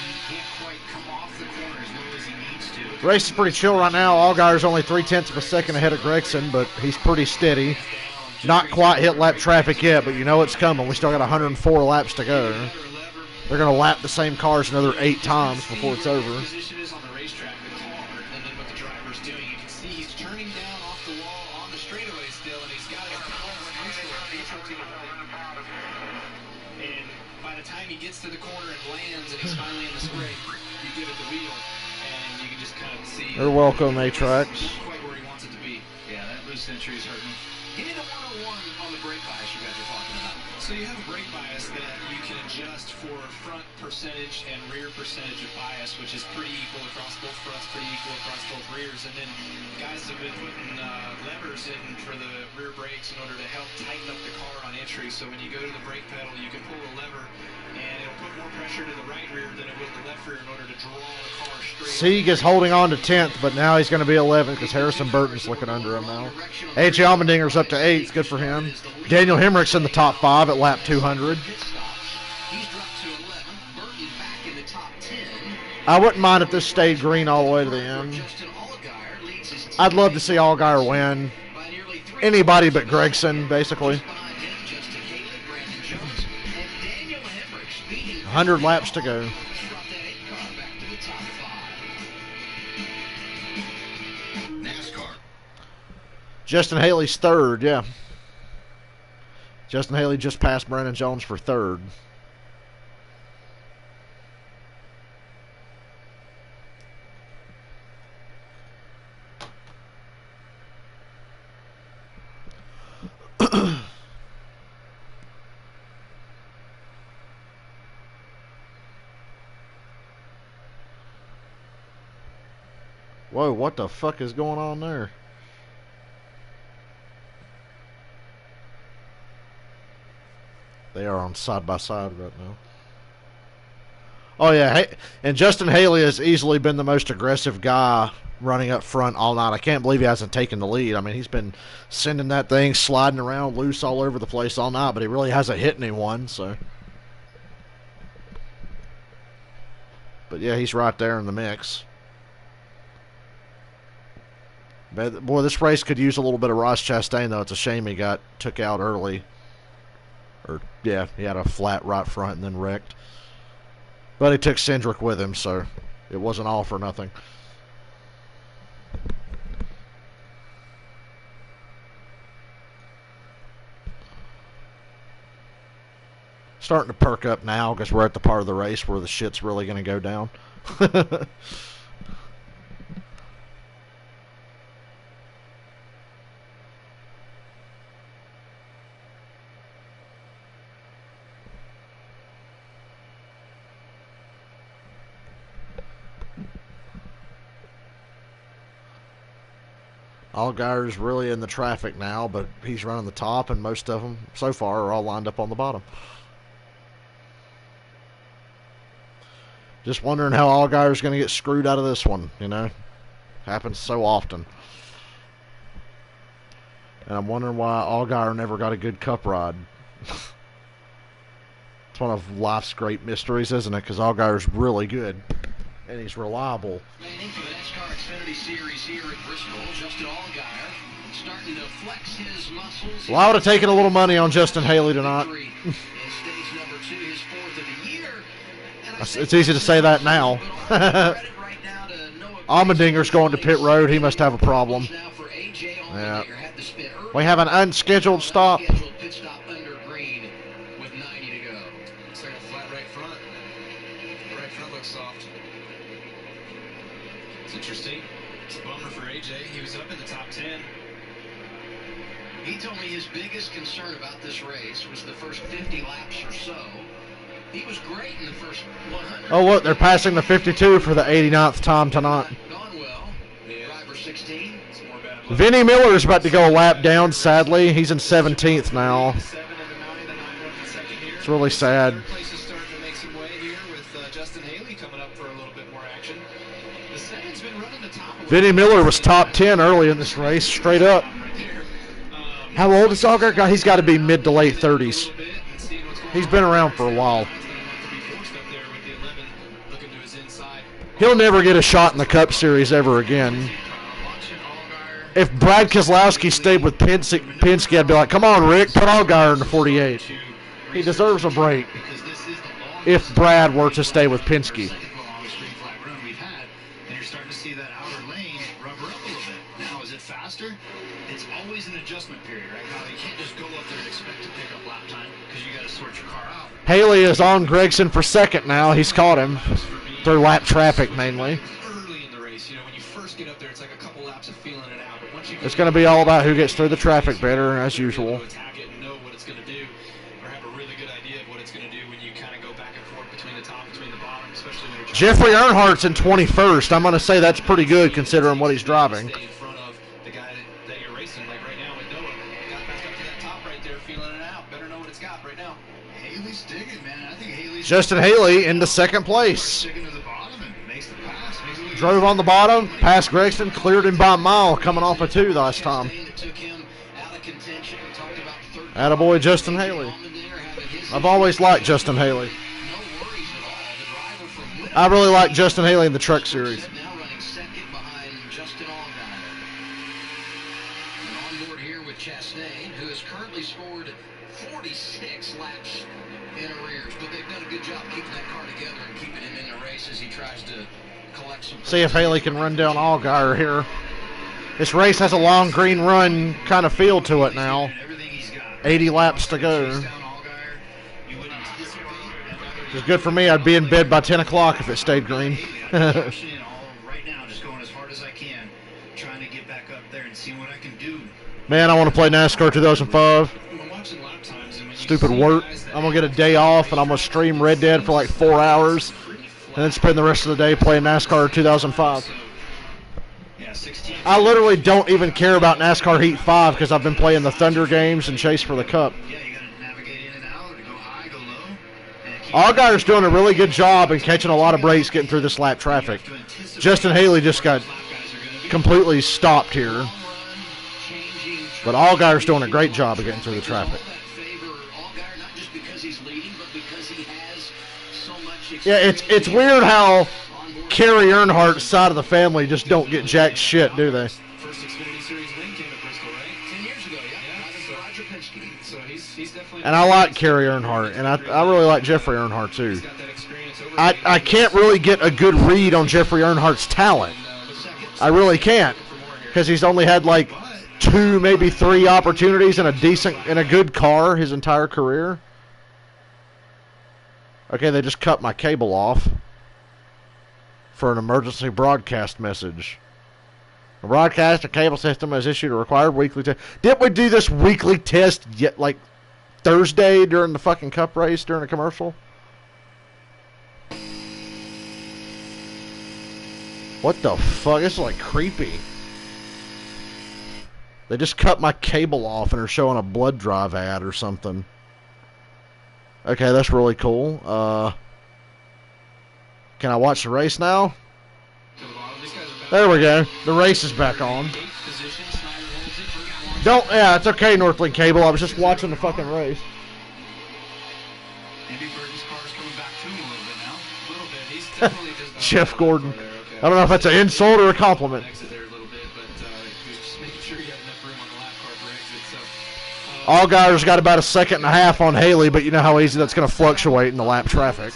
he can't quite come off the corner as well as he needs to. The race is pretty chill right now. Allgaier's only 0.3 of a second ahead of Gregson, but he's pretty steady. Not quite hit lap traffic yet, but you know it's coming. We still got 104 laps to go. They're going to lap the same cars another 8 times before it's over. Position is on the racetrack, the car, and then what the driver's doing. You can see he's turning down off the wall on the straightaway still, and he's got it neutral to the right. And by the time he gets to the corner and lands, and he's finally in the scrape, you give it the wheel, and you can just kind of see. You're welcome, Matrax. Not quite where he wants it to be. Yeah, that loose entry is hurting. Give me the 101 on the brake bias you guys are talking about. So you have a brake bias that you can adjust for front percentage and rear percentage of bias, which is pretty equal across both fronts, pretty equal across both rears. And then guys have been putting levers in for the rear brakes in order to help tighten up the car on entry. So when you go to the brake pedal, you can pull a lever, and it'll put more pressure to the right rear than it will the left rear in order to draw the car straight. Sieg is holding on to 10th, but now he's going to be 11th because Harrison Burton's looking under him now. A.J. Allmendinger's up to 8th. Good for him. Daniel Hemrick's in the top 5 at lap 200. I wouldn't mind if this stayed green all the way to the end. I'd love to see Allgaier win. Anybody but Gregson, basically. 100 laps to go. Justin Haley's third, yeah. Justin Haley just passed Brandon Jones for third. Whoa, what the fuck is going on there? They are on side by side right now. Oh yeah, and Justin Haley has easily been the most aggressive guy running up front all night. I can't believe he hasn't taken the lead. I mean, he's been sending that thing sliding around loose all over the place all night, but he really hasn't hit anyone, so. But yeah, he's right there in the mix. But boy, this race could use a little bit of Ross Chastain, though. It's a shame he took out early. Or, yeah, he had a flat right front and then wrecked. But he took Cindric with him, so it wasn't all for nothing. Starting to perk up now because we're at the part of the race where the shit's really going to go down. Allgaier's really in the traffic now, but he's running the top, and most of them so far are all lined up on the bottom. Just wondering how Allgaier's going to get screwed out of this one, you know? Happens so often. And I'm wondering why Allgaier never got a good cup ride. It's one of life's great mysteries, isn't it? Because Allgaier's really good. And he's reliable. Waiting for the NASCAR Xfinity Series here at Bristol, Justin Allgaier starting to flex his muscles. Well, I would have taken a little money on Justin Haley tonight. In stage number 2, his 4th of the year. It's easy to say that now. Allmendinger's going to pit road. He must have a problem. Yeah. We have an unscheduled stop. Pit stop under green with 90 to go. Looks like a flat right front. Right front looks soft. It's interesting. It's a bummer for AJ. He was up in the top 10. He told me his biggest concern about this race was the first 50 laps or so. He was great in the first 100. Oh, look, they're passing the 52 for the 89th time tonight. Gone well. Driver 16. Vinnie Miller's about to go a lap down, sadly. He's in 17th now. It's really sad. Third place is starting to make some way here with Justin Haley coming up for a little bit more action. The second's been running the top. Vinnie Miller was top 10 early in this race, straight up. How old is Allgaier? He's got to be mid to late 30s. He's been around for a while. He'll never get a shot in the Cup Series ever again. If Brad Keselowski stayed with Penske, I'd be like, come on, Rick, put Allgaier in the 48. He deserves a break if Brad were to stay with Penske. It's always an adjustment period, right? Now, you can't just go up there and expect to pick up lap time because you got to sort your car out. Haley is on Gregson for second now. He's caught him through lap traffic mainly. Early in the race, you know, when you first get up there, it's like a couple laps of feeling it out. But once you It's going to be all about who gets through the traffic better, as usual. attack it and know what it's going to do, or have a really good idea of what it's going to do when you kind of go back and forth between the top, between the bottom, especially when you're Jeffrey Earnhardt's in 21st. I'm going to say that's pretty good considering what he's driving. stay in front of the guy that you're racing. Like right now with Noah, got back up to that top right there, feeling it out. Better know what it's got right now. Haley's digging, man. I think Haley's Justin Haley into second place. sticking to the bottom and makes the pass. Makes it look Drove on the bottom, passed Gregson, cleared him by a mile, coming off a 2 last time. Attaboy, Justin Haley. I've always liked Justin Haley. I really like Justin Haley in the Truck Series. Now running second behind Justin Allgaier. And on board here with Chastain, who has currently scored 46 laps in arrears. But they've done a good job keeping that car together and keeping him in the race as he tries to collect some. See if Haley can run down Allgaier here. This race has a long green run kind of feel to it now. 80 laps to go. Which is good for me. I'd be in bed by 10 o'clock if it stayed green. right now, just going as hard as I can, trying to get back up there and see what I can do. Man, I want to play NASCAR 2005. I'm watching lap times, and when you Stupid see work. guys that I'm going to get a day off, and I'm going to stream Red Dead for like 4 hours, and then spend the rest of the day playing NASCAR 2005. Yeah, 16. I literally don't even care about NASCAR Heat 5 because I've been playing the Thunder games and Chase for the Cup. Yeah, you got to navigate in and out, or go high, go low. And keep Allgaier's doing a really good job in catching a lot of breaks getting through this lap traffic. Justin Haley just got completely stopped here. But Allgaier's doing a great job of getting through the traffic. Yeah, it's weird how Kerry Earnhardt's side of the family just don't get jack shit, do they? first Xfinity Series win came at Bristol, right? 10 years ago, Yeah, Roger Penske. so he's definitely. And I like Kerry Earnhardt, and I really like Jeffrey Earnhardt too. He's got that experience over. I can't really get a good read on Jeffrey Earnhardt's talent. I really can't, because he's only had like 2, maybe 3 opportunities in a good car his entire career. Okay, they just cut my cable off for an emergency broadcast message. The broadcaster cable system has issued a required weekly test. Didn't we do this weekly test yet, like Thursday during the fucking Cup race during a commercial? What the fuck? This is like creepy. They just cut my cable off and are showing a blood drive ad or something. Okay, that's really cool. Can I watch the race now? There we go. The race is back on. Yeah, it's okay, Northlink Cable. I was just watching the fucking race. Maybe Burton's car's coming back to him a little bit now. A little bit. He's definitely just Jeff Gordon. I don't know if that's an insult or a compliment. exit there a little bit, but he was just making sure he had enough room on the lap car for exit. So Allgaier's got about a second and a half on Haley, but you know how easy that's going to fluctuate in the lap traffic.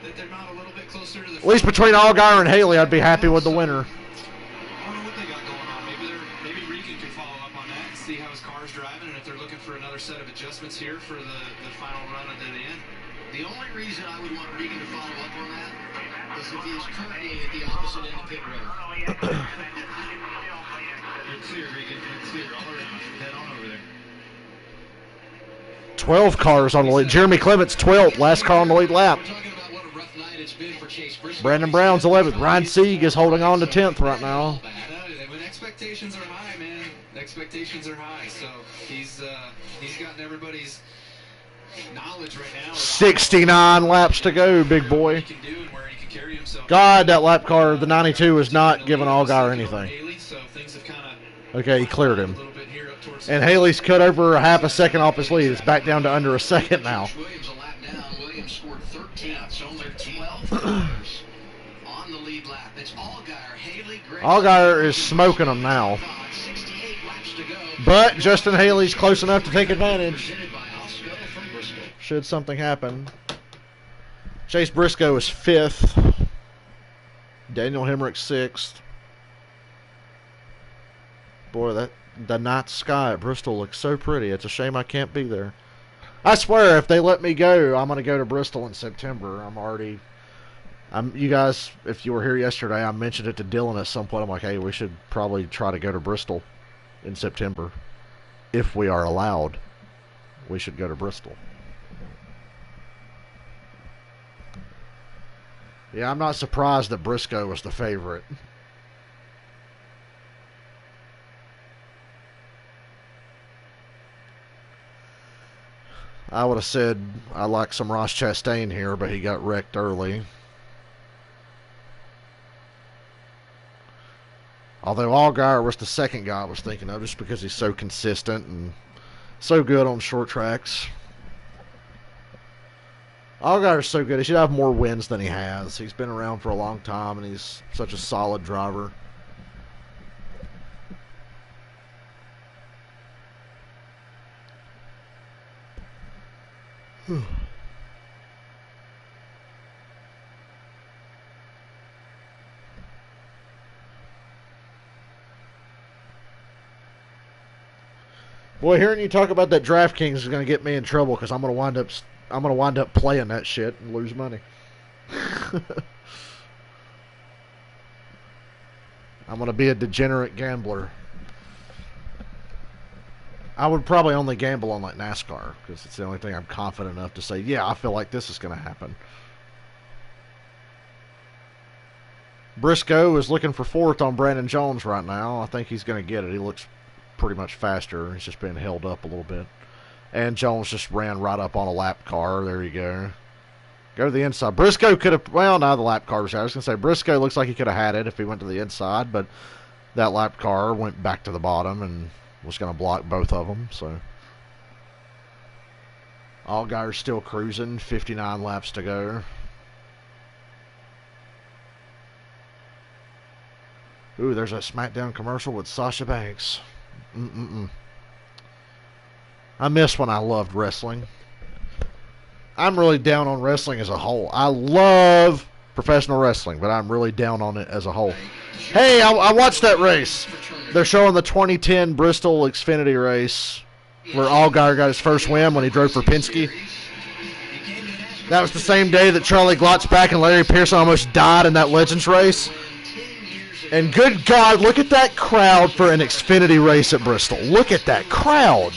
that they're not a little bit closer to the At least between Allgaier and Haley, I'd be happy with the winner. I don't know what they got going on. Maybe Regan can follow up on that and see how his car's driving, and if they're looking for another set of adjustments here for the final run into the end. The only reason I would want Regan to follow up on that is if he is currently at the opposite end of pit road. You're clear, Regan. You're clear. All around. Head on over there. 12 cars on the lead. Jeremy Clements, 12th. Last car on the lead lap. We're talking about what a rough night it's been for Chase Briscoe. Brandon Brown's 11th. Ryan Sieg is holding on to 10th right now. When expectations are high, man, expectations are high. So he's gotten everybody's knowledge right now. 69 laps to go, big boy. He can do and where he can carry himself. God, that lap car, the 92, is not giving Allgaier anything. So things have kind of Okay, he cleared him. a little bit here up towards And Haley's cut over a half a second off his lead. It's back down to under a second now. Williams a lap down. Williams scored 13th, so only 12 cars on the lead lap. It's Allgaier, Haley, Gray. Allgaier is smoking them now. 68 laps to go. But Justin Haley's close enough to take advantage. Presented by Osco from Bristol. Should something happen. Chase Briscoe is 5th. Daniel Hemrick 6th. Boy, the night sky at Bristol looks so pretty. It's a shame I can't be there. I swear, if they let me go, I'm going to go to Bristol in September. You guys, if you were here yesterday, I mentioned it to Dylan at some point. I'm like, hey, we should probably try to go to Bristol in September. If we are allowed, we should go to Bristol. Yeah, I'm not surprised that Briscoe was the favorite. I would have said I like some Ross Chastain here, but he got wrecked early. Although Allgaier was the second guy I was thinking of, just because he's so consistent and so good on short tracks. Allgaier's so good. He should have more wins than he has. He's been around for a long time, and he's such a solid driver. Boy, hearing you talk about that DraftKings is going to get me in trouble because I'm going to wind up playing that shit and lose money. I'm going to be a degenerate gambler. I would probably only gamble on like NASCAR because it's the only thing I'm confident enough to say, yeah, I feel like this is going to happen. Briscoe is looking for 4th on Brandon Jones right now. I think he's going to get it. He looks pretty much faster. He's just been held up a little bit. And Jones just ran right up on a lap car. There you go. Go to the inside. Briscoe could have... Well, now the lap car was out. I was going to say, Briscoe looks like he could have had it if he went to the inside, but that lap car went back to the bottom and was going to block both of them. So Allgaier's still cruising. 59 laps to go. Ooh, there's a SmackDown commercial with Sasha Banks. I miss when I loved wrestling. I'm really down on wrestling as a whole. I love professional wrestling, but I'm really down on it as a whole. Hey, I watched that race. They're showing the 2010 Bristol Xfinity race where Allgaier got his first win when he drove for Penske. That was the same day that Charlie Glotzback and Larry Pearson almost died in that Legends race. And good God, look at that crowd for an Xfinity race at Bristol. Look at that crowd.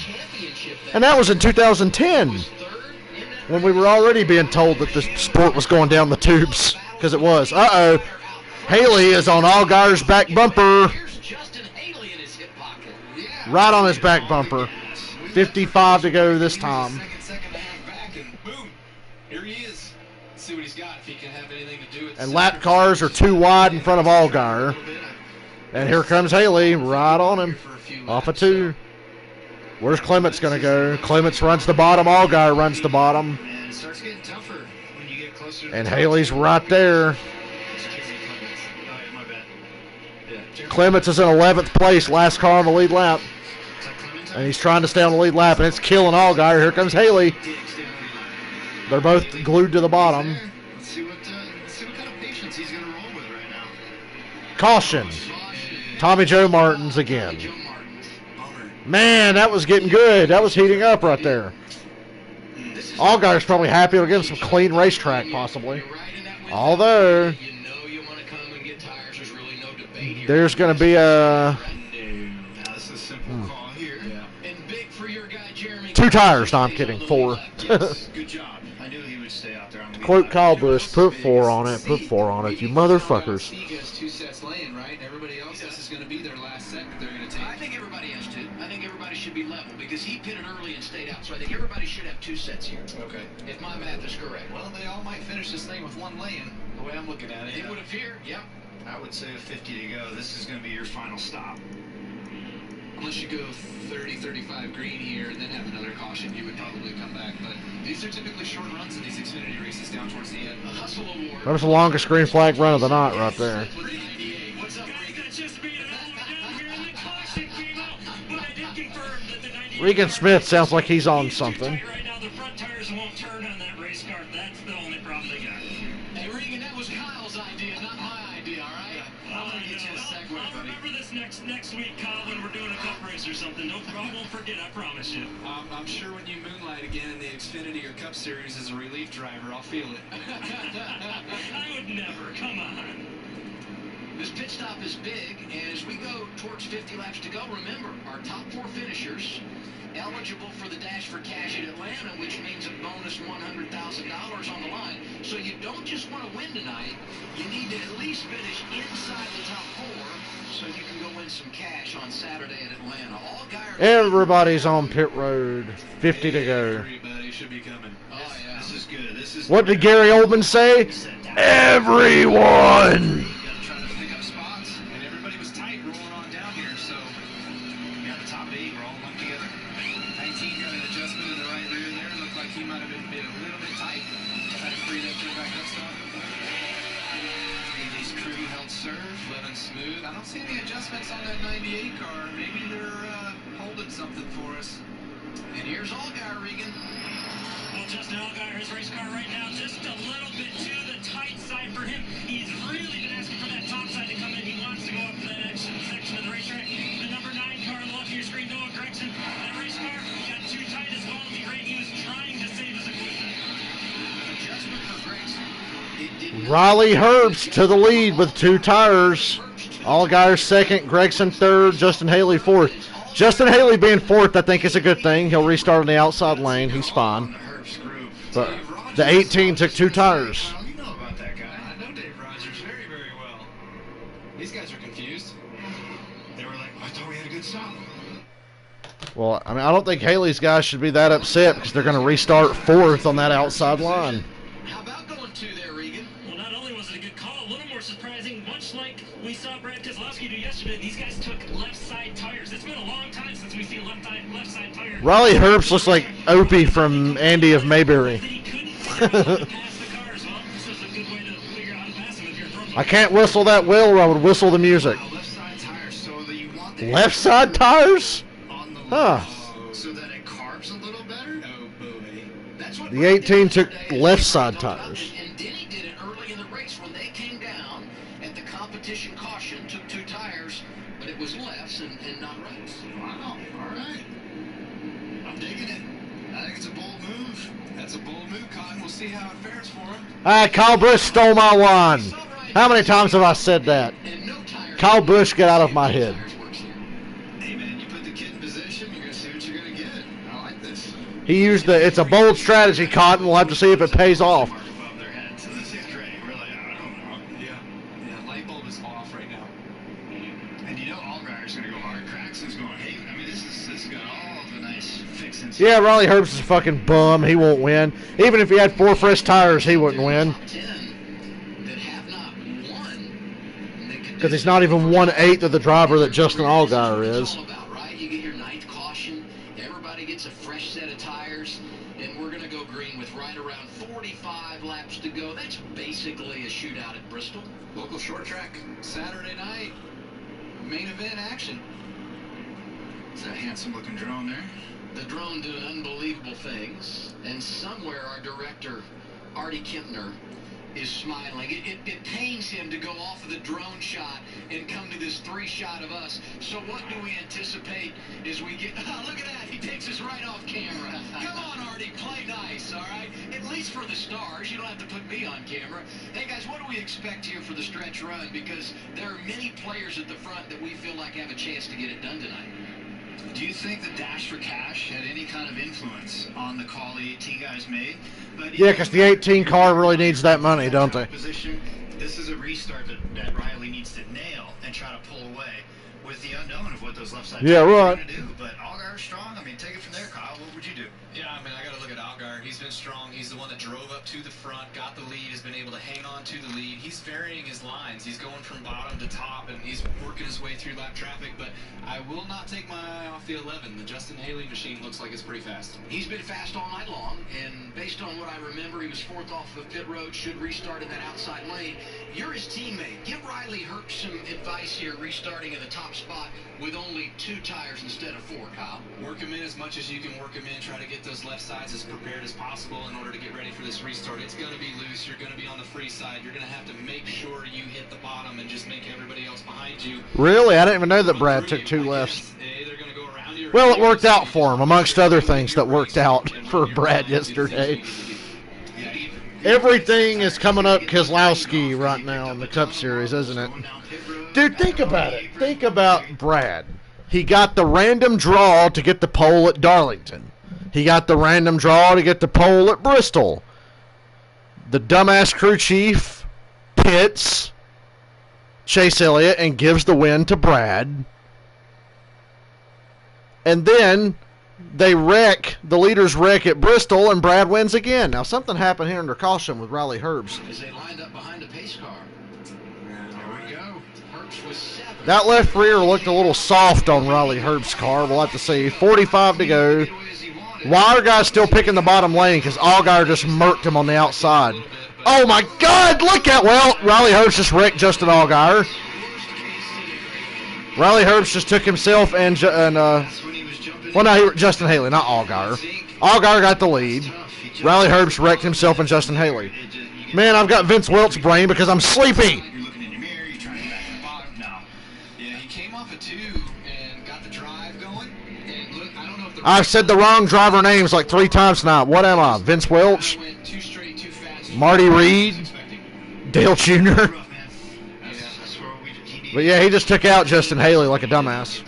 And that was in 2010, when we were already being told that the sport was going down the tubes, because it was. Uh-oh. Haley is on Allgaier's back bumper. Right on his back bumper. 55 to go this time. Second and a half back, and boom, here he is. Let's see what he's got, if he can have anything to do with. And lap cars are too wide in front of Allgaier. And here comes Haley, right on him. Off of 2. Where's Clements going to go? Clements runs the bottom. Allgaier runs the bottom. And it starts getting tougher when you get closer to And the top. Haley's right there. It's Jeremy Clements. Oh, yeah, my bad. Yeah, Jeremy Clements is in 11th place, last car on the lead lap. Is that Clements? And he's trying to stay on the lead lap, and it's killing Allgaier. Here comes Haley. They're both glued to the bottom. Let's see what kind of patience he's going to roll with right now. Caution. Tommy Joe Martins again. Joe Martins. Bummer. Man, that was getting good. That was heating up right there. Allgaier's probably happy. It'll give him some clean racetrack, possibly. Although, You know you want to come and get tires. There's really no debate here. there's going to be a Now, this is a simple call here. And big for your guy, Jeremy. 2 tires. No, I'm kidding. 4. Yes, good job. I knew he would stay out there on the lead Quote lap. Kyle Busch, put 4 on it. Put 4 on it, you motherfuckers. He gets 2 sets laying, right? Everybody else, this is going to be their last set that they're going to take. I think everybody has to. I think everybody should be level because he pitted early and stayed out. So I think everybody should have 2 sets here. Okay. If my math is correct. Well, they all might finish this thing with 1 laying, the way I'm looking at it. It would appear, yep. I would say with 50 to go, this is going to be your final stop. Unless you go 30, 35 green here and then have another caution, you would probably come back. But these are typically short runs in these Xfinity races down towards the end. A hustle award. That was the longest green flag run of the night right there. 398. What's up, Guys, Regan? that just made it all the way down here, and the caution came out. But I did confirm that the 98 Regan Smith sounds like he's on too something. tight right now. The front tires won't turn on that race car. That's the only problem they got. Hey, Regan, that was Kyle's idea, not my idea, all right? I'll gonna get you a segue, I'll buddy. remember this next week, Kyle, when we're doing a cup race or something. No problem. I won't forget. I promise you. I'm sure when you moonlight again in the Xfinity or Cup Series as a relief driver, I'll feel it. I would never. Come on. This pit stop is big, and as we go towards 50 laps to go, remember, our top 4 finishers eligible for the Dash for Cash at Atlanta, which means a bonus $100,000 on the line. So you don't just want to win tonight, you need to at least finish inside the top 4 so you can go win some cash on Saturday at Atlanta. Allgaier. Everybody's on pit road. 50 to go. Everybody should be coming. Oh, yeah. This is good. This is What did Gary Oldman say? Everyone! Gotta try to pick up spots, and everybody was tight rolling on down here, so we got the top 8, we're all lumped together. 19 got an adjustment in the right rear there, looked like he might have been a little bit tight. Had to free that turn back up some. AJ's crew held serve, living smooth. I don't see any adjustments on that 98 car. Maybe they're holding something for us. And here's Allgaier, Regan. Well, Justin Allgaier, his race car right now, just a little bit to the tight side for him. He's really been asking for that top side to come in. He wants to go up to that section of the racetrack. The number 9 car on the left of your screen, Noah Gregson. That race car got too tight as well. He was trying to save his equipment. Adjustment for Gregson. It did not. Riley Herbst to the lead with 2 tires. Allgaier second, Gregson third, Justin Haley fourth. Justin Haley being fourth, I think, is a good thing. He'll restart on the outside lane. He's fine. But the 18 took 2 tires. You know about that guy. I know Dave Rogers very, very well. These guys are confused. They were like, I thought we had a good stop. Well, I mean, I don't think Haley's guys should be that upset because they're going to restart fourth on that outside line. How about going 2 there, Regan? Well, not only was it a good call, a little more surprising, much like we saw Brad Keselowski do yesterday, these guys took left side tires. It's been a long time since we've seen left side tires. Riley Herbst looks like Opie from Andy of Mayberry. He couldn't figure out how to pass the cars. Well, this is a good way to figure out how to pass them if you're from I can't whistle that wheel or I would whistle the music. Left side tires, so that you want the Left side tires? on the Huh. so that it carves a little better. Oh, boy. That's what The Brad 18 did took yesterday. left side tires. And Denny did it early in the race when they came down at the competition caution, took 2 tires, but it was lefts and not rights. Wow. All right. I'm digging it. I think it's a bold move. That's a bold move, Cotton. We'll see how it fares for him. Kyle Busch stole my line. How many times have I said that? And no tires. Kyle Busch, get out of my head. Tires works here. Hey man, you put the kid in position, you're gonna see what you're gonna get. I like this. He used it's a bold strategy, Cotton. We'll have to see if it pays off. Mark above their head, so this is great. Really, I don't know. Yeah, light bulb is off right now. And you know Allgaier's gonna go hard. Craxton's going, hey, I mean, this is Yeah, Riley Herbst is a fucking bum. He won't win. Even if he had 4 fresh tires, he wouldn't win. Because he's not even 1/8 of the driver that Justin Allgaier is. You get your 9th caution. Everybody gets a fresh set of tires, and we're going to go green with right around 45 laps to go. That's basically a shootout at Bristol. Local short track Saturday night. Main event action. Is that a handsome-looking drone there? The drone doing unbelievable things, and somewhere our director, Artie Kempner, is smiling. It pains him to go off of the drone shot and come to this 3-shot of us. So what do we anticipate as we get... Oh, look at that. He takes us right off camera. Come on, Artie. Play nice, all right? At least for the stars. You don't have to put me on camera. Hey, guys, what do we expect here for the stretch run? Because there are many players at the front that we feel like have a chance to get it done tonight. Do you think the Dash for Cash had any kind of influence on the call the 18 guys made? Yeah, because the 18 car really needs that money, don't they? Position, this is a restart that Riley needs to nail and try to pull away with the unknown of what those left side yeah, right. are going to do. But Allgaier's strong. I mean, take it from there, Kyle. What would you do? Yeah, I mean, I got to look at Allgaier. He's been strong. He's the one that drove up to the front, got the lead, has been able to hang on to the lead. He's varying his lines. He's going from bottom to top, and he's working his way through lap traffic. But I will not take my eye off the 11. The Justin Haley machine looks like it's pretty fast. He's been fast all night long, and based on what I remember, he was 4th off the pit road, should restart in that outside lane. You're his teammate. Give Riley Herbst some advice here, restarting in the top spot with only 2 tires instead of 4, Kyle. Work him in as much as you can work him in. Try to get those left sides as prepared as possible in order to get ready for this restart. It's going to be loose. You're going to be on the free side. You're going to have to make sure you hit the bottom and just make everybody else behind you. Really? I didn't even know that Brad took 2 lefts. Well, it worked out for him, amongst other things that worked out for Brad yesterday. Everything is coming up Keselowski right now in the Cup Series, isn't it? Dude, think about it. Think about Brad. He got the random draw to get the pole at Darlington. He got the random draw to get the pole at Bristol. The dumbass crew chief pits Chase Elliott and gives the win to Brad. And then the leaders wreck at Bristol, and Brad wins again. Now, something happened here under caution with Riley Herbst. As they lined up behind the pace car. There we go. Herbst was 7. That left rear looked a little soft on Riley Herbst's car. We'll have to see. 45 to go. Wire guy's still picking the bottom lane because Allgaier just murked him on the outside. Oh, my God. Look at, Riley Herbst just wrecked Justin Allgaier. Riley Herbst just took himself and Justin Haley, not Allgaier. Allgaier got the lead. Riley Herbst wrecked himself and Justin Haley. Man, I've got Vince Welt's brain because I'm sleepy. You're looking in your mirror, you're trying to back the bottom. No. Yeah, he came off a 2 and got the drive going. And look, I don't know if the I've said the wrong driver names like 3 times now. What am I? Vince Welch? went too straight, too fast. Marty Reed? Dale Jr.? But yeah, he just took out Justin Haley like a dumbass.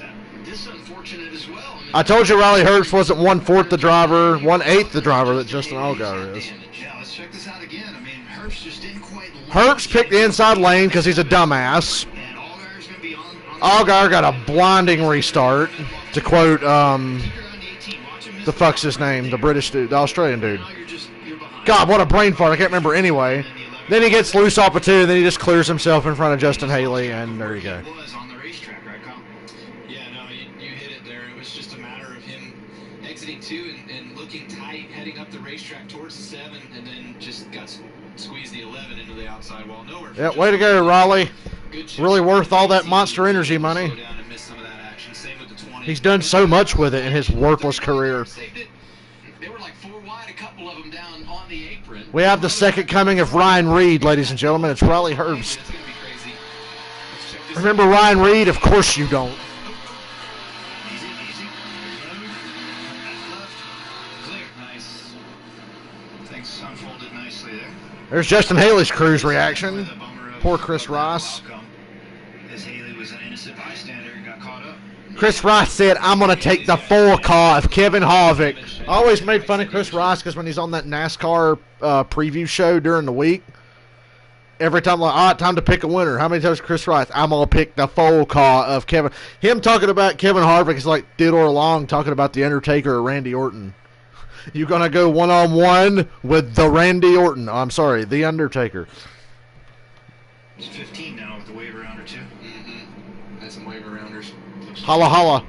I told you Riley Herbst wasn't 1/4 the driver, 1/8 the driver that Justin Allgaier is. Yeah, let's check this out again. I mean, Herbst just didn't quite... Herbst picked the inside lane because he's a dumbass. And Allgaier's going to be on... Allgaier got a blinding restart, to quote, the fuck's his name, the British dude, the Australian dude. God, what a brain fart, I can't remember anyway. Then he gets loose off a 2, and then he just clears himself in front of Justin Haley, and there you go. on the racetrack, right, Kyle? Yeah, no, you hit it there. It was just a matter of him exiting 2 and looking tight, heading up the racetrack towards the 7, and then just got squeezed the 11 into the outside wall. Nowhere. Yeah, way to go, Raleigh. Really worth all that Monster Energy money. He's done so much with it in his worthless career. They were like 4 wide, a couple of them down on the apron. We have the second coming of Ryan Reed, ladies and gentlemen. It's Riley Herbst. Remember Ryan Reed? Of course you don't. Easy. Left. Clear. Nice. Things unfolded nicely there. There's Justin Haley's cruise reaction. Poor Chris Ross. As Haley was an innocent bystander and got caught up. Chris Ross said, I'm going to take the full car of Kevin Harvick. I always made fun of Chris Ross because when he's on that NASCAR preview show during the week, Every time, like, all right, time to pick a winner. How many times Chris Rice? I'm going to pick the full car of Kevin. Him talking about Kevin Harvick is like Theodore Long talking about The Undertaker or Randy Orton. You're going to go one-on-one with the Randy Orton. Oh, I'm sorry, The Undertaker. It's 15 now with the waiver rounder, too. Mm-hmm. Had some waiver rounders. Holla, holla.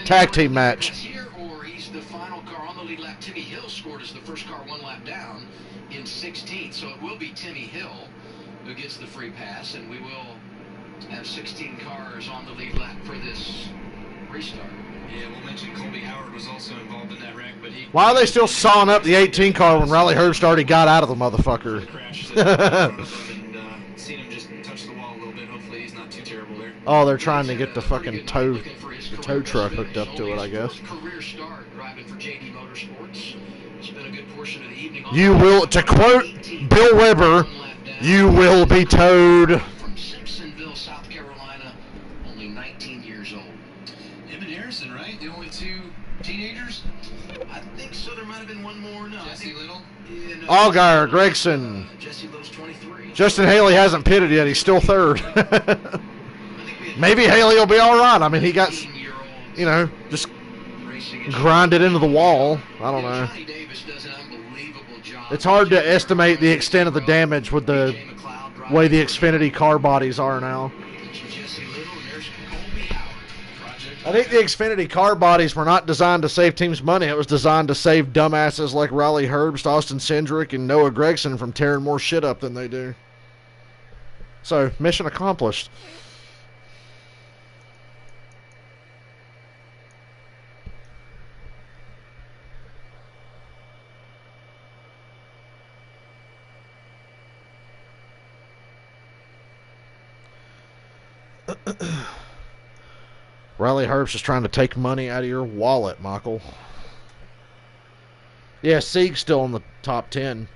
Tag team match. Here, or he's the final car on the lead lap. Timmy Hill scored as the first car one lap down in 16th. So it will be Timmy Hill who gets the free pass, and we will have 16 cars on the lead lap for this restart. Yeah, we'll mention Colby Howard was also involved in that wreck, but he... Why are they still sawing up the 18 car when Riley Herbst already got out of the motherfucker? Seen him just touch the wall a little bit. Hopefully he's not too terrible there. Oh, they're trying to get the fucking tow truck hooked up to it, I guess. Career start driving for JD Motorsports. Spent a good portion of the evening. You will, to quote Bill Weber, you will be towed. From Simpsonville, South Carolina, only 19 years old. Him and Harrison, right? The only two teenagers? I think so. There might have been one more. No, Jesse Little? Yeah, no, Allgaier, Gregson. Jesse Little's 23. Justin Haley hasn't pitted yet. He's still third. Maybe Haley will be all right. I mean, he got, you know, just grinded into the wall. I don't know. Johnny Davis does an unbelievable job. It's hard to estimate the extent of the damage with the way the Xfinity car bodies are now. Jesse Little, and there's Colby Howard. I think the Xfinity car bodies were not designed to save teams money. It was designed to save dumbasses like Riley Herbst, Austin Cindric, and Noah Gragson from tearing more shit up than they do. So, mission accomplished. Riley Herbst is trying to take money out of your wallet, Michael. Yeah, Sieg's still in the top 10.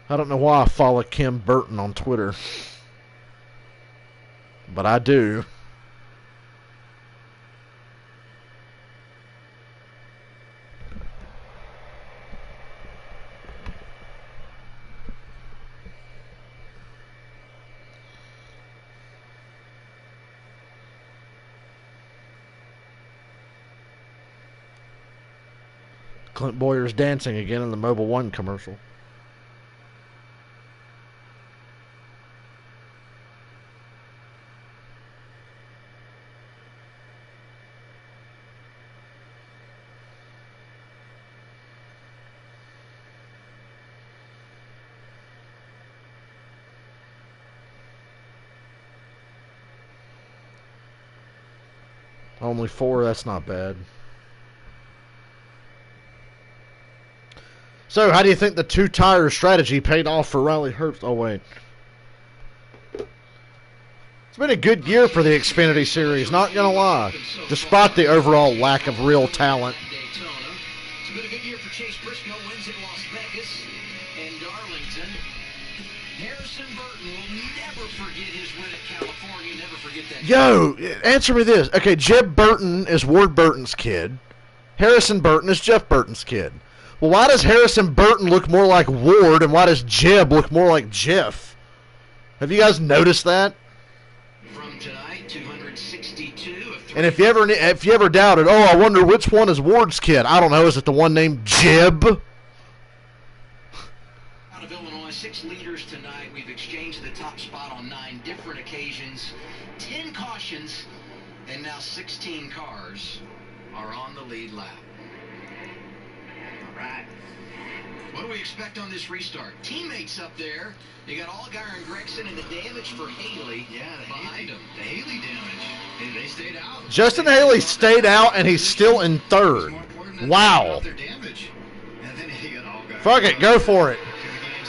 I don't know why I follow Kim Burton on Twitter, but I do. Clint Boyer's dancing again in the Mobil 1 commercial. Only 4, that's not bad. So, how do you think the two-tire strategy paid off for Riley Herbst? Oh, wait. It's been a good year for the Xfinity Series, not going to lie, despite the overall lack of real talent. It's been a good year for Chase Briscoe. Wins at Las Vegas and Darlington. Harrison Burton will never forget his win at California. Never forget that. Yo, answer me this. Okay, Jeb Burton is Ward Burton's kid. Harrison Burton is Jeff Burton's kid. Well, why does Harrison Burton look more like Ward, and why does Jeb look more like Jeff? Have you guys noticed that? From tonight, 262 of 3. And if you ever doubted, oh, I wonder which one is Ward's kid. I don't know. Is it the one named Jeb? Out of Illinois, 6 leaders tonight. We've exchanged the top spot on 9 different occasions. 10 cautions, and now 16 cars are on the lead lap. All right. What do we expect on this restart? Teammates up there. You got Allgaier and Gregson, and the damage for Haley behind them. The Haley damage. They stayed out. Justin Haley stayed out, and he's still in third. Wow. Their damage. And then you got Allgaier. Fuck it, go for it.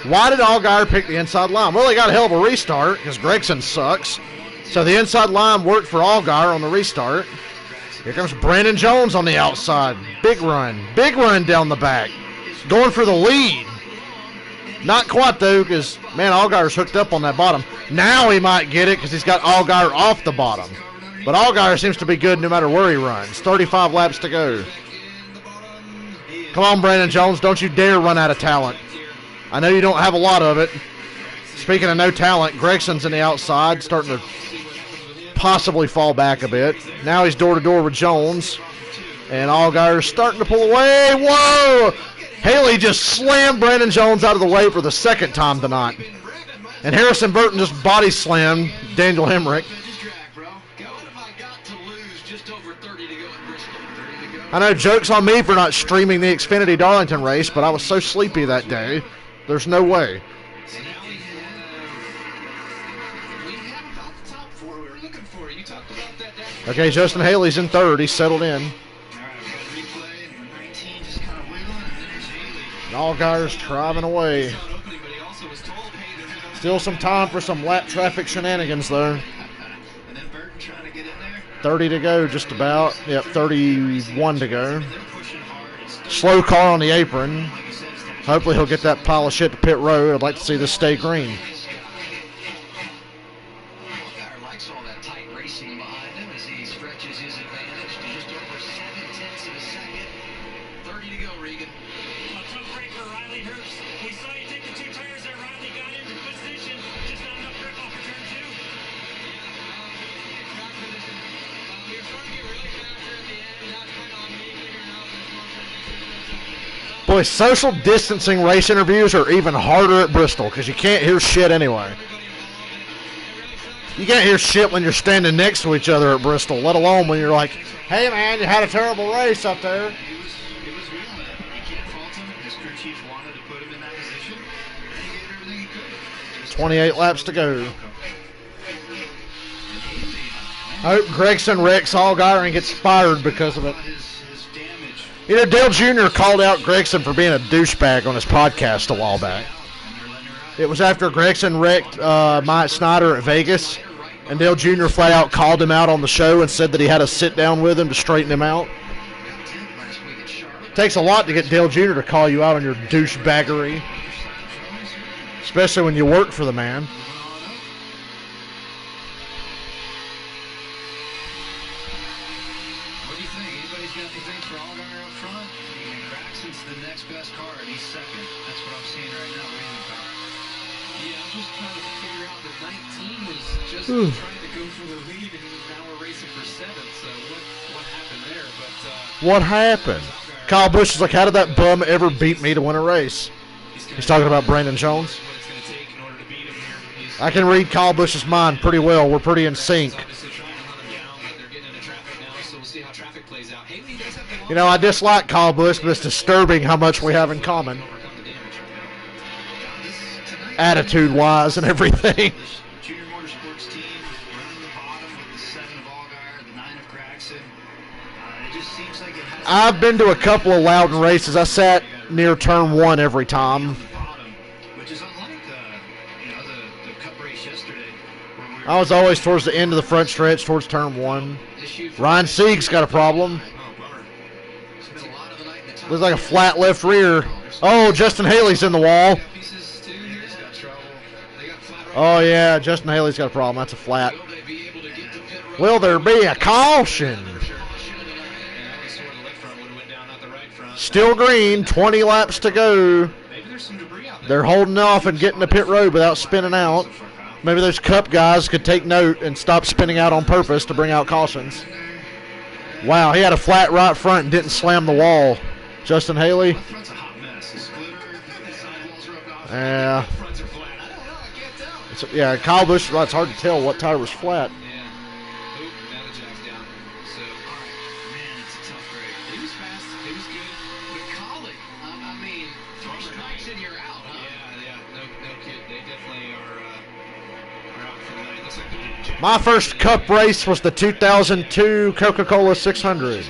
Why did Allgaier pick the inside line? Well, they got a hell of a restart because Gregson sucks. So the inside line worked for Allgaier on the restart. Here comes Brandon Jones on the outside. Big run down the back. Going for the lead. Not quite, though, because, man, Allgaier's hooked up on that bottom. Now he might get it because he's got Allgaier off the bottom. But Allgaier seems to be good no matter where he runs. 35 laps to go. Come on, Brandon Jones. Don't you dare run out of talent. I know you don't have a lot of it. Speaking of no talent, Gregson's in the outside, starting to possibly fall back a bit. Now he's door-to-door with Jones. And Allgaier's starting to pull away. Whoa! Haley just slammed Brandon Jones out of the way for the second time tonight. And Harrison Burton just body slammed Daniel Hemrick. I know, joke's on me for not streaming the Xfinity Darlington race, but I was so sleepy that day. There's no way. Okay, Justin Haley's in third. He's settled in. Allgaier's driving away. Still some time for some lap traffic shenanigans, though. 30 to go, just about. Yep, 31 to go. Slow car on the apron. Hopefully he'll get that pile of shit to pit road. I'd like to see this stay green. Boy, social distancing race interviews are even harder at Bristol because you can't hear shit anyway. You can't hear shit when you're standing next to each other at Bristol, let alone when you're like, hey man, you had a terrible race up there. It was real, man. You can't fault him. His crew chief wanted to put him in that position, and he gave everything he could. 28 laps to go. I hope Gregson wrecks Allgaier and gets fired because of it. You know, Dale Jr. called out Gregson for being a douchebag on his podcast a while back. It was after Gregson wrecked Mike Snyder at Vegas, and Dale Jr. flat out called him out on the show and said that he had to sit down with him to straighten him out. It takes a lot to get Dale Jr. to call you out on your douchebaggery, especially when you work for the man. Trying to go for the lead, and now we're racing for 7th. So what happened there? But what happened? Kyle Busch is like, how did that bum ever beat me to win a race? He's talking about Brandon Jones. I can read Kyle Busch's mind pretty well. We're pretty in sync. You know, I dislike Kyle Busch, but it's disturbing how much we have in common. Attitude-wise and everything. I've been to a couple of Loudon races. I sat near turn 1 every time. I was always towards the end of the front stretch, towards turn 1. Ryan Sieg's got a problem. Looks like a flat left rear. Oh, Justin Haley's in the wall. Oh, yeah, Justin Haley's got a problem. That's a flat. Will there be a caution? Still green, 20 laps to go. They're holding off and getting to pit road without spinning out. Maybe those Cup guys could take note and stop spinning out on purpose to bring out cautions. Wow, he had a flat right front and didn't slam the wall. Justin Haley. Yeah. Yeah, Kyle Busch, it's hard to tell what tire was flat. My first Cup race was the 2002 Coca-Cola 600.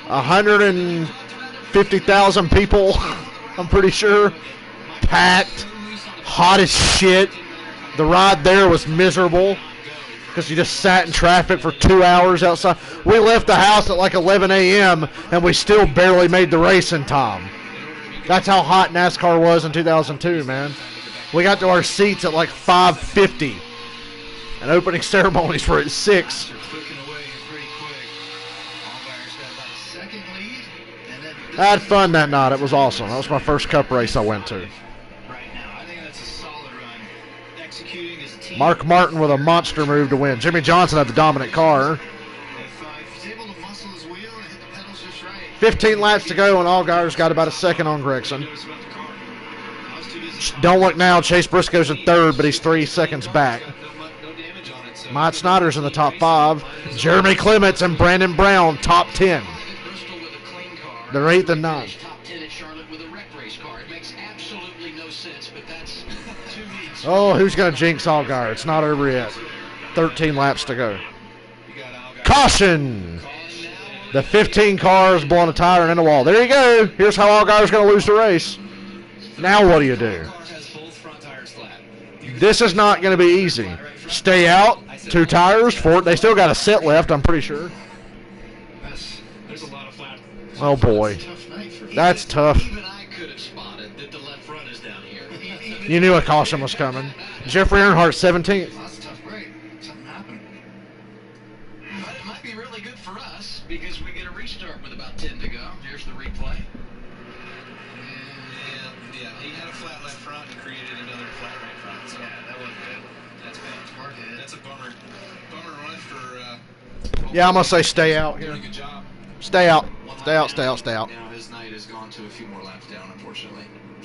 150,000 people I'm pretty sure. Packed. Hot as shit. The ride there was miserable because you just sat in traffic for 2 hours outside. We left the house at like 11 a.m. and we still barely made the race in time. That's how hot NASCAR was in 2002, man. We got to our seats at like 5:50, and opening ceremonies were at 6. I had fun that night. It was awesome. That was my first Cup race I went to. Mark Martin with a monster move to win. Jimmy Johnson had the dominant car. 15 laps to go, and Allgaier's got about a second on Gregson. Don't look now. Chase Briscoe's in third, but he's 3 seconds back. Mike Snyder's in the top 5. Jeremy Clements and Brandon Brown, top 10. They're 8th and 9th. Oh, who's going to jinx Allgaier? It's not over yet. 13 laps to go. Caution! The 15 car is blowing a tire and in the wall. There you go. Here's how Allgaier's going to lose the race. Now what do you do? This is not going to be easy. Stay out. 2 tires. 4. They still got a set left, I'm pretty sure. Oh, boy. That's tough. You knew a caution was coming. Jeffrey Earnhardt, 17th. That's a tough break. Something happened. But it might be really good for us because we get a restart with about 10 to go. Here's the replay. Yeah, he had a flat left front and created another flat right front. So Yeah, that wasn't good. that's bad. Hard hit. That's a bummer. Bummer run for. Yeah, I'm going to say stay out here. Doing a good job. Stay out. Stay out, stay out, stay out. Now his night has gone to a few more laps down, unfortunately.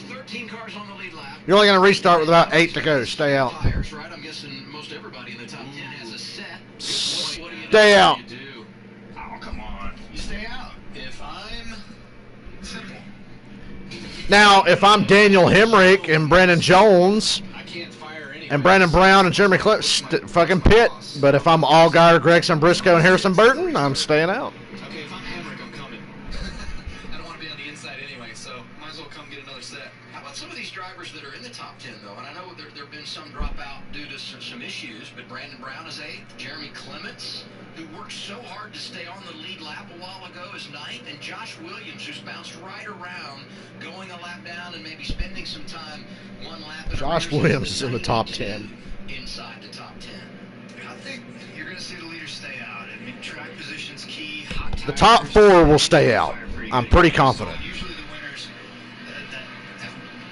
13 cars on the lead lap. You're only going to restart with about 8 to go. Stay out. Tires, right? I'm guessing most everybody in the top 10 has a set. What do you do? Stay out. What do you do? Oh, come on. You stay out. If I'm simple, Now, if I'm Daniel Hemrick and Brandon Jones I can't fire any. and Brandon Brown and Jeremy Clements, fucking pit. But if I'm Allgaier, Gregson, Briscoe, and Harrison Burton, I'm staying out. Okay, if I'm Hamrick, I'm coming. I don't want to be on the inside anyway, so might as well come get another set. How about some of these drivers that are in the top 10, though? And I know there have been some dropout due to some issues, but Brandon Brown is 8th. Jeremy Clements, who worked so hard to stay on the lead lap a while ago, is 9th. And Josh Williams, who's bounced right around, going a lap down and maybe spending some time one lap. Josh Williams is in the top 10. Inside the top 10. I think you're going to see the leaders stay out. I mean, track position's key. Hot The tires, top 4 will stay out. I'm pretty confident. Usually the winners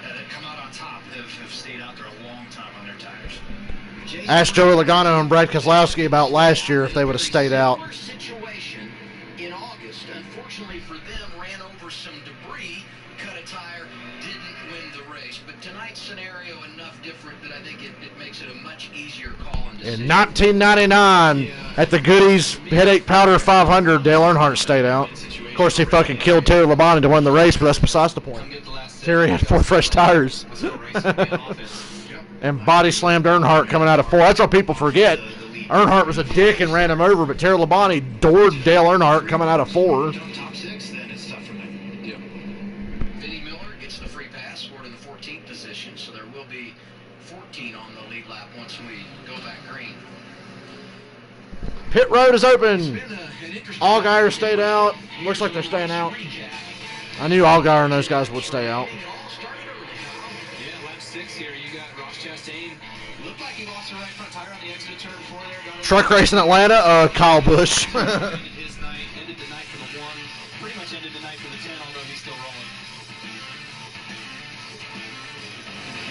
that have come out on top have stayed out there a long time on their tires. Ask Joey Logano and Brad Keselowski about last year if they would have stayed out. Situation in August, unfortunately for them, ran over some debris, cut a tire, didn't win the race. But tonight's scenario enough different that I think it makes it a much easier call and decision. In 1999, at the Goodies Headache Powder 500, Dale Earnhardt stayed out. Of course, he fucking killed Terry Labonte to win the race, but that's besides the point. Terry had 4 fresh tires. And body slammed Earnhardt coming out of 4. That's what people forget. Earnhardt was a dick and ran him over, but Terry Labonte doored Dale Earnhardt coming out of 4. Top 6, then it's tough for them. Yep. Vinnie Miller gets the free pass, scored in the 14th position, so there will be 14 on the lead lap once we go back green. Pit road is open. Allgaier stayed out. Looks like they're staying out. I knew Allgaier and those guys would stay out. Yeah, lap 6 here. You got Ross Chastain. Looked like he lost the right front tire on the exit of turn 4 there. Truck race in Atlanta, Kyle Busch. Ended his night, ended the night for the 1. Pretty much ended the night for the 10, although he's still rolling.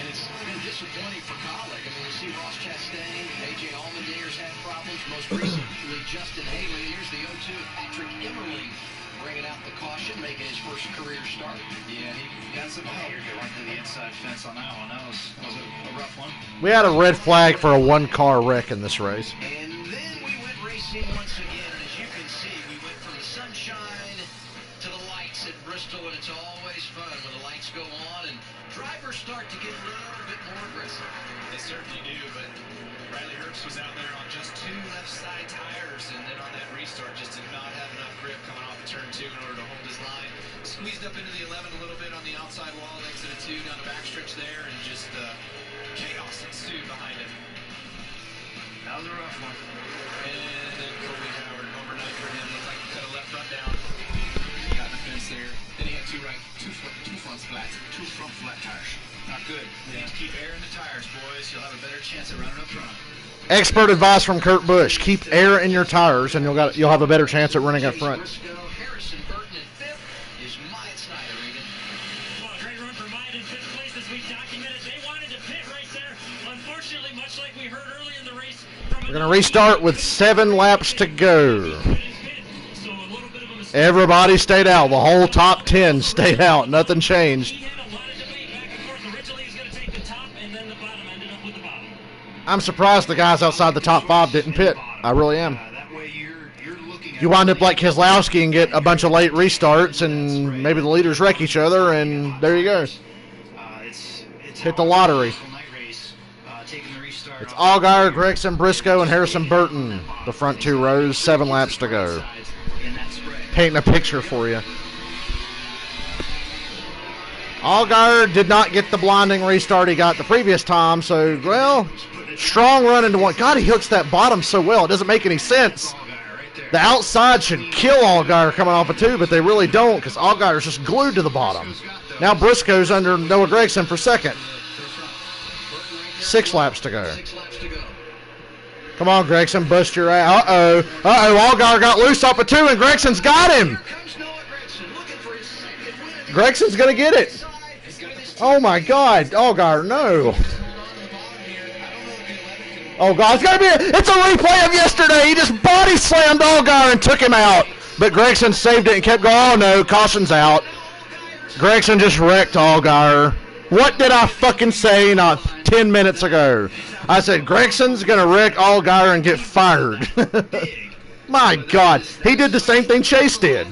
And it's been disappointing for Colleague. I mean, we see Ross Chastain, A.J. Allmendayer's had problems. Most recently, Justin Haley. Here's the 0-2 Patrick Emmerling bringing out the caution, making his first career start. Yeah, he got some help. Went to the inside fence on that one. That was a rough one. We had a red flag for a 1-car wreck in this race. And then we went racing once again. As you can see, we went from the sunshine to the lights at Bristol, and it's always fun when the lights go on and drivers first start to get a little bit more aggressive. They certainly do, but Riley Herbst was out there on just 2 left side tires, and then on that restart just did not have enough grip coming off of turn 2 in order to hold his line. Squeezed up into the 11 a little bit on the outside wall, exited 2 down the backstretch there, and just chaos ensued behind him. That was a rough one. And then Colby Howard, overnight for him, looked like he cut a left front down. He got in the fence there. Then he had two front flat. Two front flat tires. Not good. You need to keep air in the tires, boys. You'll have a better chance at running up front. Expert advice from Kurt Busch: keep air in your tires, and you'll have a better chance at running up front. Briscoe, Harrison Burton in 5th is Myatt Snyder, Regan. Well, great run for Myatt in 5th place as we documented. They wanted to pit right there. Unfortunately, much like we heard early in the race. We're going to restart with 7 laps to go. Everybody stayed out. The whole top 10 stayed out. Nothing changed. I'm surprised the guys outside the top 5 didn't pit. I really am. You wind up like Keselowski and get a bunch of late restarts, and maybe the leaders wreck each other, and there you go. Hit the lottery. It's Allgaier, Gregson, Briscoe, and Harrison Burton. The front 2 rows, 7 laps to go. Painting a picture for you. Allgaier did not get the blinding restart he got the previous time, so, well, strong run into one. God, he hooks that bottom so well. It doesn't make any sense. The outside should kill Allgaier coming off of 2, but they really don't, because Allgaier's just glued to the bottom. Now Briscoe's under Noah Gragson for 2nd. 6 laps to go. Come on, Gragson, bust your ass. Allgaier got loose off of 2, and Gregson's got him. Gregson's going to get it. Oh, my God. Allgaier, no. Oh, God, it's a replay of yesterday. He just body slammed Allgaier and took him out. But Gregson saved it and kept going. Oh, no, caution's out. Gregson just wrecked Allgaier. What did I fucking say not 10 minutes ago? I said Gregson's going to wreck Allgaier and get fired. My God. He did the same thing Chase did.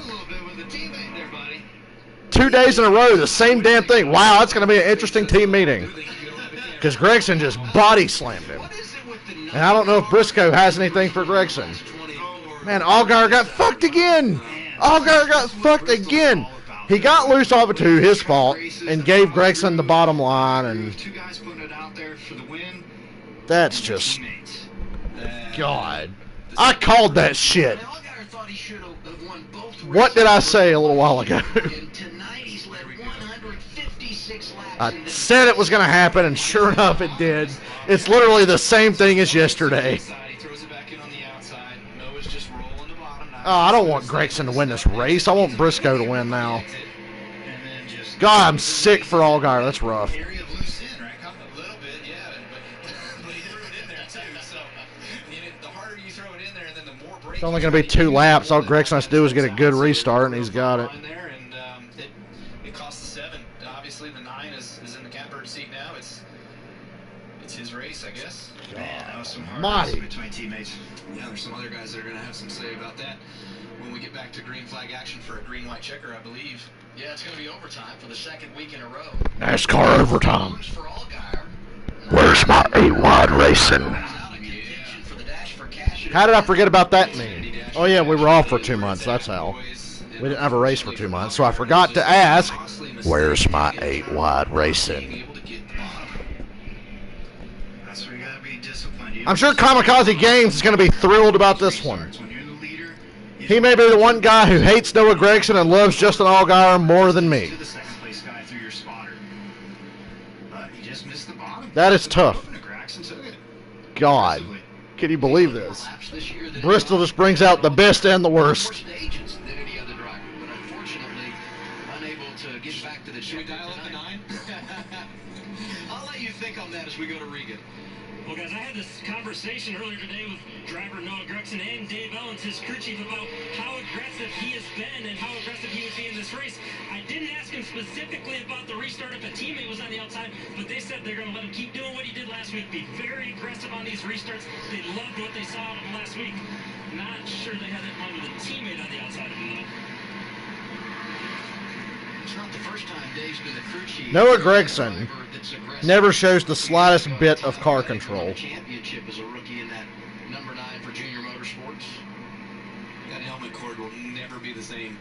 2 days in a row, the same damn thing. Wow, that's going to be an interesting team meeting. Because Gregson just body slammed him. And I don't know if Briscoe has anything for Gregson. Man, Allgaier got fucked again. Allgaier got fucked again. He got loose off of 2, his fault, and gave Gregson the bottom line. And that's just, God. I called that shit. What did I say a little while ago? I said it was going to happen, and sure enough, it did. It's literally the same thing as yesterday. Oh, I don't want Gregson to win this race. I want Briscoe to win now. God, I'm sick for Allgaier. That's rough. It's only going to be 2 laps. All Gregson has to do is get a good restart, and he's got it. It cost the 7. Obviously, the 9 is in the catbird seat now. It's his race, I guess. Man, that was some hard race between teammates. Yeah, there's some other guys that are going to have some say about that when we get back to green flag action for a green-white checker, I believe. Yeah, it's going to be overtime for the 2nd week in a row. NASCAR overtime. Where's my 8-wide racing? How did I forget about that name? Oh, yeah, we were off for 2 months. That's how. We didn't have a race for 2 months, so I forgot to ask, where's my 8-wide racing? I'm sure Kamikaze Games is going to be thrilled about this one. He may be the one guy who hates Noah Gragson and loves Justin Allgaier more than me. That is tough. God, can you believe this? Bristol just brings out the best and the worst. Should we dial up the 9? I'll let you think on that as we go to Regan. Well, guys, I had this conversation earlier today with driver Noah Gragson and Dave Ellens, his crew chief, about how aggressive he has been and how aggressive he would be in this race. I didn't ask him specifically about the restart if a teammate was on the outside, but they said they're going to let him keep doing what he did last week, be very aggressive on these restarts. They loved what they saw out of him last week. Not sure they had that in mind with a teammate on the outside of him, though. It's not the first time Dave's been the crew chief. Noah Gragson that's aggressive. Never shows the slightest bit of car control. Championship as a rookie in that number 9 for Junior Motorsports. That helmet cord will never be the same.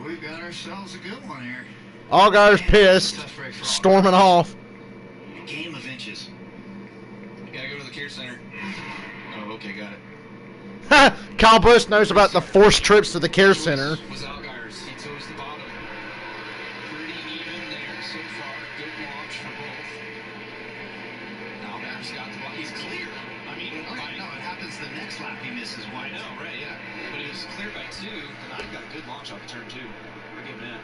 We've got ourselves a good one here. Allgaier's pissed, storming off. A game of inches. You gotta go to the care center. Oh, okay, got it. Kyle Busch knows about the forced trips to the care center. Was Allgaier's. He toes the bottom. Pretty even there so far. Good launch for both. Allgaier's got the bottom. He's clear. I mean, No, it happens the next lap he misses I wide. know, right? Yeah, but he was clear by 2. And I got a good launch off of turn 2. We're giving that.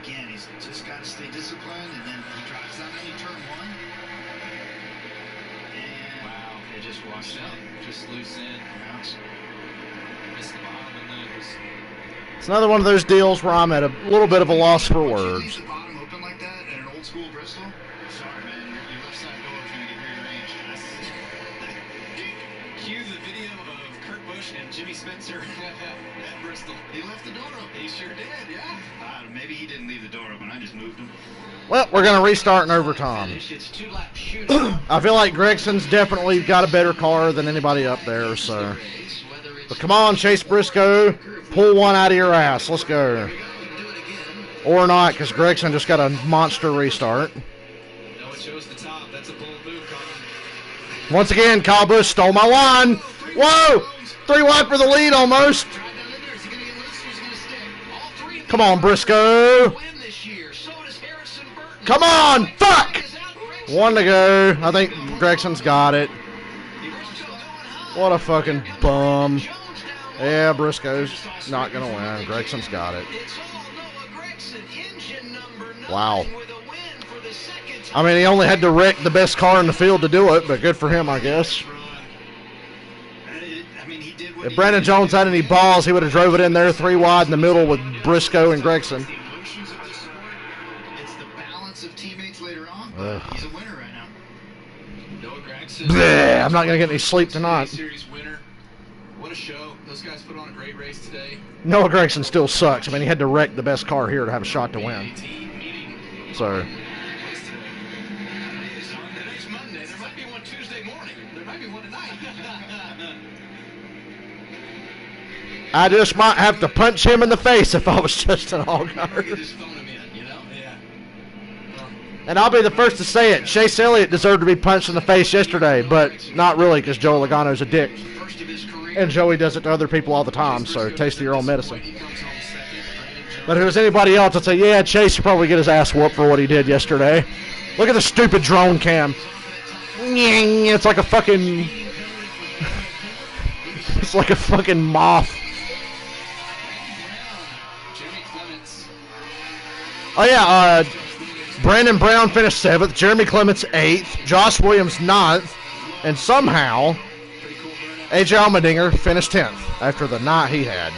Again, he's just got to stay disciplined, and then he drives down into turn 1. And Wow, it just washed out. Just loose in. Missed the bottom, and then it was. It's another one of those deals where I'm at a little bit of a loss for Would you words. leave the bottom open like that at an old school Bristol? Sorry, man, your left side door is going to get rearranged. Cue the video of Kurt Busch and Jimmy Spencer at Bristol. He left the door open. He sure did, yeah. Maybe he didn't leave the door open. I just moved him. Well, we're going to restart in overtime. It's 2-lap shootout. I feel like Gregson's definitely got a better car than anybody up there, so. But come on, Chase Briscoe. Pull one out of your ass. Let's go. Or not, because Gregson just got a monster restart. No, it shows the top. That's a bold move, Colin. Once again, Kyle Busch stole my line. Whoa! 3 wide for the lead almost. Come on, Briscoe. Come on! Fuck! 1 to go. I think Gregson's got it. What a fucking bum. Yeah, Briscoe's not going to win. Gregson's got it. Wow. I mean, he only had to wreck the best car in the field to do it, but good for him, I guess. If Brandon Jones had any balls, he would have drove it in there 3 wide in the middle with Briscoe and Gregson. It's the balance of teammates later on. Ugh. He's a winner right now. Noah Gragson. Bleh, I'm not going to get any sleep tonight. Series winner. What a show. Those guys put on a great race today. Noah Gregson still sucks. I mean, he had to wreck the best car here to have a shot to win. So, Next Monday, there might be one Tuesday morning. There might be one tonight. I just might have to punch him in the face if I was just an Allgaier. Just phone him in, you know? Yeah. And I'll be the first to say it. Chase Elliott deserved to be punched in the face yesterday, but not really because Joe Logano's a dick. First of his career. And Joey does it to other people all the time, so taste of your own medicine. But if it was anybody else, I'd say, yeah, Chase would probably get his ass whooped for what he did yesterday. Look at the stupid drone cam. It's like a fucking... It's like a fucking moth. Jimmy Clements. Oh, yeah, Brandon Brown finished 7th, Jeremy Clements 8th, Josh Williams 9th, and somehow AJ Allmendinger finished 10th after the night he had.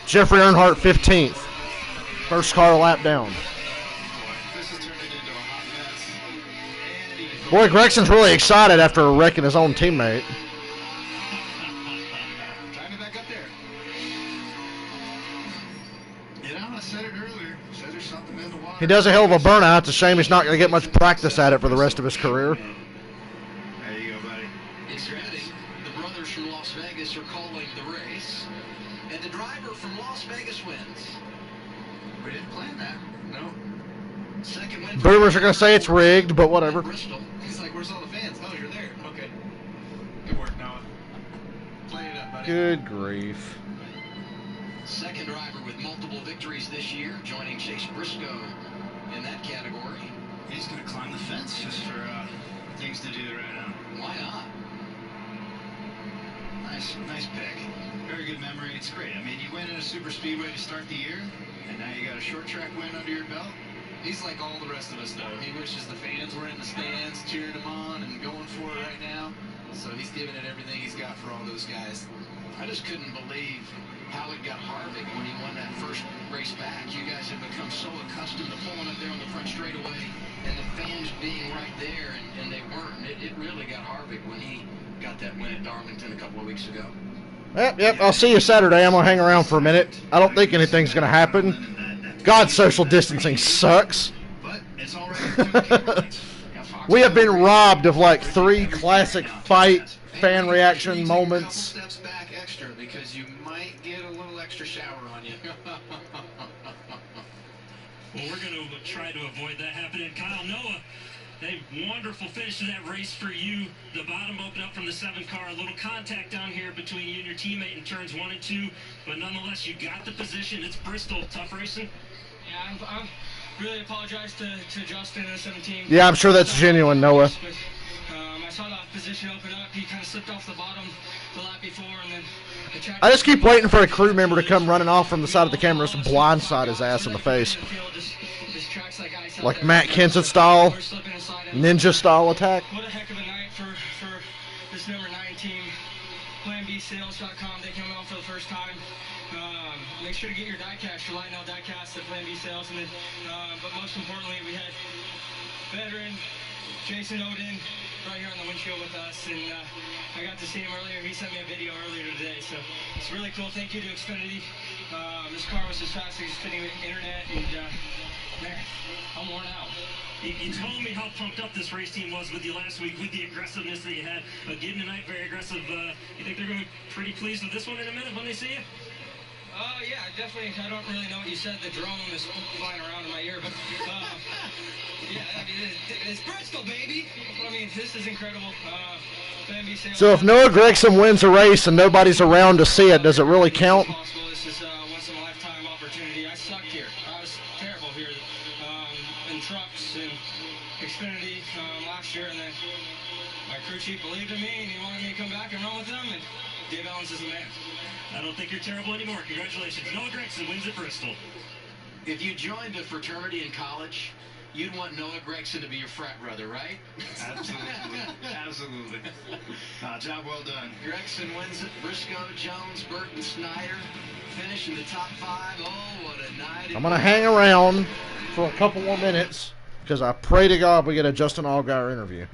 Jeffrey Earnhardt 15th. First car lap down. This has turned it into a hot mess. Boy, Gregson's really excited after wrecking his own teammate. Drive me back up there. You know, I said it earlier. Said there's something in the water. He does a hell of a burnout. It's a shame he's not going to get much practice at it for the rest of his career. There you go, buddy. It's ready. The brothers from Las Vegas are calling the race. And the driver from Las Vegas wins. We didn't plan that. No. Second win. Boomers are going to say it's rigged, but whatever. Bristol. He's like, where's all the fans? Oh, you're there. Okay. Good work, Noah. Play it up, buddy. Good grief. Second driver with multiple victories this year, joining Chase Briscoe in that category. He's going to climb the fence just for things to do right now. Why not? Nice pick. Very good memory. It's great. I mean, you win in a super speedway to start the year, and now you got a short track win under your belt. He's like all the rest of us, though. He wishes the fans were in the stands cheering him on and going for it right now. So he's giving it everything he's got for all those guys. I just couldn't believe how it got Harvick when he won that first race back. You guys have become so accustomed to pulling up there on the front straightaway and the fans being right there, and they weren't. It really got Harvick when he got that win at Darlington a couple of weeks ago. Yep, I'll see you Saturday. I'm going to hang around for a minute. I don't think anything's going to happen. God, social distancing sucks. But it's already We have been robbed of like 3 classic fight fan reaction moments. Couple steps back extra because you might get a little extra shower on you. Well, we're going to try to avoid that happening. Kyle, Noah, a wonderful finish to that race for you. The bottom opened up from the 7 car. A little contact down here between you and your teammate in turns 1 and 2. But nonetheless, you got the position. It's Bristol. Tough racing. Yeah, I'm really apologize to Justin and the 17. Yeah, I'm sure that's genuine, Noah. I saw that position open up. He kind of slipped off the bottom the lap before, and then the track. I just keep waiting for a crew member to come running off from the side of the camera and blindside his ass in the face. Like Matt Kenseth style, ninja style attack. What a heck of a night for this number 9 team. PlanBSales.com. They came out for the first time. Make sure to get your diecast, your Lionel diecast at Plan B Sales. And then, but most importantly, we had veteran Jason Odin right here on the windshield with us. And I got to see him earlier. He sent me a video earlier today. So it's really cool. Thank you to Xfinity. This car was as fast as fitting with the internet. And man, I'm worn out. You told me how pumped up this race team was with you last week, with the aggressiveness that you had. Again tonight, very aggressive. You think they're going to be pretty pleased with this one in a minute when they see you? Yeah, definitely. I don't really know what you said. The drone is flying around in my ear, but yeah, I mean, it's Bristol, baby. I mean, this is incredible. So if Noah Gregson wins a race and nobody's around to see it, does it really count? This is once in a lifetime opportunity. I sucked here. I was terrible here in trucks and Xfinity last year, and then my crew chief believed in me and he wanted me to come back and run with them, and Dave Ellens is the man. I don't think you're terrible anymore. Congratulations. Noah Gregson wins at Bristol. If you joined a fraternity in college, you'd want Noah Gregson to be your frat brother, right? Absolutely. Absolutely. Job well done. Gregson wins it. Briscoe, Jones, Burton, Snyder finish in the top 5. Oh, what a night. I'm going to hang around for a couple more minutes because I pray to God we get a Justin Allgaier interview.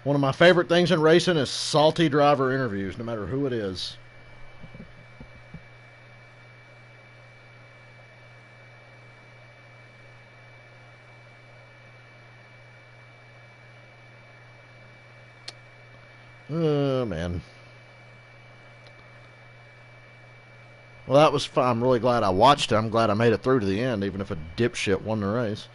One of my favorite things in racing is salty driver interviews, no matter who it is. Oh, man. Well, that was fun. I'm really glad I watched it. I'm glad I made it through to the end, even if a dipshit won the race.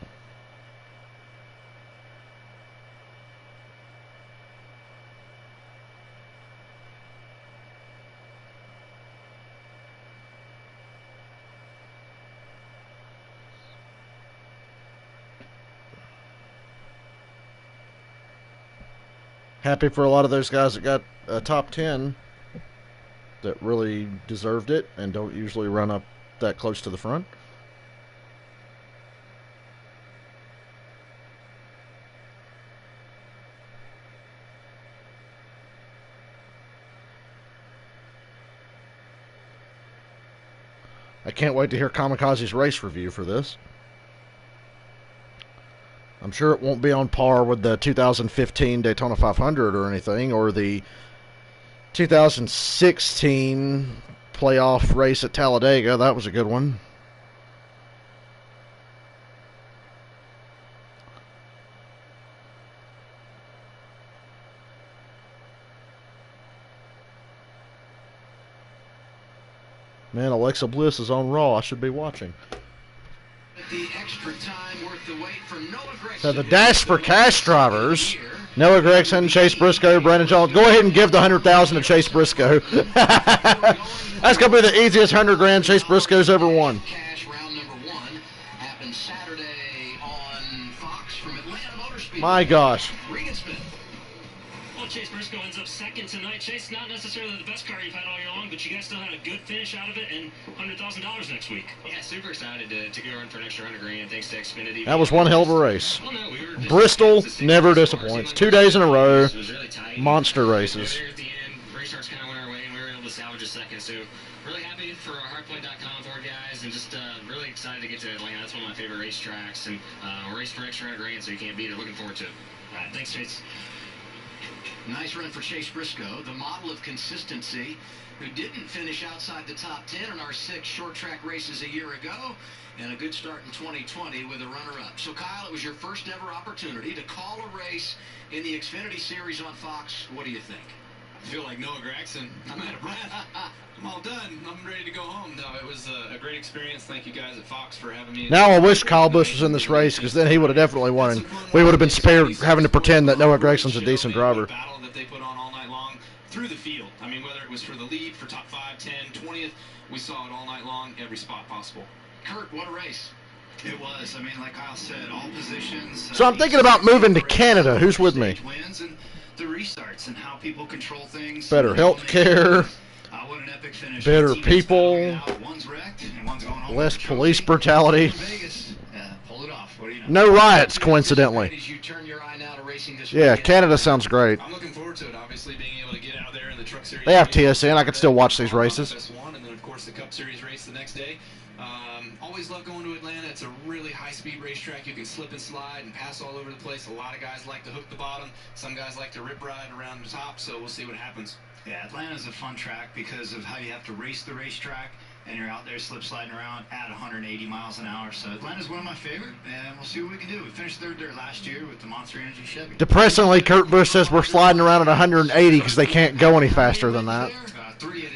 Happy for a lot of those guys that got a top 10 that really deserved it and don't usually run up that close to the front. I can't wait to hear Kamikaze's race review for this. I'm sure it won't be on par with the 2015 Daytona 500 or anything, or the 2016 playoff race at Talladega. That was a good one. Man, Alexa Bliss is on Raw. I should be watching. The extra time worth the wait for Noah Gregson. So the Dash for Cash drivers, Noah Gregson, Chase Briscoe, Brandon Jones. Go ahead and give the $100,000 to Chase Briscoe. That's going to be the easiest $100,000 Chase Briscoe's ever won. Cash round number 1 happened Saturday on Fox from Atlanta Motor Speedway. My gosh. Regan Smith. Well, Chase Briscoe ends up second tonight. Chase, not necessarily the best car you've had all year long, but you guys still had a good finish out of it and $100,000 next week. Yeah, super excited to go run for an extra $100,000 thanks to Xfinity. That was one hell of a race. Well, no, Bristol never disappoints. 2 days in a row, monster races. At the end, race starts kind of went our way, and we were able to salvage a second. So really happy for our hardpoint.com for guys, and just really excited to get to Atlanta. That's one of my favorite racetracks, and we're racing for an extra $100,000, so you can't beat it. Looking forward to it. All right, thanks, Chase. Nice run for Chase Briscoe, the model of consistency, who didn't finish outside the top 10 in our 6 short track races a year ago, and a good start in 2020 with a runner-up. So, Kyle, it was your first ever opportunity to call a race in the Xfinity Series on Fox. What do you think? I feel like Noah Gragson. I'm out of breath. I'm all done. I'm ready to go home. No, it was a great experience. Thank you guys at Fox for having me. Now I wish Kyle Busch was in this race, because then he would have definitely won. And we would have been spared having to pretend that Noah Gragson's a decent driver. Battle that they put on all night long through the field. I mean, whether it was for the lead, for top 5, 10, 20th, we saw it all night long, every spot possible. Kurt, what a race. It was. I mean, like Kyle said, all positions. So I'm thinking about moving to Canada. Who's with me? Wins and the restarts and how people control things. Better health care. What an epic finish. Better people. One's wrecked and one's going home. Less police brutality. Vegas. Yeah, pull it off. What do you know? No riots, coincidentally. As you turn your eye now to racing this Yeah, weekend. Canada sounds great. I'm looking forward to it, obviously, being able to get out there in the Truck Series. They have TSN. I can still watch these races. FS1, and then, of course, the Cup Series race the next day. Always love going to Atlanta. It's a really high-speed racetrack. You can slip and slide and pass all over the place. A lot of guys like to hook the bottom. Some guys like to rip ride around the top, so we'll see what happens. Yeah, Atlanta's a fun track because of how you have to race the racetrack, and you're out there slip sliding around at 180 miles an hour. So Atlanta's one of my favorite, and we'll see what we can do. We finished third there last year with the Monster Energy Chevy. Depressingly, Kurt Busch says we're sliding around at 180 because they can't go any faster than that. 3 at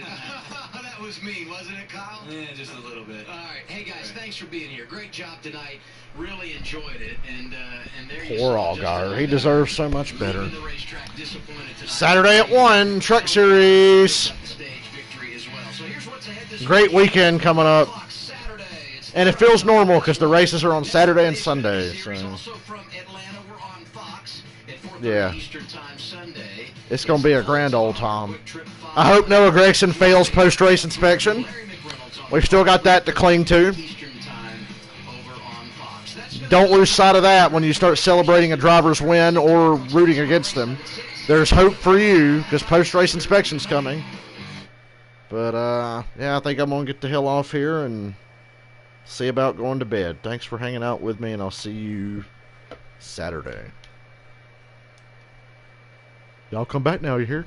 That was mean, wasn't it, Kyle? Yeah, just a little bit. All right. Hey, guys, thanks for being here. Great job tonight. Really enjoyed it. And there you Poor saw Allgaier. He deserves so much better. leaving the racetrack disappointed tonight. Saturday at 1, Truck Series. Stage victory as well. So here's what's ahead this Great weekend coming up. Saturday. It's And it feels normal because the races are on Saturday and Sunday. Series So also from Atlanta. We're on Fox at 4:30 Yeah. Eastern Time Sunday. it's going to be a grand old time. I hope Noah Gragson fails post-race inspection. We've still got that to cling to. Eastern Time over on Fox. That's Don't lose sight of that when you start celebrating a driver's win or rooting against them. There's hope for you because post-race inspection's coming. But, yeah, I think I'm going to get the hell off here and see about going to bed. Thanks for hanging out with me, and I'll see you Saturday. Y'all come back now, you hear?